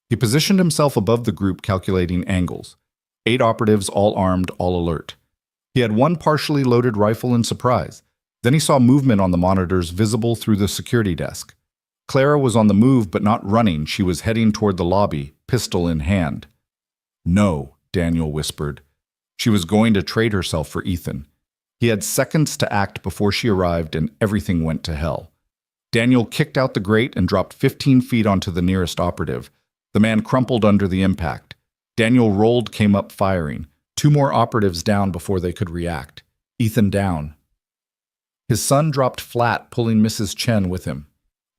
He positioned himself above the group, calculating angles. 8 operatives, all armed, all alert. He had one partially loaded rifle in surprise. Then he saw movement on the monitors visible through the security desk. Clara was on the move, but not running. She was heading toward the lobby, pistol in hand. "No," Daniel whispered. She was going to trade herself for Ethan. He had seconds to act before she arrived, and everything went to hell. Daniel kicked out the grate and dropped 15 feet onto the nearest operative. The man crumpled under the impact. Daniel rolled, came up firing. 2 more operatives down before they could react. Ethan down. His son dropped flat, pulling Mrs. Chen with him.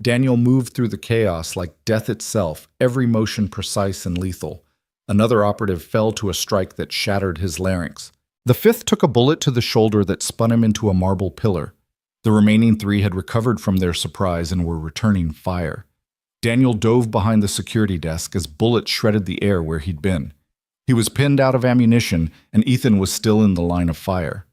Daniel moved through the chaos like death itself, every motion precise and lethal. Another operative fell to a strike that shattered his larynx. The 5th took a bullet to the shoulder that spun him into a marble pillar. The remaining 3 had recovered from their surprise and were returning fire. Daniel dove behind the security desk as bullets shredded the air where he'd been. He was pinned out of ammunition, and Ethan was still in the line of fire.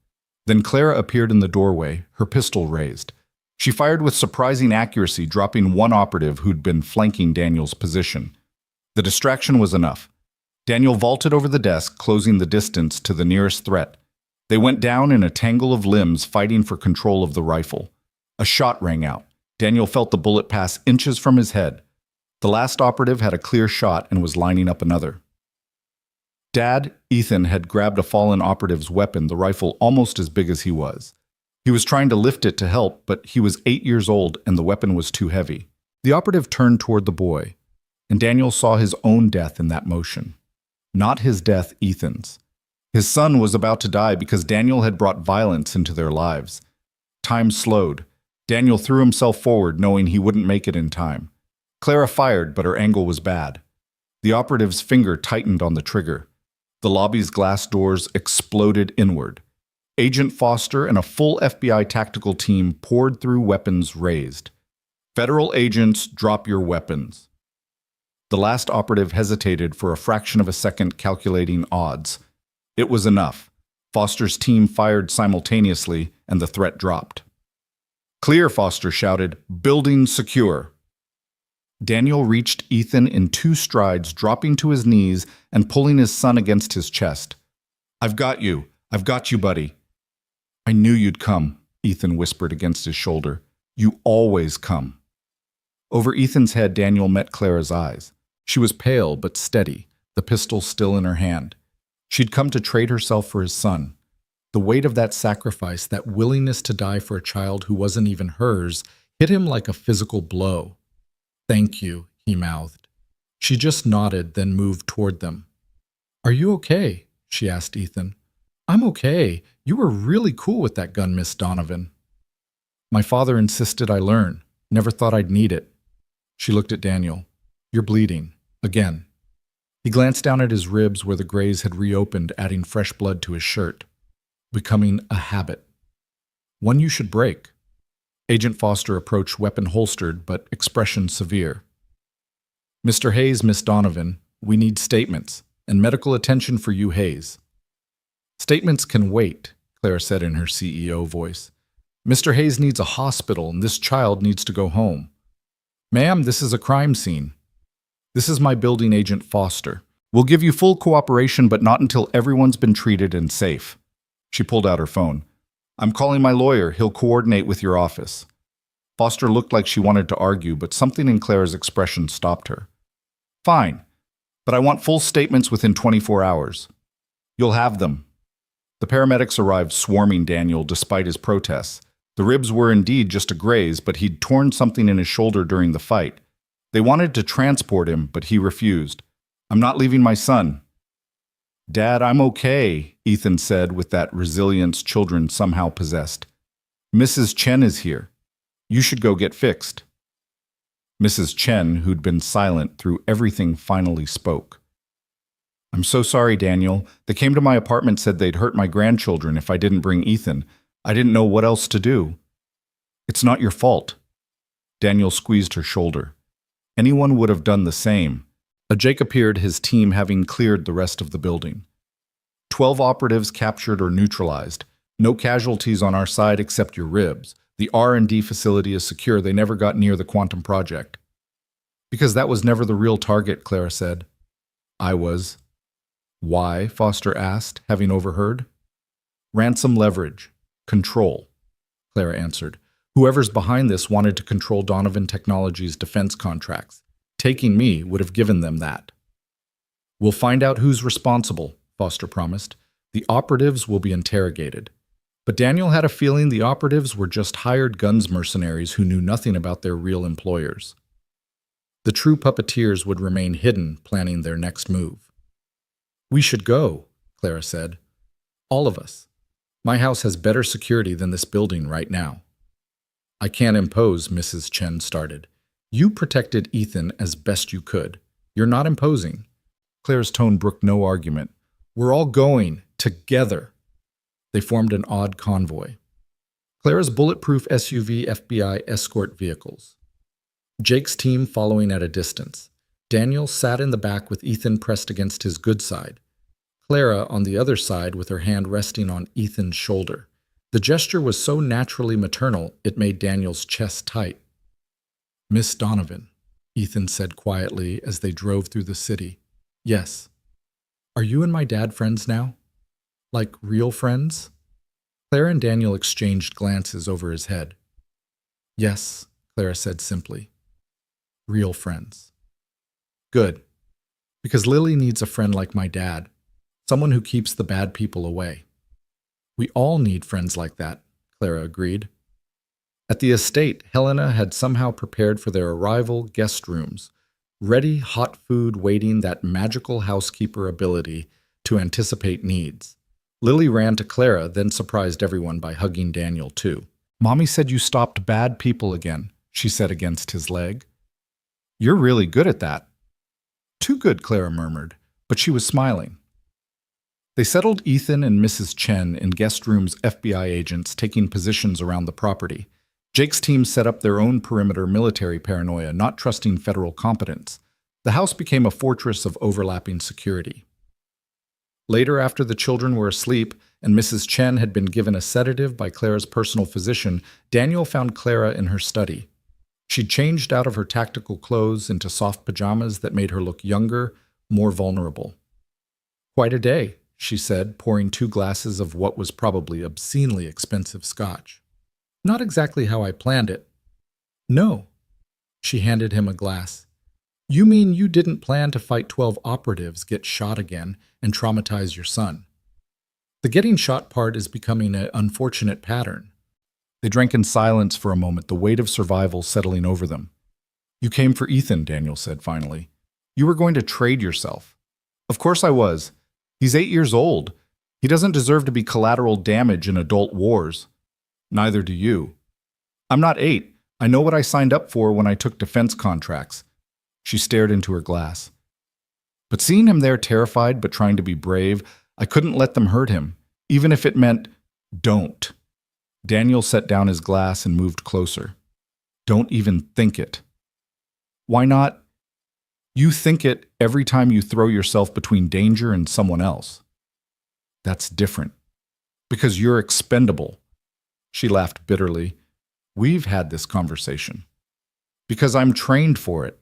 Then Clara appeared in the doorway, her pistol raised. She fired with surprising accuracy, dropping one operative who'd been flanking Daniel's position. The distraction was enough. Daniel vaulted over the desk, closing the distance to the nearest threat. They went down in a tangle of limbs, fighting for control of the rifle. A shot rang out. Daniel felt the bullet pass inches from his head. The last operative had a clear shot and was lining up another. Dad, Ethan, had grabbed a fallen operative's weapon, the rifle almost as big as he was. He was trying to lift it to help, but he was 8 years old and the weapon was too heavy. The operative turned toward the boy, and Daniel saw his own death in that motion. Not his death, Ethan's. His son was about to die because Daniel had brought violence into their lives. Time slowed. Daniel threw himself forward, knowing he wouldn't make it in time. Clara fired, but her angle was bad. The operative's finger tightened on the trigger. The lobby's glass doors exploded inward. Agent Foster and a full FBI tactical team poured through, weapons raised. "Federal agents, drop your weapons." The last operative hesitated for a fraction of a second, calculating odds. It was enough. Foster's team fired simultaneously, and the threat dropped. "Clear," Foster shouted. "Building secure." Daniel reached Ethan in 2 strides, dropping to his knees and pulling his son against his chest. "I've got you. I've got you, buddy." "I knew you'd come," Ethan whispered against his shoulder. "You always come." Over Ethan's head, Daniel met Clara's eyes. She was pale but steady, the pistol still in her hand. She'd come to trade herself for his son. The weight of that sacrifice, that willingness to die for a child who wasn't even hers, hit him like a physical blow. "Thank you," he mouthed. She just nodded, then moved toward them. "Are you okay?" she asked Ethan. "I'm okay. You were really cool with that gun, Miss Donovan." "My father insisted I learn. Never thought I'd need it." She looked at Daniel. "You're bleeding. Again." He glanced down at his ribs where the graze had reopened, adding fresh blood to his shirt. "Becoming a habit. One you should break." Agent Foster approached, weapon holstered, but expression severe. "Mr. Hayes, Miss Donovan, we need statements, and medical attention for you, Hayes." "Statements can wait," Claire said in her CEO voice. "Mr. Hayes needs a hospital, and this child needs to go home." "Ma'am, this is a crime scene." "This is my building, Agent Foster. We'll give you full cooperation, but not until everyone's been treated and safe." She pulled out her phone. "I'm calling my lawyer. He'll coordinate with your office." Foster looked like she wanted to argue, but something in Clara's expression stopped her. "Fine, but I want full statements within 24 hours. "You'll have them." The paramedics arrived, swarming Daniel despite his protests. The ribs were indeed just a graze, but he'd torn something in his shoulder during the fight. They wanted to transport him, but he refused. "I'm not leaving my son." "Dad, I'm okay," Ethan said with that resilience children somehow possessed. Mrs. Chen is here. You should go get fixed. Mrs. Chen, who'd been silent through everything, finally spoke. I'm so sorry, Daniel. They came to my apartment, said they'd hurt my grandchildren if I didn't bring Ethan. I didn't know what else to do. It's not your fault. Daniel squeezed her shoulder. Anyone would have done the same. Jake appeared, his team having cleared the rest of the building. 12 operatives captured or neutralized. No casualties on our side except your ribs. The R&D facility is secure. They never got near the quantum project. Because that was never the real target, Clara said. I was. Why? Foster asked, having overheard. Ransom leverage. Control, Clara answered. Whoever's behind this wanted to control Donovan Technologies' defense contracts. Taking me would have given them that. We'll find out who's responsible, Foster promised. The operatives will be interrogated. But Daniel had a feeling the operatives were just hired guns mercenaries who knew nothing about their real employers. The true puppeteers would remain hidden, planning their next move. We should go, Clara said. All of us. My house has better security than this building right now. I can't impose, Mrs. Chen started. You protected Ethan as best you could. You're not imposing. Claire's tone brooked no argument. We're all going, together. They formed an odd convoy. Clara's bulletproof SUV FBI escort vehicles. Jake's team following at a distance. Daniel sat in the back with Ethan pressed against his good side. Clara on the other side with her hand resting on Ethan's shoulder. The gesture was so naturally maternal, it made Daniel's chest tight. Miss Donovan, Ethan said quietly as they drove through the city. Yes. Are you and my dad friends now? Like real friends? Clara and Daniel exchanged glances over his head. Yes, Clara said simply. Real friends. Good. Because Lily needs a friend like my dad. Someone who keeps the bad people away. We all need friends like that, Clara agreed. At the estate, Helena had somehow prepared for their arrival guest rooms, ready hot food waiting, that magical housekeeper ability to anticipate needs. Lily ran to Clara, then surprised everyone by hugging Daniel too. Mommy said you stopped bad people again, she said against his leg. You're really good at that. Too good, Clara murmured, but she was smiling. They settled Ethan and Mrs. Chen in guest rooms, FBI agents taking positions around the property. Jake's team set up their own perimeter military paranoia, not trusting federal competence. The house became a fortress of overlapping security. Later, after the children were asleep and Mrs. Chen had been given a sedative by Clara's personal physician, Daniel found Clara in her study. She'd changed out of her tactical clothes into soft pajamas that made her look younger, more vulnerable. Quite a day, she said, pouring 2 glasses of what was probably obscenely expensive scotch. Not exactly how I planned it. No. She handed him a glass. You mean you didn't plan to fight 12 operatives, get shot again, and traumatize your son? The getting shot part is becoming an unfortunate pattern. They drank in silence for a moment, the weight of survival settling over them. You came for Ethan, Daniel said finally. You were going to trade yourself. Of course I was. He's 8 years old. He doesn't deserve to be collateral damage in adult wars. Neither do you. I'm not 8. I know what I signed up for when I took defense contracts. She stared into her glass. But seeing him there terrified but trying to be brave, I couldn't let them hurt him, even if it meant, don't. Daniel set down his glass and moved closer. Don't even think it. Why not? You think it every time you throw yourself between danger and someone else. That's different. Because you're expendable. She laughed bitterly. We've had this conversation. Because I'm trained for it.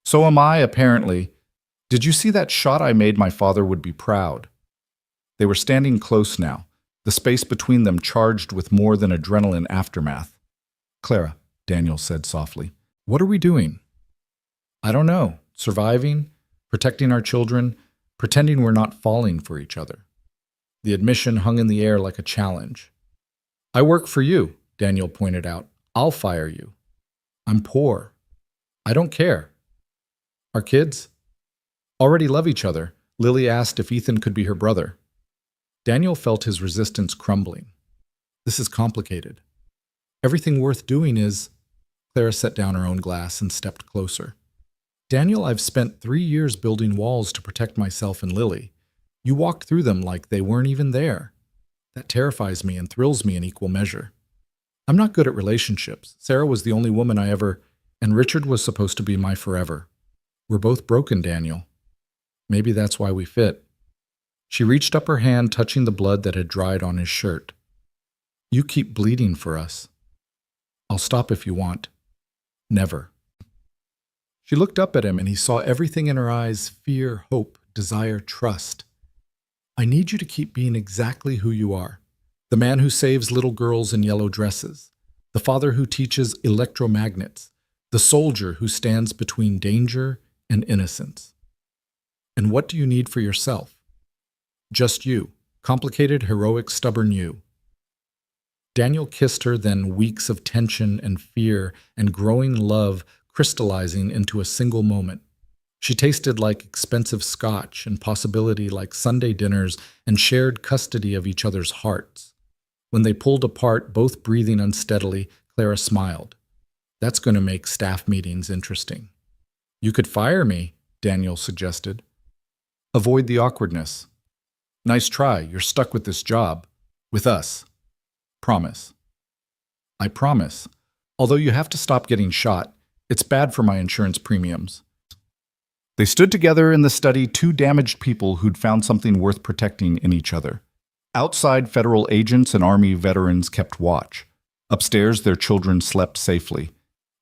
So am I, apparently. Did you see that shot I made? My father would be proud. They were standing close now, the space between them charged with more than adrenaline aftermath. Clara, Daniel said softly, what are we doing? I don't know. Surviving, protecting our children, pretending we're not falling for each other. The admission hung in the air like a challenge. I work for you, Daniel pointed out. I'll fire you. I'm poor. I don't care. Our kids already love each other. Lily asked if Ethan could be her brother. Daniel felt his resistance crumbling. This is complicated. Everything worth doing is... Clara set down her own glass and stepped closer. Daniel, I've spent 3 years building walls to protect myself and Lily. You walked through them like they weren't even there. That terrifies me and thrills me in equal measure. I'm not good at relationships. Sarah was the only woman I ever... And Richard was supposed to be my forever. We're both broken, Daniel. Maybe that's why we fit. She reached up her hand, touching the blood that had dried on his shirt. You keep bleeding for us. I'll stop if you want. Never. She looked up at him, and he saw everything in her eyes: fear, hope, desire, trust. I need you to keep being exactly who you are. The man who saves little girls in yellow dresses. The father who teaches electromagnets. The soldier who stands between danger and innocence. And what do you need for yourself? Just you. Complicated, heroic, stubborn you. Daniel kissed her, then weeks of tension and fear and growing love crystallizing into a single moment. She tasted like expensive scotch and possibility like Sunday dinners and shared custody of each other's hearts. When they pulled apart, both breathing unsteadily, Clara smiled. That's going to make staff meetings interesting. You could fire me, Daniel suggested. Avoid the awkwardness. Nice try, you're stuck with this job. With us. Promise. I promise. Although you have to stop getting shot. It's bad for my insurance premiums. They stood together in the study, two damaged people who'd found something worth protecting in each other. Outside, federal agents and Army veterans kept watch. Upstairs, their children slept safely.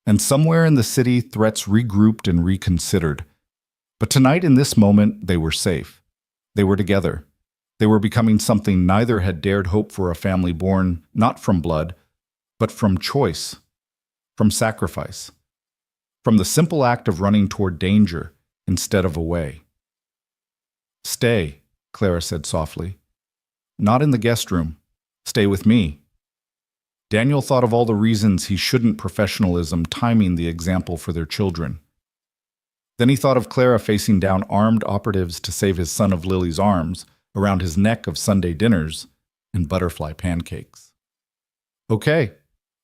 And somewhere in the city, threats regrouped and reconsidered. But tonight, in this moment, they were safe. They were together. They were becoming something neither had dared hope for, a family born not from blood, but from choice, from sacrifice, from the simple act of running toward danger instead of away. Stay, Clara said softly. Not in the guest room. Stay with me. Daniel thought of all the reasons he shouldn't professionalism timing the example for their children. Then he thought of Clara facing down armed operatives to save his son of Lily's arms, around his neck of Sunday dinners and butterfly pancakes. Okay,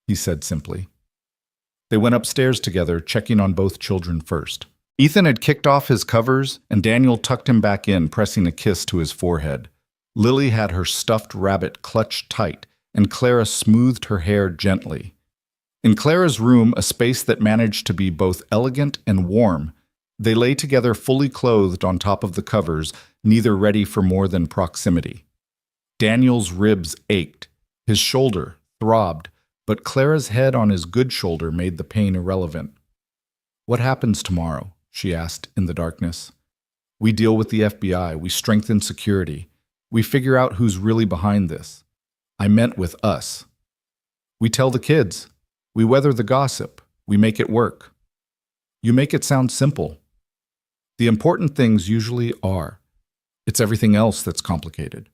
he said simply. They went upstairs together, checking on both children first. Ethan had kicked off his covers, and Daniel tucked him back in, pressing a kiss to his forehead. Lily had her stuffed rabbit clutched tight, and Clara smoothed her hair gently. In Clara's room, a space that managed to be both elegant and warm, they lay together fully clothed on top of the covers, neither ready for more than proximity. Daniel's ribs ached, his shoulder throbbed, but Clara's head on his good shoulder made the pain irrelevant. What happens tomorrow? She asked in the darkness. We deal with the FBI, we strengthen security, we figure out who's really behind this. I meant with us. We tell the kids, we weather the gossip, we make it work. You make it sound simple. The important things usually are. It's everything else that's complicated.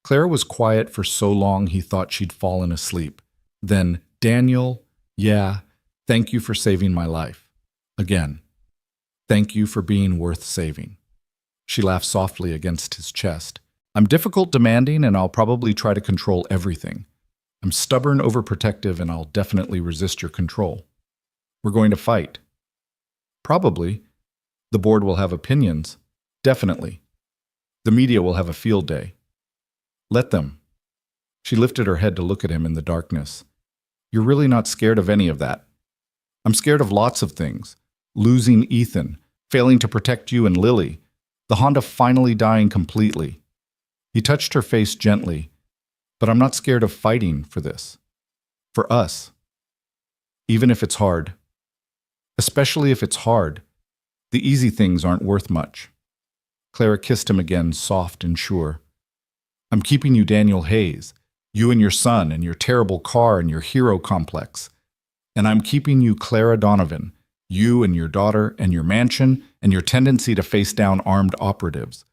Clara was quiet for so long he thought she'd fallen asleep. Then, Daniel, yeah, thank you for saving my life. Again, thank you for being worth saving. She laughed softly against his chest. I'm difficult, demanding, and I'll probably try to control everything. I'm stubborn, overprotective, and I'll definitely resist your control. We're going to fight. Probably. The board will have opinions. Definitely. The media will have a field day. Let them. She lifted her head to look at him in the darkness. You're really not scared of any of that. I'm scared of lots of things. Losing Ethan, failing to protect you and Lily, the Honda finally dying completely. He touched her face gently, but I'm not scared of fighting for this. For us. Even if it's hard. Especially if it's hard. The easy things aren't worth much. Clara kissed him again, soft and sure. I'm keeping you Daniel Hayes, you and your son and your terrible car and your hero complex. And I'm keeping you Clara Donovan, you and your daughter and your mansion and your tendency to face down armed operatives.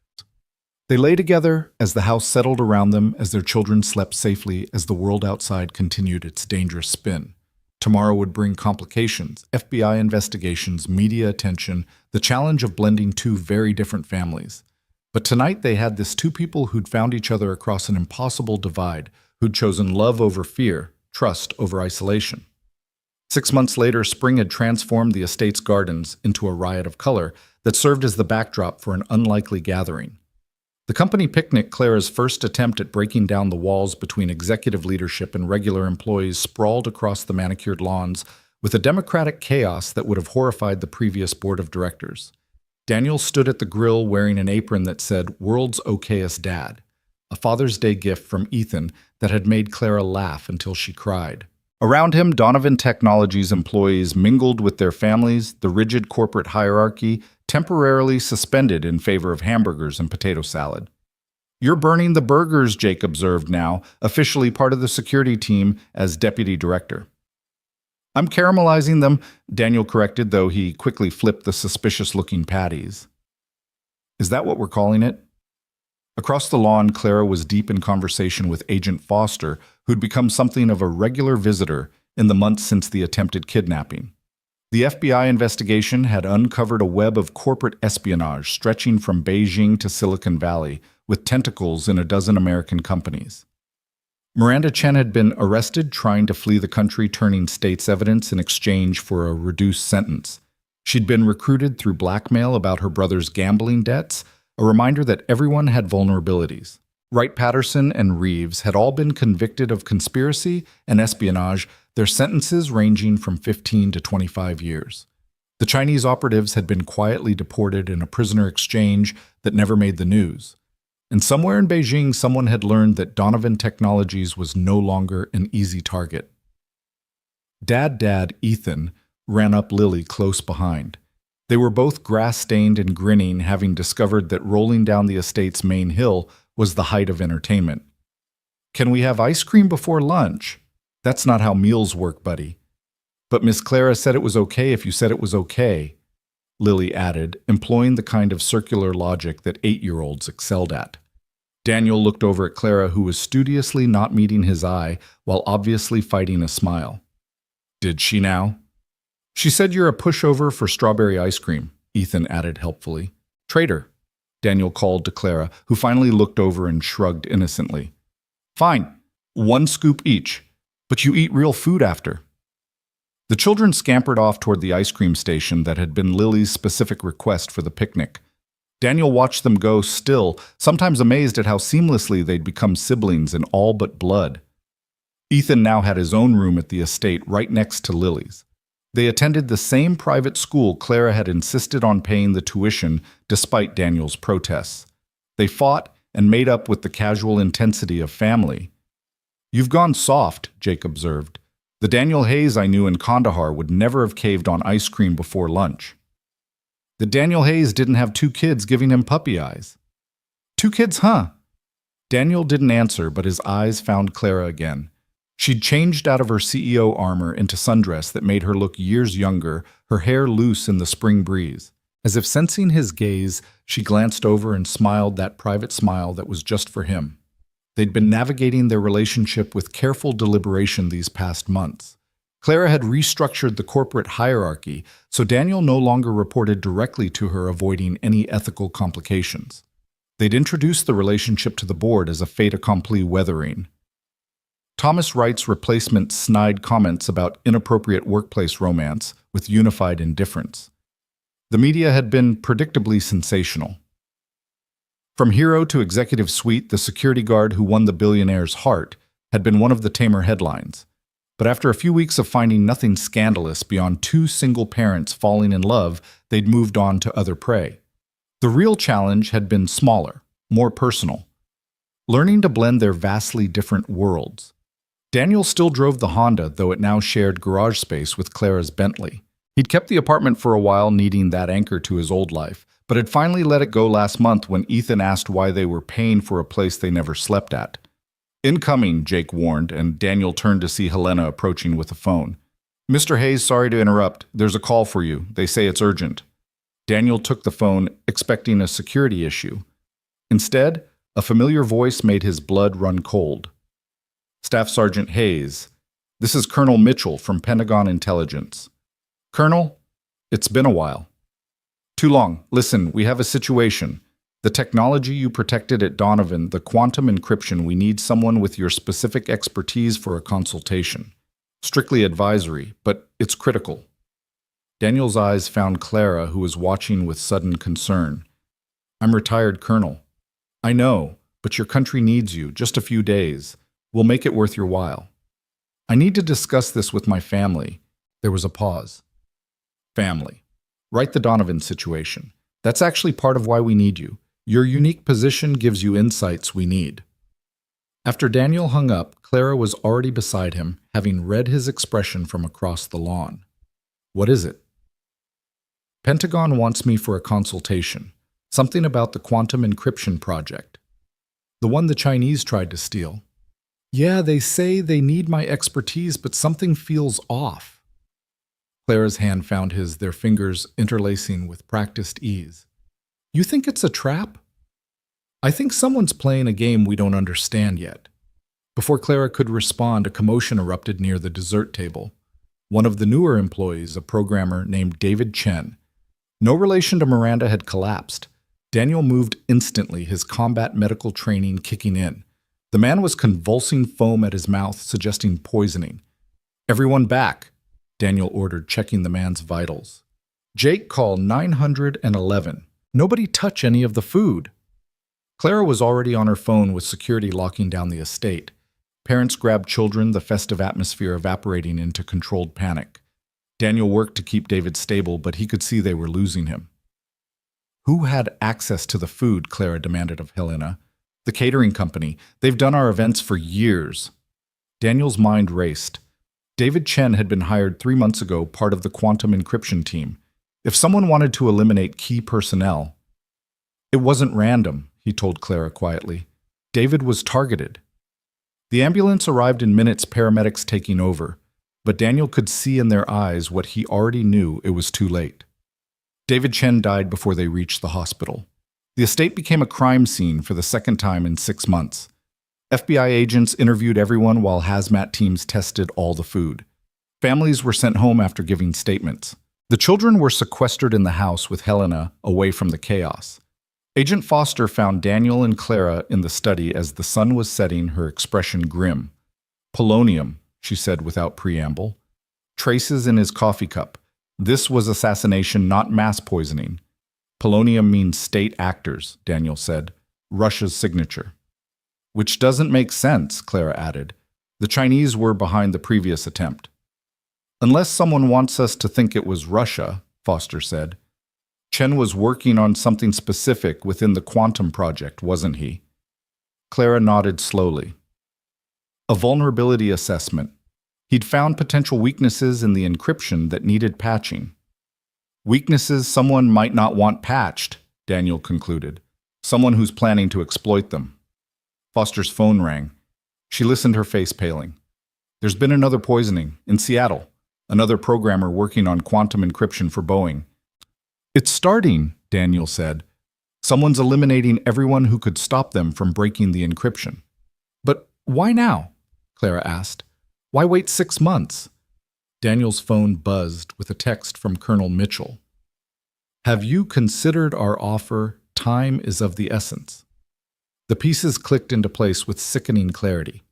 They lay together as the house settled around them, as their children slept safely, as the world outside continued its dangerous spin. Tomorrow would bring complications, FBI investigations, media attention, the challenge of blending two very different families. But tonight they had this two people who'd found each other across an impossible divide, who'd chosen love over fear, trust over isolation. 6 months later, spring had transformed the estate's gardens into a riot of color that served as the backdrop for an unlikely gathering. The company picnic, Clara's first attempt at breaking down the walls between executive leadership and regular employees, sprawled across the manicured lawns with a democratic chaos that would have horrified the previous board of directors. Daniel stood at the grill wearing an apron that said, "World's Okayest Dad," a Father's Day gift from Ethan that had made Clara laugh until she cried. Around him, Donovan Technologies employees mingled with their families, the rigid corporate hierarchy temporarily suspended in favor of hamburgers and potato salad. "You're burning the burgers," Jake observed now, officially part of the security team as deputy director. "I'm caramelizing them," Daniel corrected, though he quickly flipped the suspicious-looking patties. "Is that what we're calling it?" Across the lawn, Clara was deep in conversation with Agent Foster, who'd become something of a regular visitor in the months since the attempted kidnapping. The FBI investigation had uncovered a web of corporate espionage stretching from Beijing to Silicon Valley, with tentacles in a dozen American companies. Miranda Chen had been arrested trying to flee the country, turning state's evidence in exchange for a reduced sentence. She'd been recruited through blackmail about her brother's gambling debts, a reminder that everyone had vulnerabilities. Wright Patterson and Reeves had all been convicted of conspiracy and espionage, their sentences ranging from 15 to 25 years. The Chinese operatives had been quietly deported in a prisoner exchange that never made the news. And somewhere in Beijing, someone had learned that Donovan Technologies was no longer an easy target. Dad, Ethan, ran up Lily close behind. They were both grass-stained and grinning, having discovered that rolling down the estate's main hill was the height of entertainment. "Can we have ice cream before lunch?" "That's not how meals work, buddy." "But Miss Clara said it was okay if you said it was okay," Lily added, employing the kind of circular logic that 8-year-olds excelled at. Daniel looked over at Clara, who was studiously not meeting his eye while obviously fighting a smile. "Did she now?" "She said you're a pushover for strawberry ice cream," Ethan added helpfully. "Traitor," Daniel called to Clara, who finally looked over and shrugged innocently. "Fine, 1 scoop each, but you eat real food after." The children scampered off toward the ice cream station that had been Lily's specific request for the picnic. Daniel watched them go, still, sometimes amazed at how seamlessly they'd become siblings in all but blood. Ethan now had his own room at the estate right next to Lily's. They attended the same private school Clara had insisted on paying the tuition despite Daniel's protests. They fought and made up with the casual intensity of family. "You've gone soft," Jake observed. "The Daniel Hayes I knew in Kandahar would never have caved on ice cream before lunch." "The Daniel Hayes didn't have 2 kids giving him puppy eyes." "2 kids, huh?" Daniel didn't answer, but his eyes found Clara again. She'd changed out of her CEO armor into sundress that made her look years younger, her hair loose in the spring breeze. As if sensing his gaze, she glanced over and smiled that private smile that was just for him. They'd been navigating their relationship with careful deliberation these past months. Clara had restructured the corporate hierarchy, so Daniel no longer reported directly to her, avoiding any ethical complications. They'd introduced the relationship to the board as a fait accompli weathering. Thomas Wright's replacement snide comments about inappropriate workplace romance with unified indifference. The media had been predictably sensational. From hero to executive suite, the security guard who won the billionaire's heart had been one of the tamer headlines. But after a few weeks of finding nothing scandalous beyond 2 single parents falling in love, they'd moved on to other prey. The real challenge had been smaller, more personal. Learning to blend their vastly different worlds. Daniel still drove the Honda, though it now shared garage space with Clara's Bentley. He'd kept the apartment for a while, needing that anchor to his old life, but had finally let it go last month when Ethan asked why they were paying for a place they never slept at. "Incoming," Jake warned, and Daniel turned to see Helena approaching with a phone. "Mr. Hayes, sorry to interrupt. There's a call for you. They say it's urgent." Daniel took the phone, expecting a security issue. Instead, a familiar voice made his blood run cold. "Staff Sergeant Hayes, this is Colonel Mitchell from Pentagon Intelligence." "Colonel, it's been a while." "Too long. Listen, we have a situation. The technology you protected at Donovan, the quantum encryption, we need someone with your specific expertise for a consultation. Strictly advisory, but it's critical. Daniel's eyes found Clara, who was watching with sudden concern. I'm retired colonel. I know, but your country needs you. Just a few days. We'll make it worth your while. I need to discuss this with my family. There was a pause. Family. Right, the Donovan situation. That's actually part of why we need you. Your unique position gives you insights we need. After Daniel hung up, Clara was already beside him, having read his expression from across the lawn. What is it? Pentagon wants me for a consultation. Something about the quantum encryption project. The one the Chinese tried to steal. Yeah, they say they need my expertise, but something feels off. Clara's hand found his, their fingers interlacing with practiced ease. You think it's a trap? I think someone's playing a game we don't understand yet. Before Clara could respond, a commotion erupted near the dessert table. One of the newer employees, a programmer named David Chen. No relation to Miranda, had collapsed. Daniel moved instantly, his combat medical training kicking in. The man was convulsing foam at his mouth, suggesting poisoning. Everyone back, Daniel ordered, checking the man's vitals. Jake, call 911. Nobody touch any of the food. Clara was already on her phone with security locking down the estate. Parents grabbed children, the festive atmosphere evaporating into controlled panic. Daniel worked to keep David stable, but he could see they were losing him. Who had access to the food? Clara demanded of Helena. The catering company. They've done our events for years. Daniel's mind raced. David Chen had been hired 3 months ago, part of the quantum encryption team. If someone wanted to eliminate key personnel, it wasn't random, he told Clara quietly. David was targeted. The ambulance arrived in minutes, paramedics taking over, but Daniel could see in their eyes what he already knew: it was too late. David Chen died before they reached the hospital. The estate became a crime scene for the second time in 6 months. FBI agents interviewed everyone while hazmat teams tested all the food. Families were sent home after giving statements. The children were sequestered in the house with Helena, away from the chaos. Agent Foster found Daniel and Clara in the study as the sun was setting, her expression grim. Polonium, she said without preamble. Traces in his coffee cup. This was assassination, not mass poisoning. Polonium means state actors, Daniel said. Russia's signature. Which doesn't make sense, Clara added. The Chinese were behind the previous attempt. Unless someone wants us to think it was Russia, Foster said. Chen was working on something specific within the quantum project, wasn't he? Clara nodded slowly. A vulnerability assessment. He'd found potential weaknesses in the encryption that needed patching. Weaknesses someone might not want patched, Daniel concluded. Someone who's planning to exploit them. Foster's phone rang. She listened, her face paling. There's been another poisoning in Seattle. Another programmer working on quantum encryption for Boeing. It's starting, Daniel said. Someone's eliminating everyone who could stop them from breaking the encryption. But why now? Clara asked. Why wait 6 months? Daniel's phone buzzed with a text from Colonel Mitchell. Have you considered our offer? Time is of the essence. The pieces clicked into place with sickening clarity.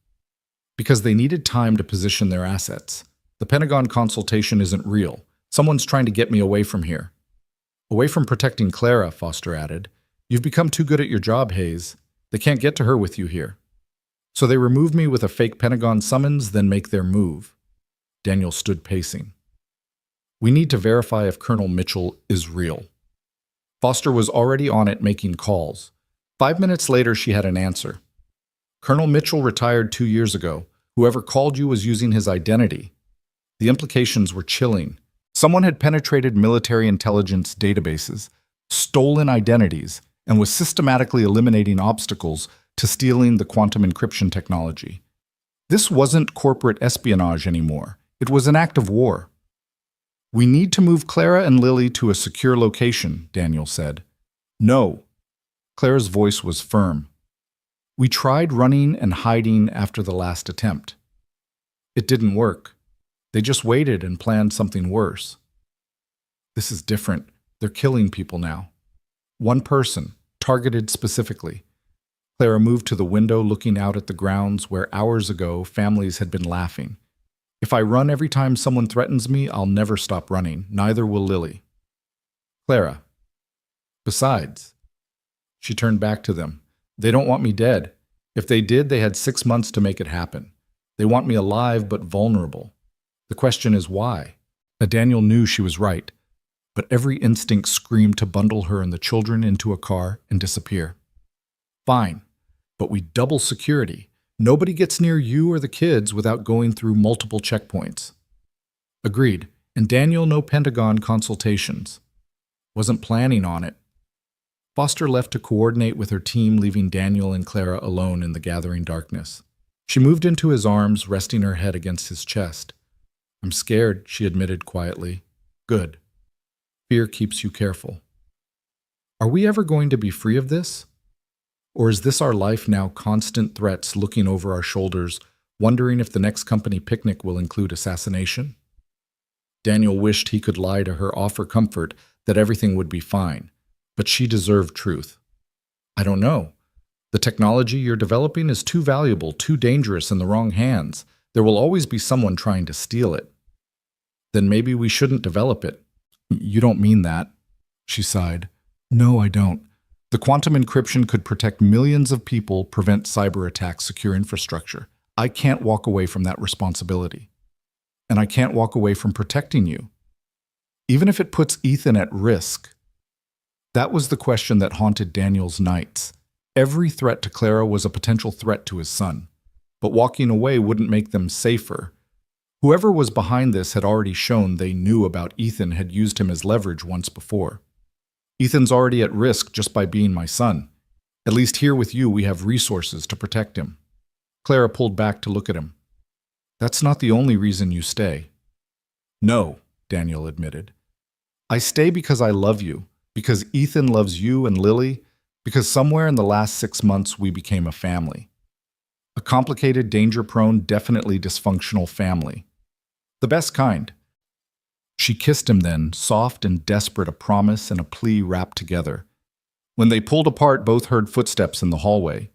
Because they needed time to position their assets. The Pentagon consultation isn't real. Someone's trying to get me away from here. Away from protecting Clara, Foster added. You've become too good at your job, Hayes. They can't get to her with you here. So they remove me with a fake Pentagon summons, then make their move. Daniel stood pacing. We need to verify if Colonel Mitchell is real. Foster was already on it, making calls. 5 minutes later, she had an answer. Colonel Mitchell retired 2 years ago. Whoever called you was using his identity. The implications were chilling. Someone had penetrated military intelligence databases, stolen identities, and was systematically eliminating obstacles to stealing the quantum encryption technology. This wasn't corporate espionage anymore. It was an act of war. We need to move Clara and Lily to a secure location, Daniel said. No. Clara's voice was firm. We tried running and hiding after the last attempt. It didn't work. They just waited and planned something worse. This is different. They're killing people now. One person, targeted specifically. Clara moved to the window looking out at the grounds where hours ago families had been laughing. If I run every time someone threatens me, I'll never stop running. Neither will Lily. Clara. Besides, she turned back to them. They don't want me dead. If they did, they had 6 months to make it happen. They want me alive but vulnerable. The question is why? Daniel knew she was right, but every instinct screamed to bundle her and the children into a car and disappear. Fine, but we double security. Nobody gets near you or the kids without going through multiple checkpoints. Agreed, and Daniel, no Pentagon consultations. Wasn't planning on it. Foster left to coordinate with her team, leaving Daniel and Clara alone in the gathering darkness. She moved into his arms, resting her head against his chest. I'm scared, she admitted quietly. Good. Fear keeps you careful. Are we ever going to be free of this? Or is this our life now, constant threats looking over our shoulders, wondering if the next company picnic will include assassination? Daniel wished he could lie to her, offer comfort that everything would be fine, but she deserved truth. I don't know. The technology you're developing is too valuable, too dangerous in the wrong hands. There will always be someone trying to steal it. Then maybe we shouldn't develop it. You don't mean that, she sighed. No, I don't. The quantum encryption could protect millions of people, prevent cyber attacks, secure infrastructure. I can't walk away from that responsibility. And I can't walk away from protecting you. Even if it puts Ethan at risk. That was the question that haunted Daniel's nights. Every threat to Clara was a potential threat to his son. But walking away wouldn't make them safer. Whoever was behind this had already shown they knew about Ethan, had used him as leverage once before. Ethan's already at risk just by being my son. At least here with you, we have resources to protect him. Clara pulled back to look at him. That's not the only reason you stay. No, Daniel admitted. I stay because I love you, because Ethan loves you and Lily, because somewhere in the last 6 months we became a family. A complicated, danger-prone, definitely dysfunctional family. The best kind. She kissed him then, soft and desperate, a promise and a plea wrapped together. When they pulled apart, both heard footsteps in the hallway.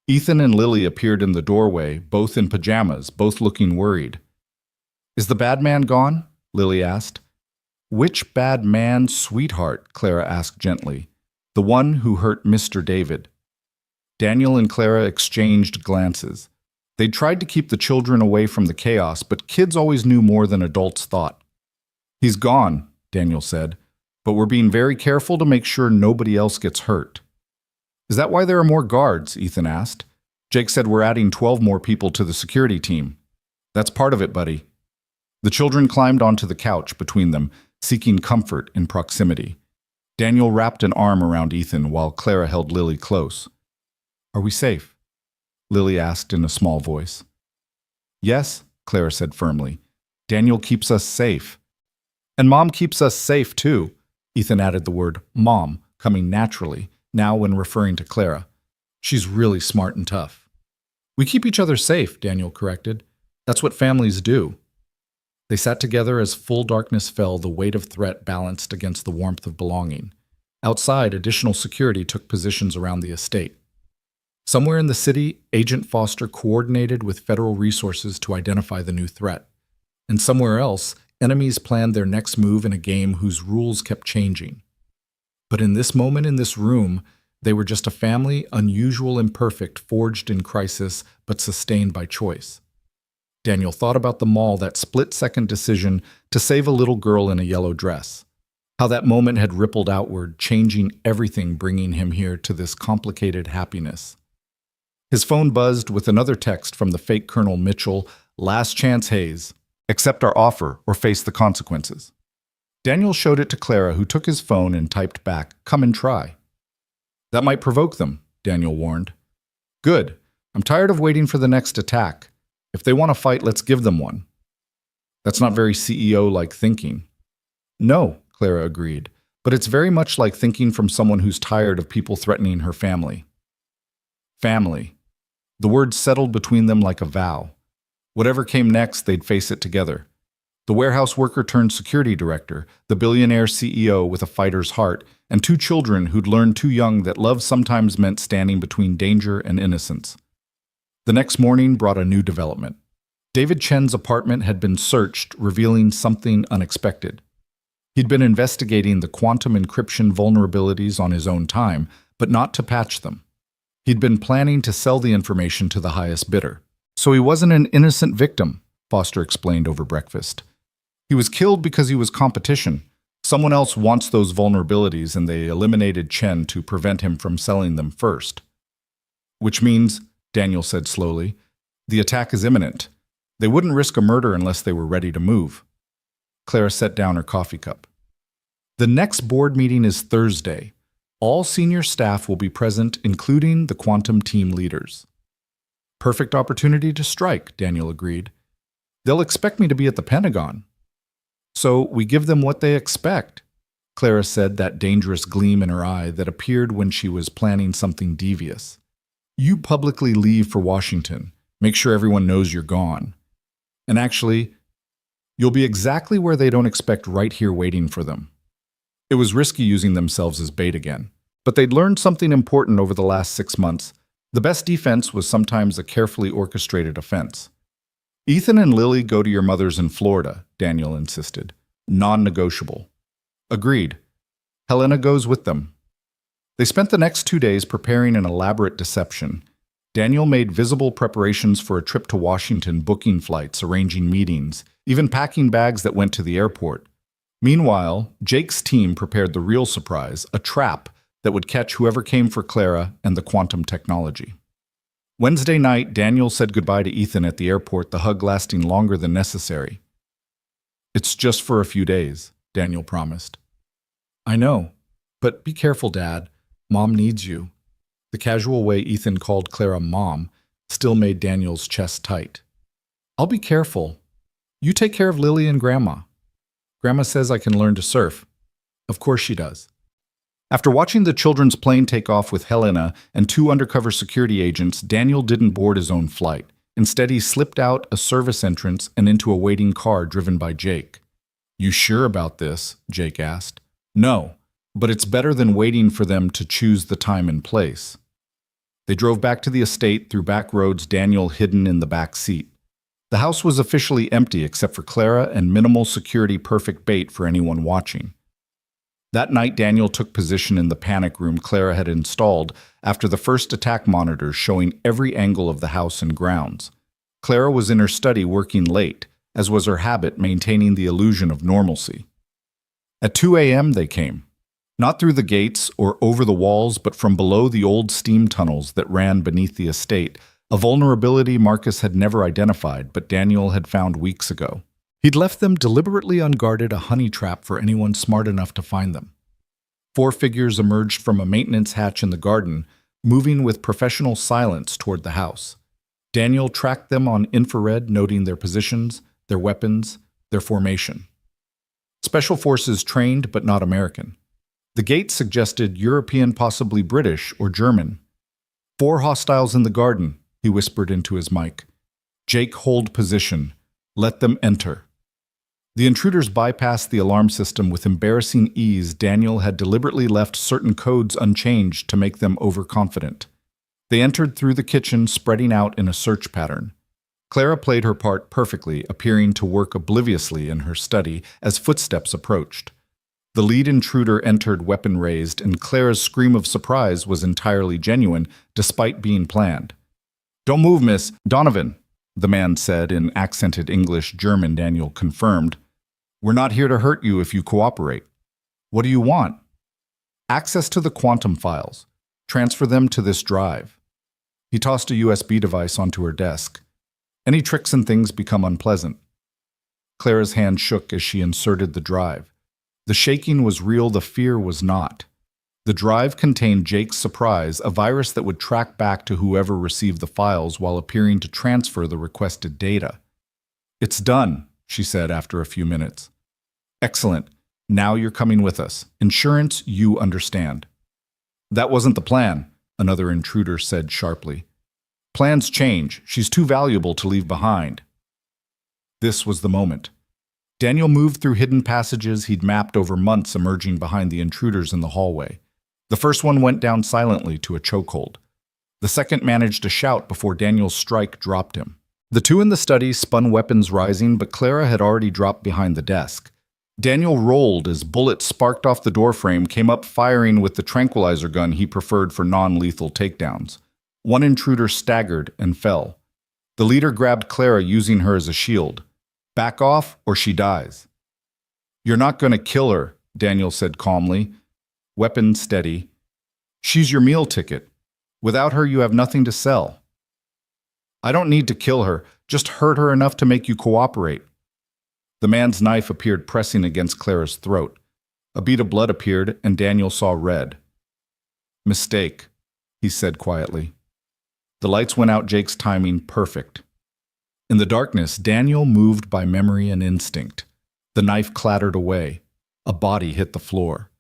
Ethan and Lily appeared in the doorway, both in pajamas, both looking worried. Is the bad man gone? Lily asked. Which bad man, sweetheart? Clara asked gently. The one who hurt Mr. David. Daniel and Clara exchanged glances. They'd tried to keep the children away from the chaos, but kids always knew more than adults thought. He's gone, Daniel said, but we're being very careful to make sure nobody else gets hurt. Is that why there are more guards? Ethan asked. Jake said we're adding 12 more people to the security team. That's part of it, buddy. The children climbed onto the couch between them, seeking comfort in proximity. Daniel wrapped an arm around Ethan while Clara held Lily close. Are we safe? Lily asked in a small voice. Yes, Clara said firmly. Daniel keeps us safe. And Mom keeps us safe too. Ethan added the word Mom, coming naturally, now when referring to Clara. She's really smart and tough. We keep each other safe, Daniel corrected. That's what families do. They sat together as full darkness fell, the weight of threat balanced against the warmth of belonging. Outside, additional security took positions around the estate. Somewhere in the city, Agent Foster coordinated with federal resources to identify the new threat. And somewhere else, enemies planned their next move in a game whose rules kept changing. But in this moment, in this room, they were just a family, unusual, imperfect, forged in crisis, but sustained by choice. Daniel thought about the mall, that split-second decision to save a little girl in a yellow dress. How that moment had rippled outward, changing everything, bringing him here to this complicated happiness. His phone buzzed with another text from the fake Colonel Mitchell, Last chance, Hayes. Accept our offer or face the consequences. Daniel showed it to Clara, who took his phone and typed back, Come and try. That might provoke them, Daniel warned. Good. I'm tired of waiting for the next attack. If they want to fight, let's give them one. That's not very CEO-like thinking. No, Clara agreed, but it's very much like thinking from someone who's tired of people threatening her family. Family. The word settled between them like a vow. Whatever came next, they'd face it together. The warehouse worker turned security director, the billionaire CEO with a fighter's heart, and two children who'd learned too young that love sometimes meant standing between danger and innocence. The next morning brought a new development. David Chen's apartment had been searched, revealing something unexpected. He'd been investigating the quantum encryption vulnerabilities on his own time, but not to patch them. He'd been planning to sell the information to the highest bidder. So he wasn't an innocent victim, Foster explained over breakfast. He was killed because he was competition. Someone else wants those vulnerabilities, and they eliminated Chen to prevent him from selling them first. Which means, Daniel said slowly, the attack is imminent. They wouldn't risk a murder unless they were ready to move. Clara set down her coffee cup. The next board meeting is Thursday. All senior staff will be present, including the quantum team leaders. Perfect opportunity to strike, Daniel agreed. They'll expect me to be at the Pentagon. So we give them what they expect, Clara said, that dangerous gleam in her eye that appeared when she was planning something devious. You publicly leave for Washington. Make sure everyone knows you're gone. And actually, you'll be exactly where they don't expect, right here waiting for them. It was risky using themselves as bait again, but they'd learned something important over the last 6 months. The best defense was sometimes a carefully orchestrated offense. Ethan and Lily go to your mother's in Florida, Daniel insisted. Non-negotiable. Agreed. Helena goes with them. They spent the next 2 days preparing an elaborate deception. Daniel made visible preparations for a trip to Washington, booking flights, arranging meetings, even packing bags that went to the airport. Meanwhile, Jake's team prepared the real surprise, a trap that would catch whoever came for Clara and the quantum technology. Wednesday night, Daniel said goodbye to Ethan at the airport, the hug lasting longer than necessary. It's just for a few days, Daniel promised. I know, but be careful, Dad. Mom needs you. The casual way Ethan called Clara Mom still made Daniel's chest tight. I'll be careful. You take care of Lily and Grandma. Grandma says I can learn to surf. Of course she does. After watching the children's plane take off with Helena and 2 undercover security agents, Daniel didn't board his own flight. Instead, he slipped out a service entrance and into a waiting car driven by Jake. You sure about this? Jake asked. No, but it's better than waiting for them to choose the time and place. They drove back to the estate through back roads, Daniel hidden in the back seat. The house was officially empty except for Clara and minimal security, perfect bait for anyone watching. That night, Daniel took position in the panic room Clara had installed after the first attack monitors showing every angle of the house and grounds. Clara was in her study working late, as was her habit, maintaining the illusion of normalcy. At 2 a.m. they came. Not through the gates or over the walls, but from below the old steam tunnels that ran beneath the estate, a vulnerability Marcus had never identified, but Daniel had found weeks ago. He'd left them deliberately unguarded, a honey trap for anyone smart enough to find them. 4 figures emerged from a maintenance hatch in the garden, moving with professional silence toward the house. Daniel tracked them on infrared, noting their positions, their weapons, their formation. Special forces trained, but not American. The gate suggested European, possibly British or German. 4 hostiles in the garden, he whispered into his mic. Jake, hold position. Let them enter. The intruders bypassed the alarm system with embarrassing ease. Daniel had deliberately left certain codes unchanged to make them overconfident. They entered through the kitchen, spreading out in a search pattern. Clara played her part perfectly, appearing to work obliviously in her study as footsteps approached. The lead intruder entered weapon raised, and Clara's scream of surprise was entirely genuine, despite being planned. Don't move, Miss Donovan, the man said in accented English. German, Daniel confirmed. We're not here to hurt you if you cooperate. What do you want? Access to the quantum files. Transfer them to this drive. He tossed a USB device onto her desk. Any tricks and things become unpleasant. Clara's hand shook as she inserted the drive. The shaking was real, the fear was not. The drive contained Jake's surprise, a virus that would track back to whoever received the files while appearing to transfer the requested data. It's done, she said after a few minutes. Excellent. Now you're coming with us. Insurance, you understand. That wasn't the plan, another intruder said sharply. Plans change. She's too valuable to leave behind. This was the moment. Daniel moved through hidden passages he'd mapped over months, emerging behind the intruders in the hallway. The first one went down silently to a chokehold. The second managed to shout before Daniel's strike dropped him. The two in the study spun, weapons rising, but Clara had already dropped behind the desk. Daniel rolled as bullets sparked off the doorframe, came up firing with the tranquilizer gun he preferred for non-lethal takedowns. One intruder staggered and fell. The leader grabbed Clara, using her as a shield. "Back off, or she dies." "You're not going to kill her," Daniel said calmly, weapon steady. "She's your meal ticket. Without her, you have nothing to sell." "I don't need to kill her, just hurt her enough to make you cooperate." The man's knife appeared, pressing against Clara's throat. A bead of blood appeared, and Daniel saw red. "Mistake," he said quietly. The lights went out, Jake's timing perfect. In the darkness, Daniel moved by memory and instinct. The knife clattered away. A body hit the floor.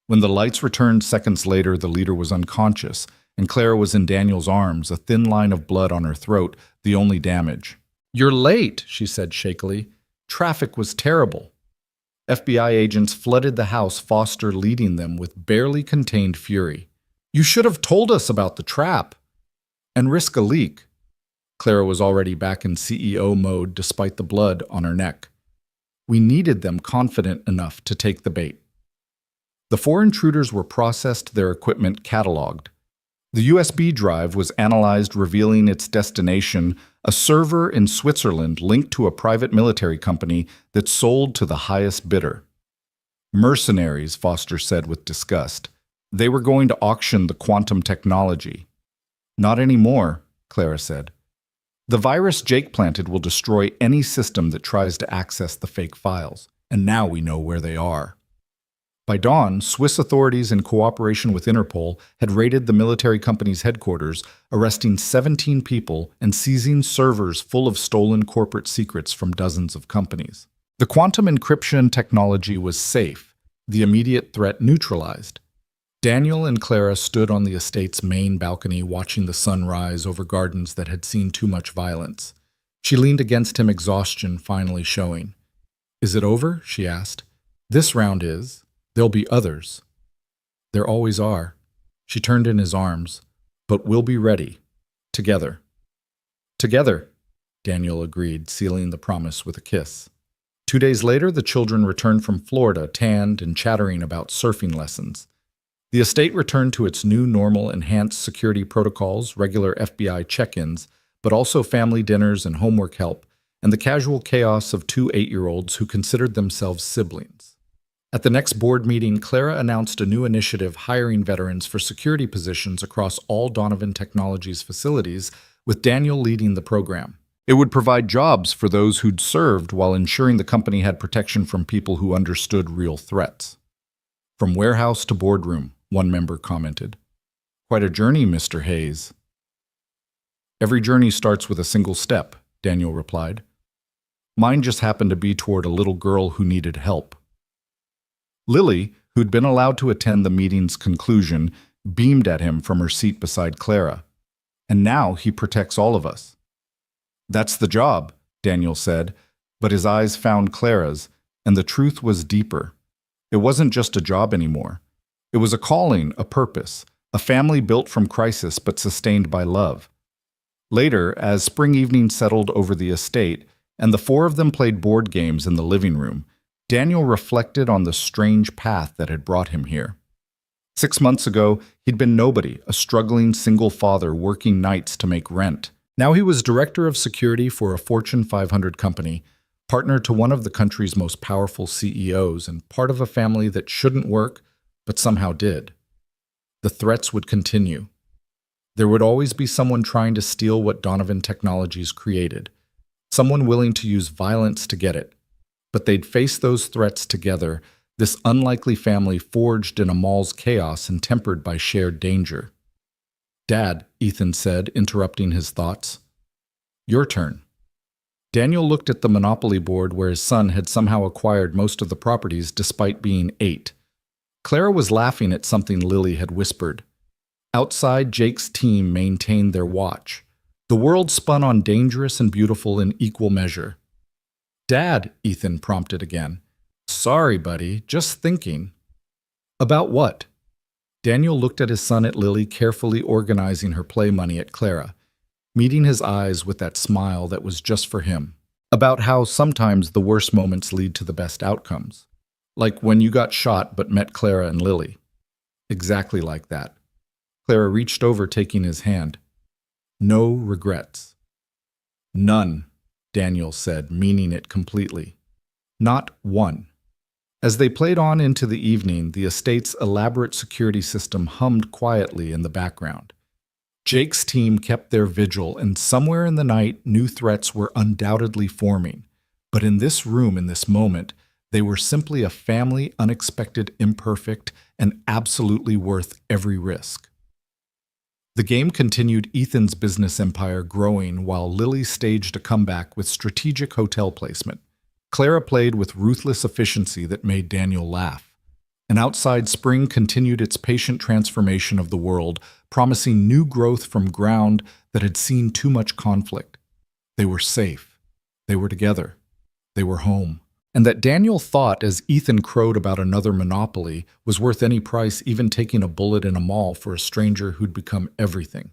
When the lights returned seconds later, the leader was unconscious, and Clara was in Daniel's arms, a thin line of blood on her throat, the only damage. "You're late," she said shakily. "Traffic was terrible." FBI agents flooded the house, Foster leading them with barely contained fury. "You should have told us about the trap and risk a leak." Clara was already back in CEO mode despite the blood on her neck. "We needed them confident enough to take the bait." The four intruders were processed, their equipment cataloged. The USB drive was analyzed, revealing its destination, a server in Switzerland linked to a private military company that sold to the highest bidder. "Mercenaries," Foster said with disgust. "They were going to auction the quantum technology." "Not anymore," Clara said. "The virus Jake planted will destroy any system that tries to access the fake files, and now we know where they are." By dawn, Swiss authorities, in cooperation with Interpol, had raided the military company's headquarters, arresting 17 people and seizing servers full of stolen corporate secrets from dozens of companies. The quantum encryption technology was safe, the immediate threat neutralized. Daniel and Clara stood on the estate's main balcony, watching the sun rise over gardens that had seen too much violence. She leaned against him, exhaustion finally showing. "Is it over?" she asked. "This round is. There'll be others." "There always are." She turned in his arms. "But we'll be ready. Together." "Together," Daniel agreed, sealing the promise with a kiss. 2 days later, the children returned from Florida, tanned and chattering about surfing lessons. The estate returned to its new normal, enhanced security protocols, regular FBI check-ins, but also family dinners and homework help, and the casual chaos of two 8-year-olds who considered themselves siblings. At the next board meeting, Clara announced a new initiative hiring veterans for security positions across all Donovan Technologies facilities, with Daniel leading the program. It would provide jobs for those who'd served while ensuring the company had protection from people who understood real threats. "From warehouse to boardroom," one member commented. "Quite a journey, Mr. Hayes." "Every journey starts with a single step," Daniel replied. "Mine just happened to be toward a little girl who needed help." Lily, who'd been allowed to attend the meeting's conclusion, beamed at him from her seat beside Clara. "And now he protects all of us." "That's the job," Daniel said, but his eyes found Clara's, and the truth was deeper. It wasn't just a job anymore. It was a calling, a purpose, a family built from crisis but sustained by love. Later, as spring evening settled over the estate, and the four of them played board games in the living room, Daniel reflected on the strange path that had brought him here. 6 months ago, he'd been nobody, a struggling single father working nights to make rent. Now he was director of security for a Fortune 500 company, partner to one of the country's most powerful CEOs, and part of a family that shouldn't work, but somehow did. The threats would continue. There would always be someone trying to steal what Donovan Technologies created, someone willing to use violence to get it. But they'd face those threats together, this unlikely family forged in a mall's chaos and tempered by shared danger. "Dad," Ethan said, interrupting his thoughts. "Your turn." Daniel looked at the Monopoly board where his son had somehow acquired most of the properties despite being 8. Clara was laughing at something Lily had whispered. Outside, Jake's team maintained their watch. The world spun on dangerous and beautiful in equal measure. Dad, Ethan prompted again. Sorry, buddy, just thinking. About what? Daniel looked at his son at Lily, carefully organizing her play money at Clara, meeting his eyes with that smile that was just for him. About how sometimes the worst moments lead to the best outcomes. Like when you got shot but met Clara and Lily. Exactly like that. Clara reached over, taking his hand. No regrets. None, Daniel said, meaning it completely. Not one. As they played on into the evening, the estate's elaborate security system hummed quietly in the background. Jake's team kept their vigil, and somewhere in the night, new threats were undoubtedly forming. But in this room, in this moment, they were simply a family, unexpected, imperfect, and absolutely worth every risk. The game continued, Ethan's business empire growing while Lily staged a comeback with strategic hotel placement. Clara played with ruthless efficiency that made Daniel laugh. And outside, spring continued its patient transformation of the world, promising new growth from ground that had seen too much conflict. They were safe. They were together. They were home. And that Daniel thought, as Ethan crowed about another monopoly, was worth any price, even taking a bullet in a mall for a stranger who'd become everything.